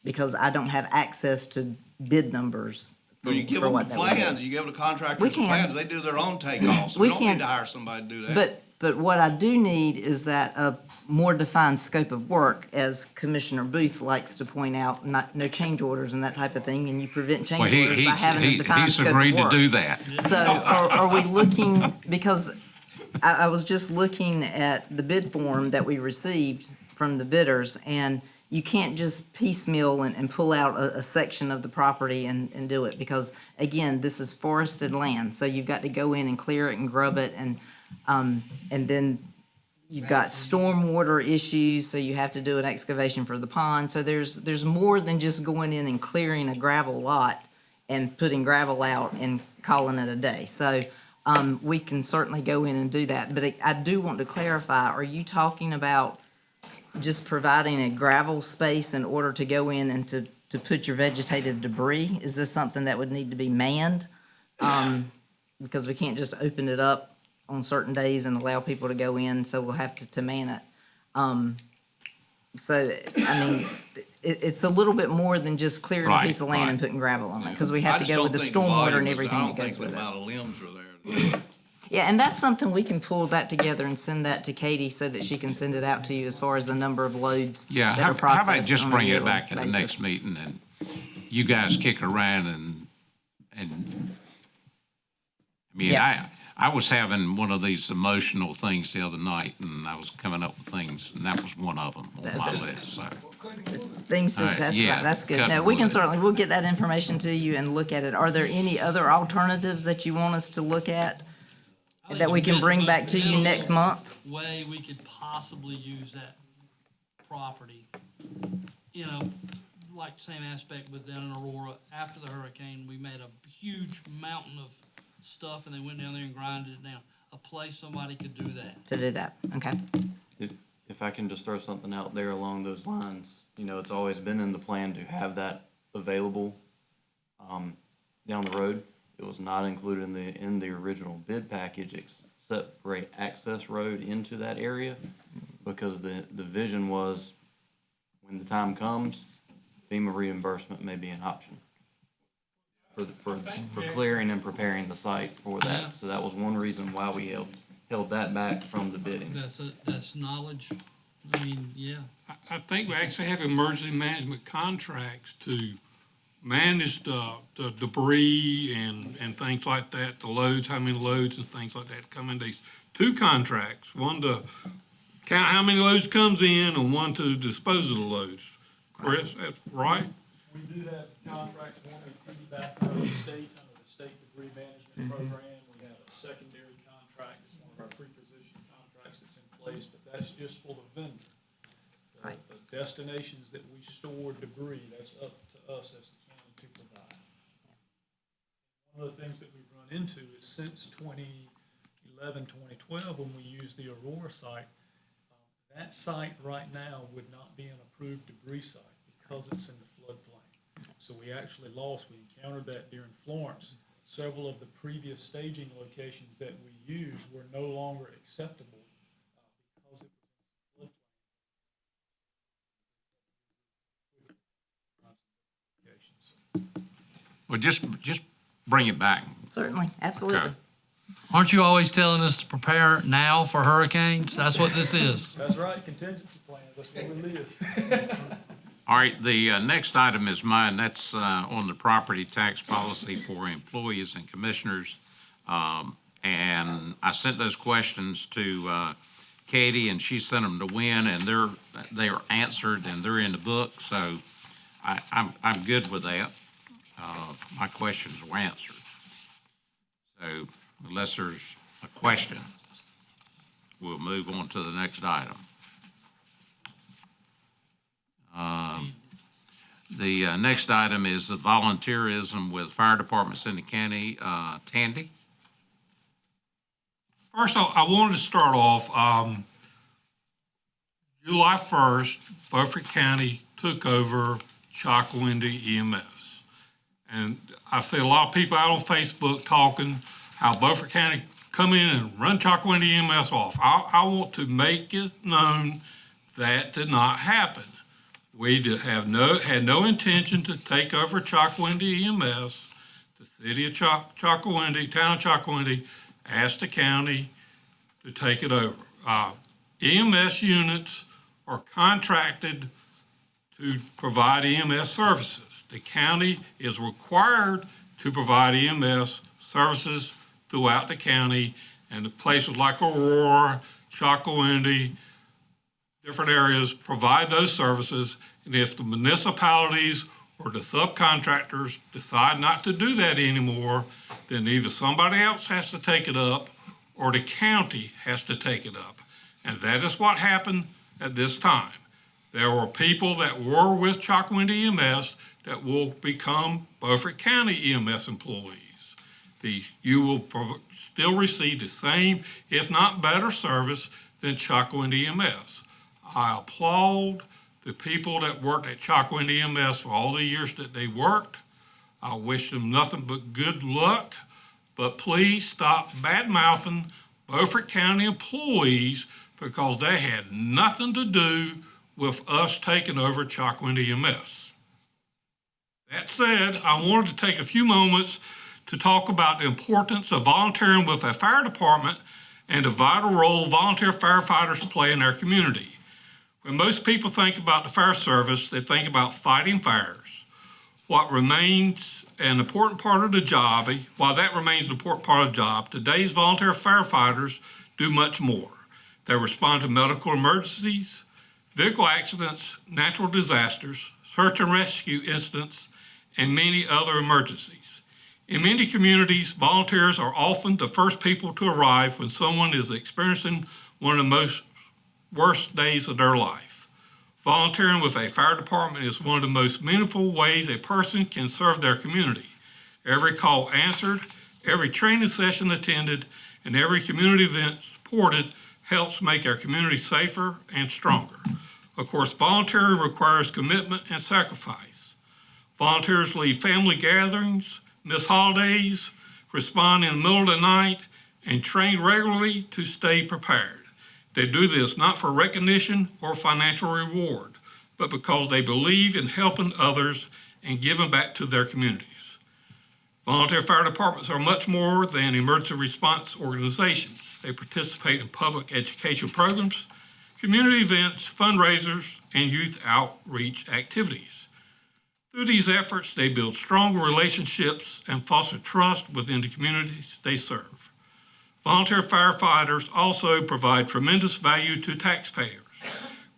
because I don't have access to bid numbers But you give for them what the that would be. plans, you give the We contractors the can. plans, they do their own takeoffs. We We don't can. need to hire somebody to do that. But what I do need is that a more defined scope of work, as Commissioner Booth likes to point out, no change orders and that type of thing, and you prevent change Well, orders by having a defined he's scope of agreed to work. do that. So are we looking, because I was just looking at the bid form that we received from the bidders, and you can't just piecemeal and pull out a section of the property and do it, because again, this is forested land, so you've got to go in and clear it and grub it, and then you've got stormwater issues, so you have to do an excavation for the pond. So there's more than just going in and clearing a gravel lot and putting gravel out and calling it a day. So we can certainly go in and do that. But I do want to clarify, are you talking about just providing a gravel space in order to go in and to put your vegetative debris? Is this something that would need to be manned? Because we can't just open it up on certain days and allow people to go in, so we'll have to man it. So, I mean, it's a little bit more than just clearing a Right, piece of land and right. putting gravel on it, because we have I to just go don't with the think the stormwater volume and is- everything I that don't think goes the with it. amount of limbs are there. Yeah, and that's something we can pull that together and send that to Katie so that she can send it out to you as far as the number of loads Yeah, that are how about processed just on a bring it yearly back at the next basis. meeting, and you guys kick it around and I mean, I was having one of these emotional things the other night, and I was coming up with things, and that was one of them on my list, so. Things, All right, that's, yeah, that's good. cutting No, we can wood. certainly, we'll get that information to you and look at it. Are there any other alternatives that you want us to look at that we can bring back to you next month? Way we could possibly use that property, you know, like the same aspect with down in Aurora. After the hurricane, we made a huge mountain of stuff and they went down there and grinded it down. A place somebody could do that. To do that, okay. If I can just throw something out there along those lines, you know, it's always been in the plan to have that available down the road. It was not included in the original bid package except for a access road into that area, because the vision was, when the time comes, FEMA reimbursement may be an option for clearing and preparing the site for that. So that was one reason why we held that back from the bidding. That's knowledge. I mean, yeah. I think we actually have emergency management contracts to manage the debris and things like that, the loads, how many loads and things like that come in these two contracts. One to count how many loads comes in and one to dispose of the loads. Chris, that's right? We do have contracts, one we piggyback under the state debris management program. We have a secondary contract, it's one of our pre-position contracts that's in place, but that's just for the vendor. The destinations that we store debris, that's up to us as the county to provide. One of the things that we've run into is since 2011, 2012, when we used the Aurora site, that site right now would not be an approved debris site because it's in the floodplain. So we actually lost, we encountered that during Florence. Several of the previous staging locations that we used were no longer acceptable because it was in the floodplain. Well, just bring it back. Certainly, absolutely. Okay. Aren't you always telling us to prepare now for hurricanes? That's what this is. That's right, contingency plans, that's where we live. All right, the next item is mine. That's on the property tax policy for employees and commissioners. And I sent those questions to Katie, and she sent them to Wynn, and they are answered, and they're in the book. So I'm good with that. My questions were answered. So unless there's a question, we'll move on to the next item. The next item is the volunteerism with fire departments in the county. Tandy? First, I wanted to start off, July 1st, Beaufort County took over Chocowindy EMS. And I see a lot of people out on Facebook talking how Beaufort County come in and run Chocowindy EMS off. I want to make it known that did not happen. We had no intention to take over Chocowindy EMS. The city of Chocowindy, town of Chocowindy, asked the county to take it over. EMS units are contracted to provide EMS services. The county is required to provide EMS services throughout the county, and the places like Aurora, Chocowindy, different areas provide those services. And if the municipalities or the subcontractors decide not to do that anymore, then either somebody else has to take it up or the county has to take it up. And that is what happened at this time. There were people that were with Chocowindy EMS that will become Beaufort County EMS employees. You will still receive the same, if not better, service than Chocowindy EMS. I applaud the people that worked at Chocowindy EMS for all the years that they worked. I wish them nothing but good luck, but please stop bad-mouthing Beaufort County employees because they had nothing to do with us taking over Chocowindy EMS. That said, I wanted to take a few moments to talk about the importance of volunteering with a fire department and the vital role volunteer firefighters play in our community. When most people think about the fire service, they think about fighting fires. What remains an important part of the job, while that remains an important part of the job, today's volunteer firefighters do much more. They respond to medical emergencies, vehicle accidents, natural disasters, search and rescue incidents, and many other emergencies. In many communities, volunteers are often the first people to arrive when someone is experiencing one of the worst days of their life. Volunteering with a fire department is one of the most meaningful ways a person can serve their community. Every call answered, every training session attended, and every community event supported helps make our community safer and stronger. Of course, volunteering requires commitment and sacrifice. Volunteers lead family gatherings, miss holidays, respond in the middle of the night, and train regularly to stay prepared. They do this not for recognition or financial reward, but because they believe in helping others and giving back to their communities. Volunteer fire departments are much more than emergency response organizations. They participate in public education programs, community events, fundraisers, and youth outreach activities. Through these efforts, they build stronger relationships and foster trust within the communities they serve. Volunteer firefighters also provide tremendous value to taxpayers.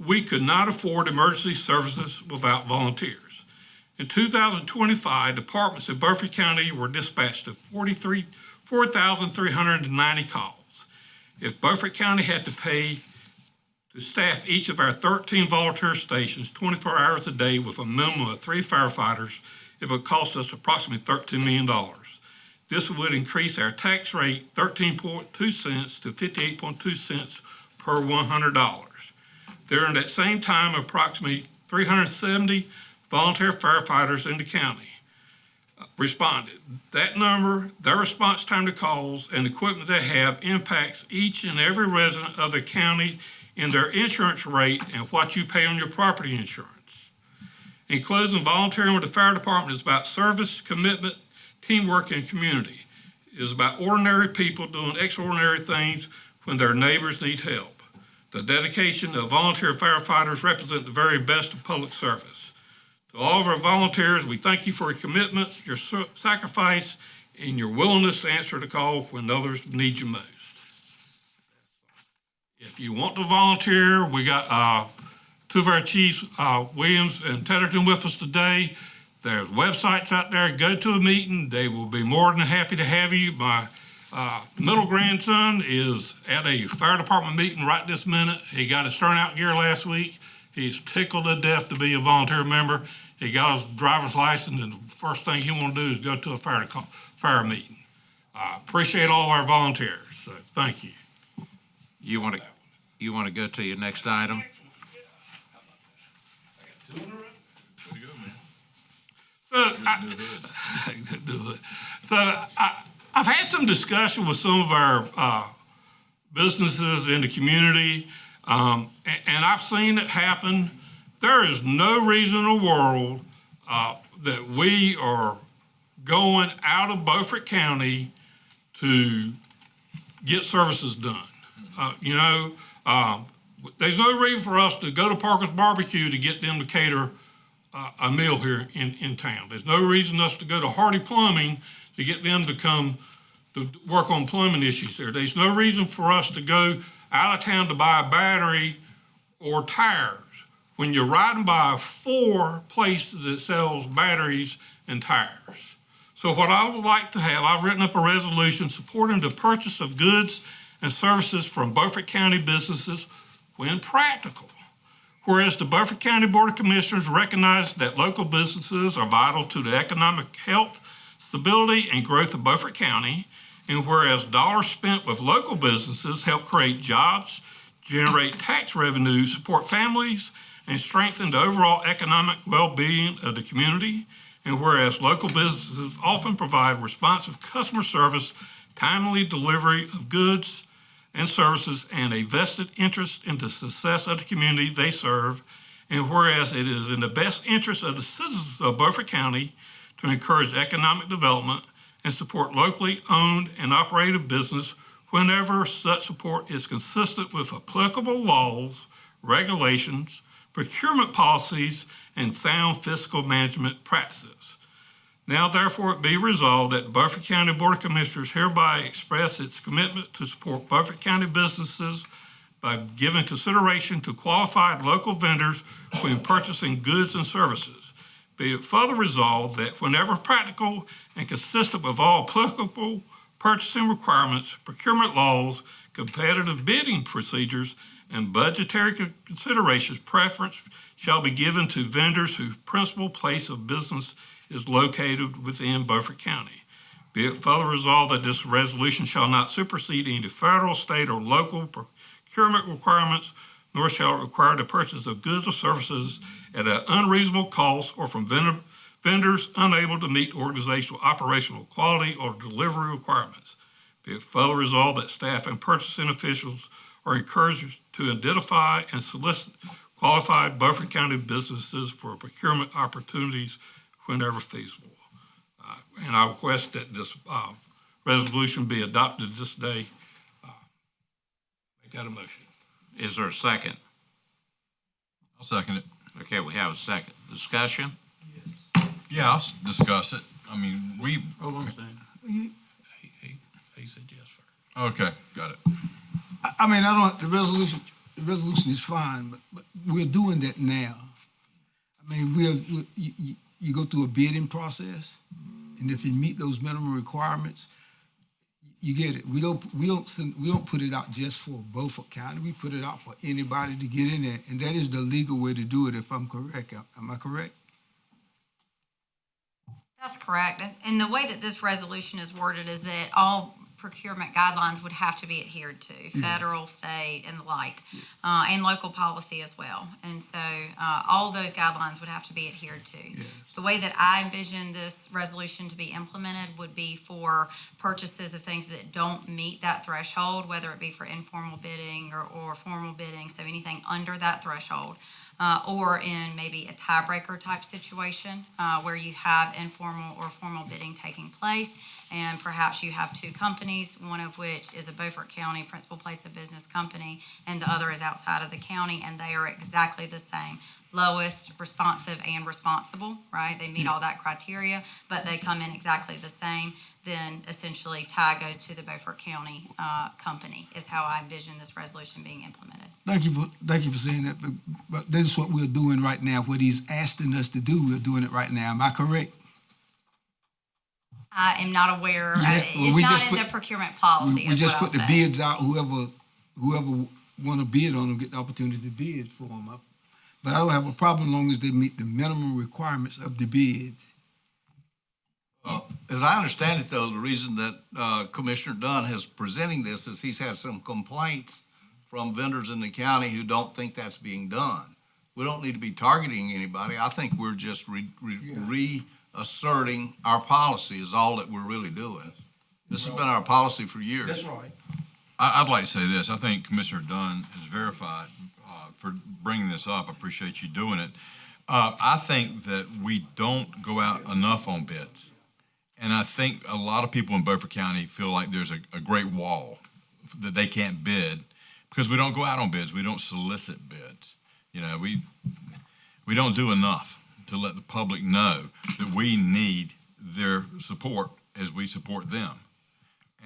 We could not afford emergency services without volunteers. In 2025, departments in Beaufort County were dispatched to 4,390 calls. If Beaufort County had to pay to staff each of our 13 volunteer stations 24 hours a day with a minimum of 3 firefighters, it would cost us approximately $13 million. This would increase our tax rate 13.2 cents to 58.2 cents per $100. During that same time, approximately 370 volunteer firefighters in the county responded. That number, their response time to calls, and equipment they have impacts each and every resident of the county in their insurance rate and what you pay on your property insurance. In closing, volunteering with the fire department is about service, commitment, teamwork, and community. It is about ordinary people doing extraordinary things when their neighbors need help. The dedication of volunteer firefighters represent the very best of public service. To all of our volunteers, we thank you for your commitment, your sacrifice, and your willingness to answer the call when others need you most. If you want to volunteer, we got two of our chiefs, Williams and Tedderton, with us today. There's websites out there. Go to a meeting. They will be more than happy to have you. My middle grandson is at a fire department meeting right this minute. He got his turnout gear last week. He's tickled to death to be a volunteer member. He got his driver's license, and the first thing he want to do is go to a fire meeting. Appreciate all of our volunteers. So thank you. You want to go to your next item? I've had some discussion with some of our businesses in the community, and I've seen it happen. There is no reason in the world that we are going out of Beaufort County to get services done. There's no reason for us to go to Parker's Barbecue to get them to cater a meal here in town. There's no reason us to go to Hardy Plumbing to get them to work on plumbing issues there. There's no reason for us to go out of town to buy a battery or tires when you're riding by 4 places that sells batteries and tires. So what I would like to have, I've written up a resolution supporting the purchase of goods and services from Beaufort County businesses when practical. Whereas the Beaufort County Board of Commissioners recognize that local businesses are vital to the economic health, stability, and growth of Beaufort County, and whereas dollars spent with local businesses help create jobs, generate tax revenue, support families, and strengthen the overall economic well-being of the community, and whereas local businesses often provide responsive customer service, timely delivery of goods and services, and a vested interest in the success of the community they serve, and whereas it is in the best interest of the citizens of Beaufort County to encourage economic development and support locally owned and operated business whenever such support is consistent with applicable laws, regulations, procurement policies, and sound fiscal management practices. Now, therefore, it be resolved that the Beaufort County Board of Commissioners hereby express its commitment to support Beaufort County businesses by giving consideration to qualified local vendors when purchasing goods and services. Be it further resolved that whenever practical and consistent with all applicable purchasing requirements, procurement laws, competitive bidding procedures, and budgetary considerations, preference shall be given to vendors whose principal place of business is located within Beaufort County. Be it further resolved that this resolution shall not supersede any federal, state, or local procurement requirements, nor shall it require the purchase of goods or services at an unreasonable cost or from vendors unable to meet organizational, operational, quality, or delivery requirements. Be it further resolved that staff and purchasing officials are encouraged to identify and solicit qualified Beaufort County businesses for procurement opportunities whenever feasible. And I request that this resolution be adopted this day. Make that a motion. Is there a second? I'll second it. Okay, we have a second. Discussion? Yeah, I'll discuss it. I mean, Hold on a second. He said yes first. Okay, got it. I mean, the resolution is fine, but we're doing that now. I mean, you go through a bidding process, and if you meet those minimum requirements, you get it. We don't put it out just for Beaufort County. We put it out for anybody to get in there, and that is the legal way to do it. If I'm correct, am I correct? That's correct. And the way that this resolution is worded is that all procurement guidelines would have to be adhered to, federal, state, and the like, and local policy as well. And so all those guidelines would have to be adhered to. Yes. The way that I envision this resolution to be implemented would be for purchases of things that don't meet that threshold, whether it be for informal bidding or formal bidding, so anything under that threshold. Or in maybe a tiebreaker type situation where you have informal or formal bidding taking place, and perhaps you have two companies, one of which is a Beaufort County principal place of business company, and the other is outside of the county, and they are exactly the same. Lowest, responsive, and responsible, right? They meet all that criteria, but they come in exactly the same. Then essentially tie goes to the Beaufort County company is how I envision this resolution being implemented. Thank you for saying that. But that's what we're doing right now. What he's asking us to do, we're doing it right now. Am I correct? I am not aware. Yeah, well, we it's just not in put- the procurement policy. We is just what put the I'll say. bids out. Whoever want to bid on them get the opportunity to bid for them. But I don't have a problem as long as they meet the minimum requirements of the bid. As I understand it, though, the reason that Commissioner Dunn is presenting this is he's had some complaints from vendors in the county who don't think that's being done. We don't need to be targeting anybody. I think we're just reasserting our policy is all that we're really doing. This has been our policy for years. That's right. I'd like to say this. I think Commissioner Dunn has verified for bringing this up. I appreciate you doing it. I think that we don't go out enough on bids. And I think a lot of people in Beaufort County feel like there's a great wall that they can't bid because we don't go out on bids. We don't solicit bids. You know, we don't do enough to let the public know that we need their support as we support them.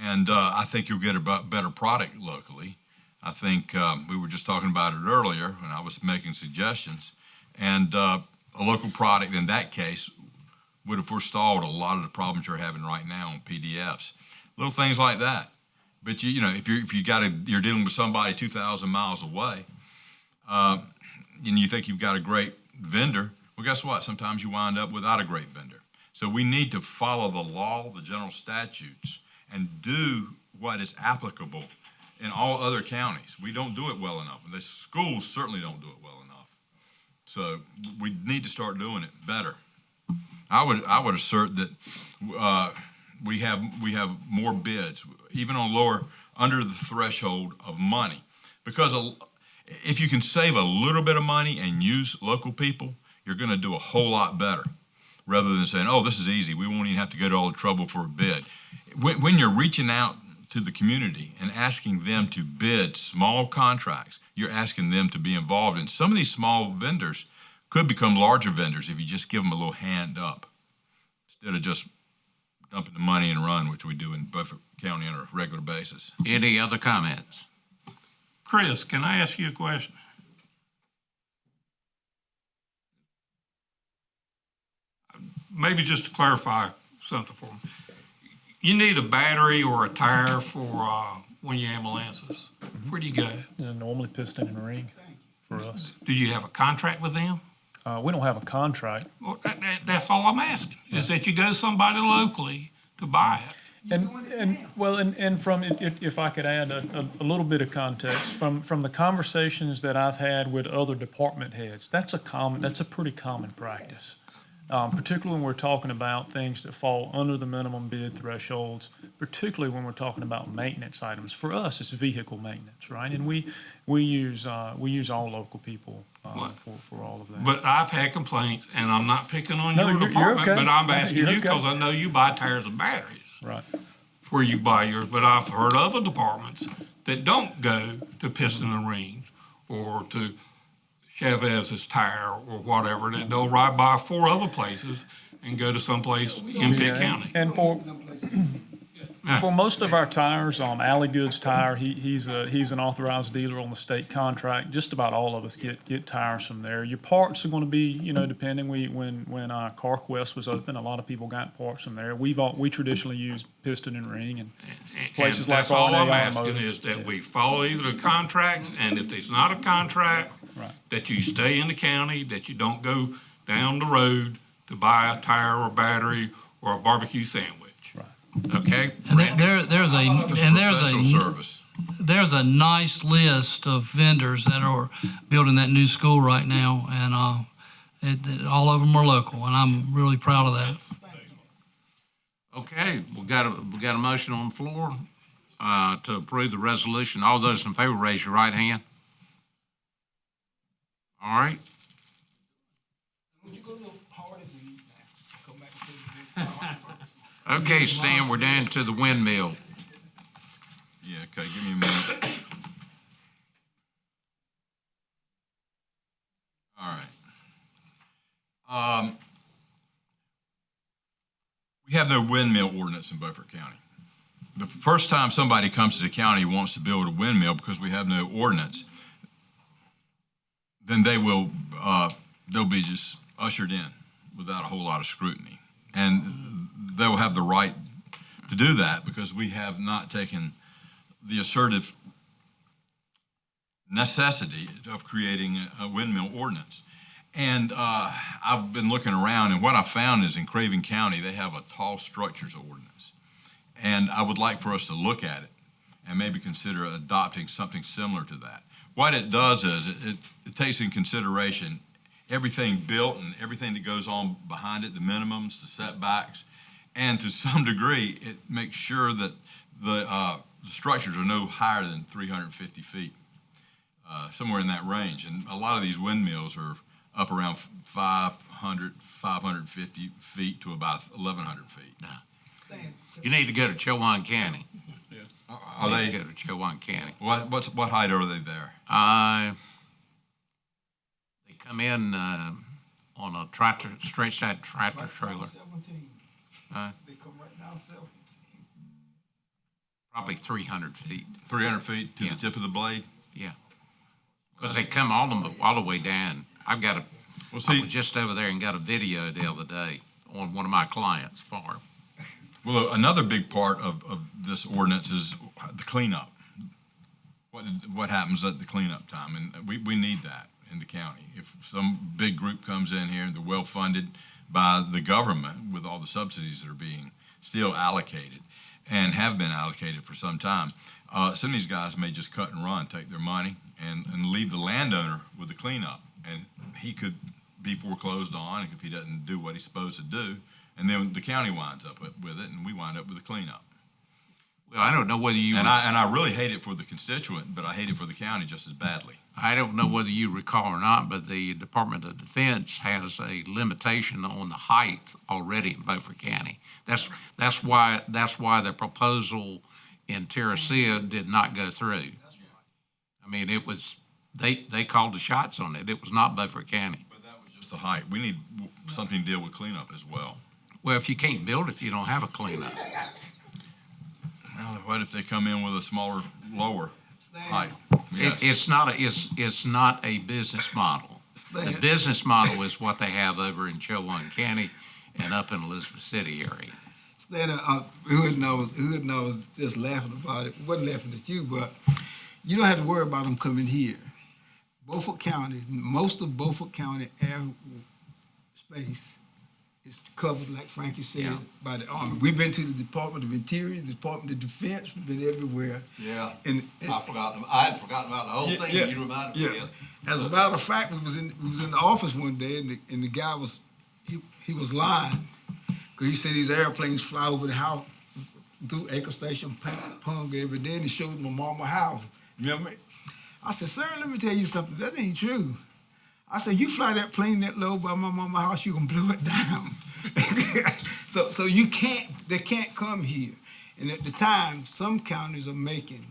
And I think you'll get a better product locally. I think we were just talking about it earlier when I was making suggestions. And a local product in that case would have forestalled a lot of the problems you're having right now on PDFs. Little things like that. But you know, if you're dealing with somebody 2,000 miles away, and you think you've got a great vendor, well, guess what? Sometimes you wind up without a great vendor. So we need to follow the law, the general statutes, and do what is applicable in all other counties. We don't do it well enough. The schools certainly don't do it well enough. So we need to start doing it better. I would assert that we have more bids, even on under the threshold of money, because if you can save a little bit of money and use local people, you're going to do a whole lot better, rather than saying, "Oh, this is easy. We won't even have to go to all the trouble for a bid." When you're reaching out to the community and asking them to bid small contracts, you're asking them to be involved. And some of these small vendors could become larger vendors if you just give them a little hand up instead of just dumping the money and run, which we do in Beaufort County on a regular basis. Any other comments? Chris, can I ask you a question? Maybe just to clarify something for me. You need a battery or a tire for one of your ambulances. Where do you go? Normally piston and ring for us. Do you have a contract with them? We don't have a contract. Well, that's all I'm asking, is that you go to somebody locally to buy it. And from, if I could add a little bit of context, from the conversations that I've had with other department heads, that's a pretty common practice. Particularly when we're talking about things that fall under the minimum bid thresholds, particularly when we're talking about maintenance items. For us, it's vehicle maintenance, right? And we use all local people for all of that. But I've had complaints, and I'm not picking on No, your you're department, okay. but I'm asking You're you okay. because I know you buy tires and batteries. Right. Where you buy yours, but I've heard other departments that don't go to piston and rings or to Chavez's tire or whatever, that they'll ride by 4 other places and go to someplace in Pitt County. And for For most of our tires, Alley Goods Tire, he's an authorized dealer on the state contract. Just about all of us get tires from there. Your parts are gonna be, depending, when CarQuest was open, a lot of people got parts from there. We traditionally use Piston and Ring and places like That's all R&A I'm asking Automotive. is that we follow either the contracts, and if there's not a contract, that you stay in the county, that you don't go down the road to buy a tire or battery or a barbecue sandwich. Okay? And there's Professional service. there's a nice list of vendors that are building that new school right now, and all of them are local, and I'm really proud of that. Okay, we got a motion on the floor to approve the resolution. All those in favor, raise your right hand. All right. Okay, Stan, we're down to the windmill. Yeah, okay, give me a minute. All right. We have no windmill ordinance in Beaufort County. The first time somebody comes to the county and wants to build a windmill because we have no ordinance, then they'll be just ushered in without a whole lot of scrutiny. And they'll have the right to do that because we have not taken the assertive necessity of creating a windmill ordinance. And I've been looking around, and what I found is in Craven County, they have a tall structures ordinance. And I would like for us to look at it and maybe consider adopting something similar to that. What it does is it takes in consideration everything built and everything that goes on behind it, the minimums, the setbacks, and to some degree, it makes sure that the structures are no higher than 350 feet, somewhere in that range. And a lot of these windmills are up around 550 feet to about 1,100 feet. You need to go to Chowan County. Are they? Go to Chowan County. What height are they there? They come in on a tractor, stretched out tractor trailer. They come right down 17. Probably 300 feet. 300 feet to the tip of the blade? Yeah. Because they come all the way down. I was just over there and got a video the other day on one of my clients' farm. Well, another big part of this ordinance is the cleanup. What happens at the cleanup time? And we need that in the county. If some big group comes in here and they're well-funded by the government with all the subsidies that are being still allocated and have been allocated for some time, some of these guys may just cut and run, take their money, and leave the landowner with the cleanup. And he could be foreclosed on if he doesn't do what he's supposed to do. And then the county winds up with it, and we wind up with the cleanup. Well, I don't know whether you... And I really hate it for the constituent, but I hate it for the county just as badly. I don't know whether you recall or not, but the Department of Defense has a limitation on the height already in Beaufort County. That's why the proposal in Terracea did not go through. I mean, it was, they called the shots on it. It was not Beaufort County. But that was just the height. We need something to deal with cleanup as well. Well, if you can't build it, you don't have a cleanup. Well, what if they come in with a smaller, lower height? Yes. It's not a business model. The business model is what they have over in Chowan County and up in Elizabeth City area. Stan, who knows, just laughing about it. Wasn't laughing at you, but you don't have to worry about them coming here. Beaufort County, most of Beaufort County air space is covered, like Frankie said, by the Army. We've been to the Department of Interior, the Department of Defense, we've been everywhere. Yeah, and I had forgotten about the whole thing. Yeah, You reminded me. yeah. As a matter of fact, we was in the office one day, and the guy was he was lying because he said these airplanes fly over the house through Acre Station, Pung every day, and he showed my mama house. Remember? I said, sir, let me tell you something. That ain't true. I said, you fly that plane that low by my mama's house, you can blow it down. so they can't come here. And at the time, some counties are making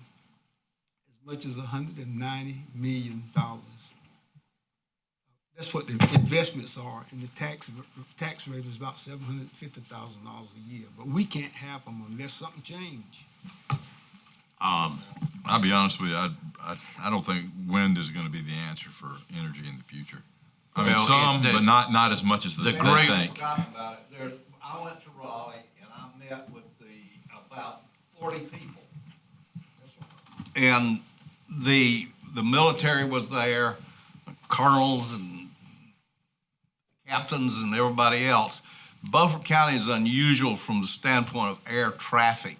as much as $190 million That's what the investments are, and the tax rate is about $750,000 a year. But we can't have them unless something change. I'll be honest with you, I don't think wind is gonna be the answer for energy in the future. I mean, Well, some, the- but not as much as they great- think. Forgotten about it. I went to Raleigh and I met with about 40 people. And the military was there, colonels and captains and everybody else. Beaufort County is unusual from the standpoint of air traffic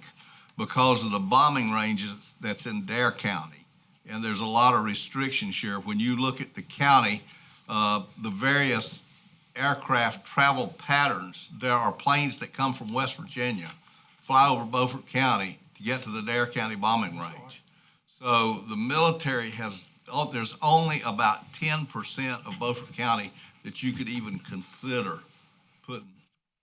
because of the bombing ranges that's in Dare County. And there's a lot of restrictions here. When you look at the county, the various aircraft travel patterns, there are planes that come from West Virginia, fly over Beaufort County to get to the Dare County bombing range. So the military there's only about 10% of Beaufort County that you could even consider putting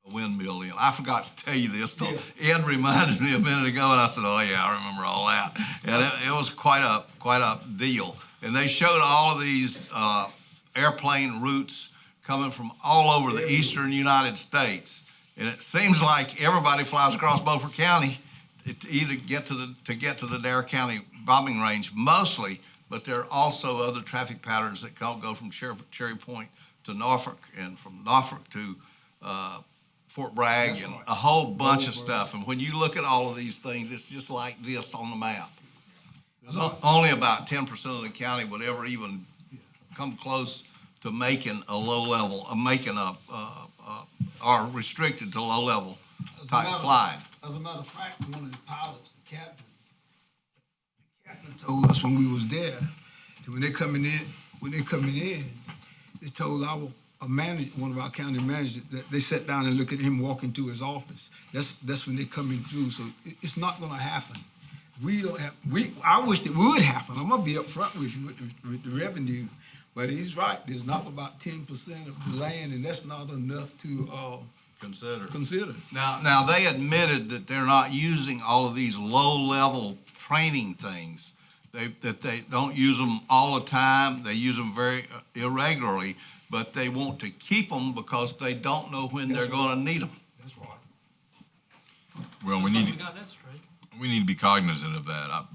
a windmill in. I forgot to tell you this, though. Ed reminded me a minute ago, and I said, oh yeah, I remember all that. And it was quite a deal. And they showed all of these airplane routes coming from all over the eastern United States. And it seems like everybody flies across Beaufort County to either get to the Dare County bombing range mostly, but there are also other traffic patterns that go from Cherry Point to Norfolk, and from Norfolk to Fort Bragg, and a whole bunch of stuff. And when you look at all of these things, it's just like this on the map. There's only about 10% of the county would ever even come close to making a low level, are restricted to low level type flying. As a matter of fact, one of the pilots, the captain told us when we was there that when they're coming in, they told one of our county managers that they sat down and looked at him walking through his office. That's when they coming through. So it's not going to happen. I wish it would happen. I'm gonna be up front with you with the revenue, but he's right. There's not about 10% of the land, and that's not enough to consider. Now they admitted that they're not using all of these low-level training things. That they don't use them all the time. They use them very irregularly, but they want to keep them because they don't know when they're going to need them. That's right. Well, we need to be cognizant of that.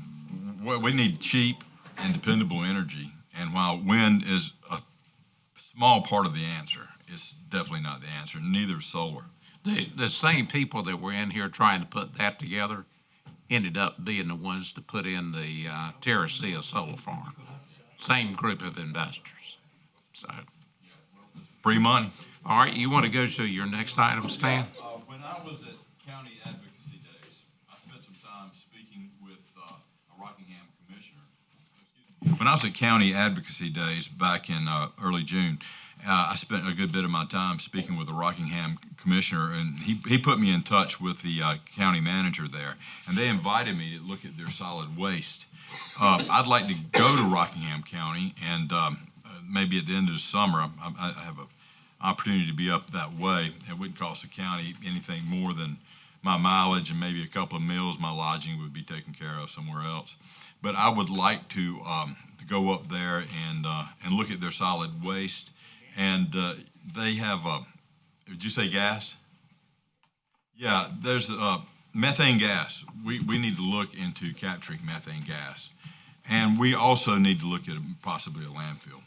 We need cheap and dependable energy, and while wind is a small part of the answer, it's definitely not the answer. Neither is solar. The same people that were in here trying to put that together ended up being the ones to put in the Terracea solar farm. Same group of investors. So, free money. All right, you want to go to your next item, Stan? When I was at County Advocacy Days, I spent some time speaking with a Rockingham commissioner. When I was at County Advocacy Days back in early June, I spent a good bit of my time speaking with the Rockingham commissioner, and he put me in touch with the county manager there, and they invited me to look at their solid waste. I'd like to go to Rockingham County, and maybe at the end of the summer, I have an opportunity to be up that way. It wouldn't cost the county anything more than my mileage and maybe a couple of meals. My lodging would be taken care of somewhere else. But I would like to go up there and look at their solid waste. And they have, did you say gas? Yeah, there's methane gas. We need to look into capturing methane gas. And we also need to look at possibly a landfill.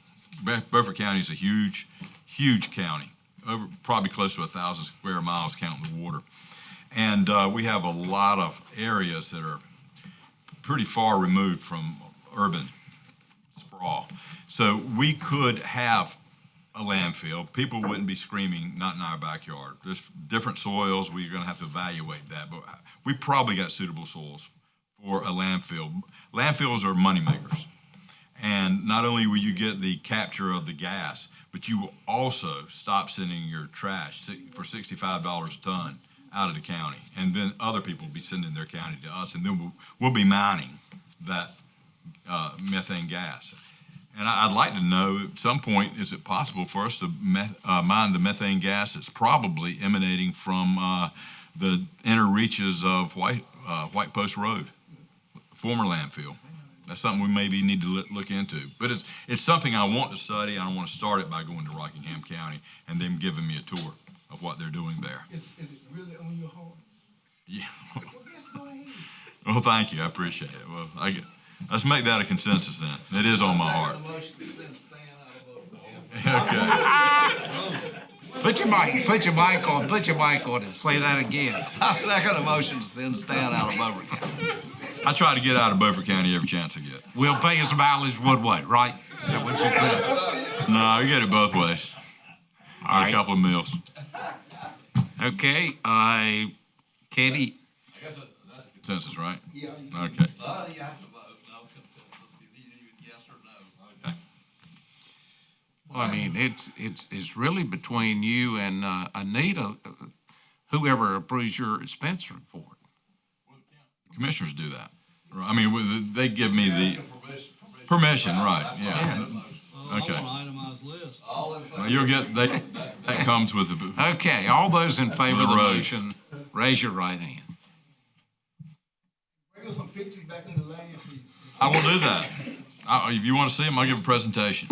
Beaufort County is a huge, huge county, probably close to 1,000 square miles counting the water. And we have a lot of areas that are pretty far removed from urban sprawl. So we could have a landfill. People wouldn't be screaming, not in our backyard. There's different soils. We're going to have to evaluate that. But we probably got suitable soils for a landfill. Landfills are moneymakers. And not only will you get the capture of the gas, but you will also stop sending your trash for $65 a ton out of the county. And then other people will be sending their county to us, and then we'll be mining that methane gas. And I'd like to know at some point, is it possible for us to mine the methane gas that's probably emanating from the inner reaches of White Post Road, former landfill? That's something we maybe need to look into. But it's something I want to study. I want to start it by going to Rockingham County and them giving me a tour of what they're doing there. Is it really on your heart? Yeah. Well, yes, go ahead. Well, thank you. I appreciate it. Well, let's make that a consensus then. It is on my heart. Okay. Put your mic on and say that again. I second the motion to send Stan out of Beaufort County. I try to get out of Beaufort County every chance I get. We'll pay his mileage one way, right? Is that what you said? No, you get it both ways. All right. A couple of meals. Okay, Katie, I guess that's a consensus, right? Yeah. Okay. You have to vote, no consensus, yes or no. Okay. well, I mean, it's really between you and Anita, whoever approves your expense report. Commissioners do that. I mean, they give me the permission, right, yeah. Okay. On an itemized list. Well, you'll get, that comes with the, Okay, all those in favor of the road. motion, raise your right hand. Bring us some pictures back in the land, please. I will do that. If you want to see them, I'll give a presentation.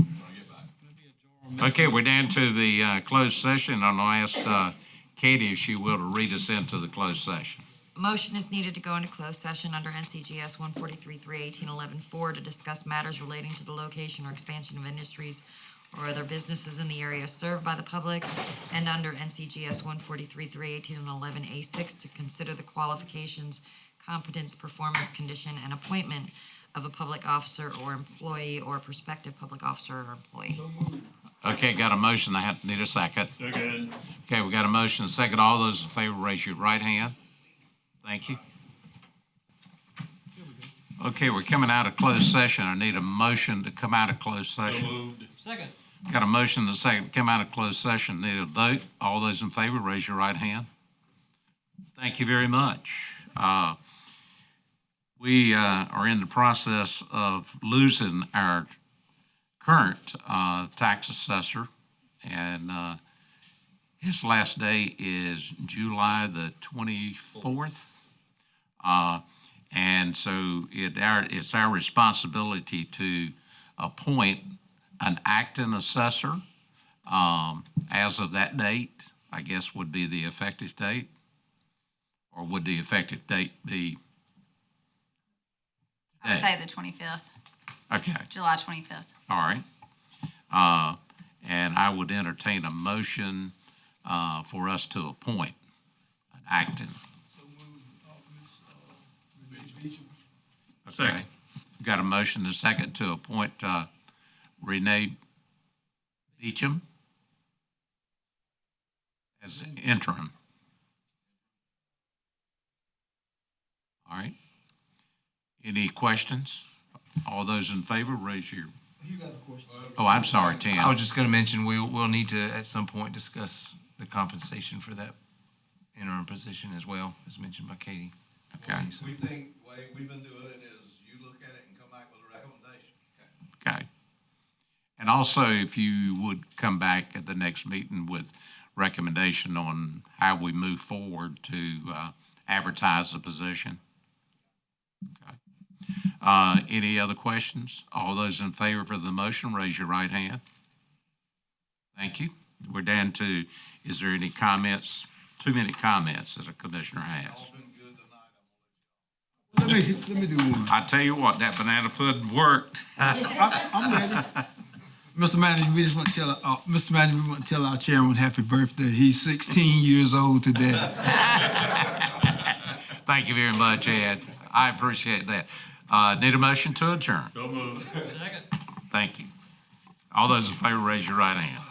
Okay, we're down to the closed session. I'll ask Katie if she will to read us into the closed session. Motion is needed to go into closed session under NCGS 143-3-18-11-4 to discuss matters relating to the location or expansion of industries or other businesses in the area served by the public, and under NCGS 143-3-18-11-A6 to consider the qualifications, competence, performance, condition, and appointment of a public officer or employee or prospective public officer or employee. Okay, got a motion. I need a second. Second. Okay, we got a motion and a second. All those in favor, raise your right hand. Thank you. Okay, we're coming out of closed session. I need a motion to come out of closed session. Second. Got a motion and a second to come out of closed session. Need a vote. All those in favor, raise your right hand. Thank you very much. We are in the process of losing our current tax assessor, and his last day is July the 24th. And so it's our responsibility to appoint an acting assessor as of that date, I guess would be the effective date. Or would the effective date be? I would say the 25th, Okay, July 25th. all right. And I would entertain a motion for us to appoint an acting. Okay. Got a motion and a second to appoint Renee Beecham as interim. All right. Any questions? All those in favor, raise your. You got a question? Oh, I'm sorry, Tim. I was just gonna mention, we'll need to, at some point, discuss the compensation for that interim position as well, as mentioned by Katie. Okay. We think, the way we've been doing it is you look at it and come back with a recommendation. Okay. And also, if you would come back at the next meeting with recommendation on how we move forward to advertise the position. Okay. Any other questions? All those in favor of the motion, raise your right hand. Thank you. We're down to, is there any comments, 2-minute comments that a commissioner has? Let me do one. I tell you what, that banana pudding worked. I'm ready. Mr. Manager, we just want to tell Mr. Manager, we want to tell our chairman happy birthday. He's 16 years old today. Thank you very much, Ed. I appreciate that. Need a motion to adjourn? So moved. Second. Thank you. All those in favor, raise your right hand.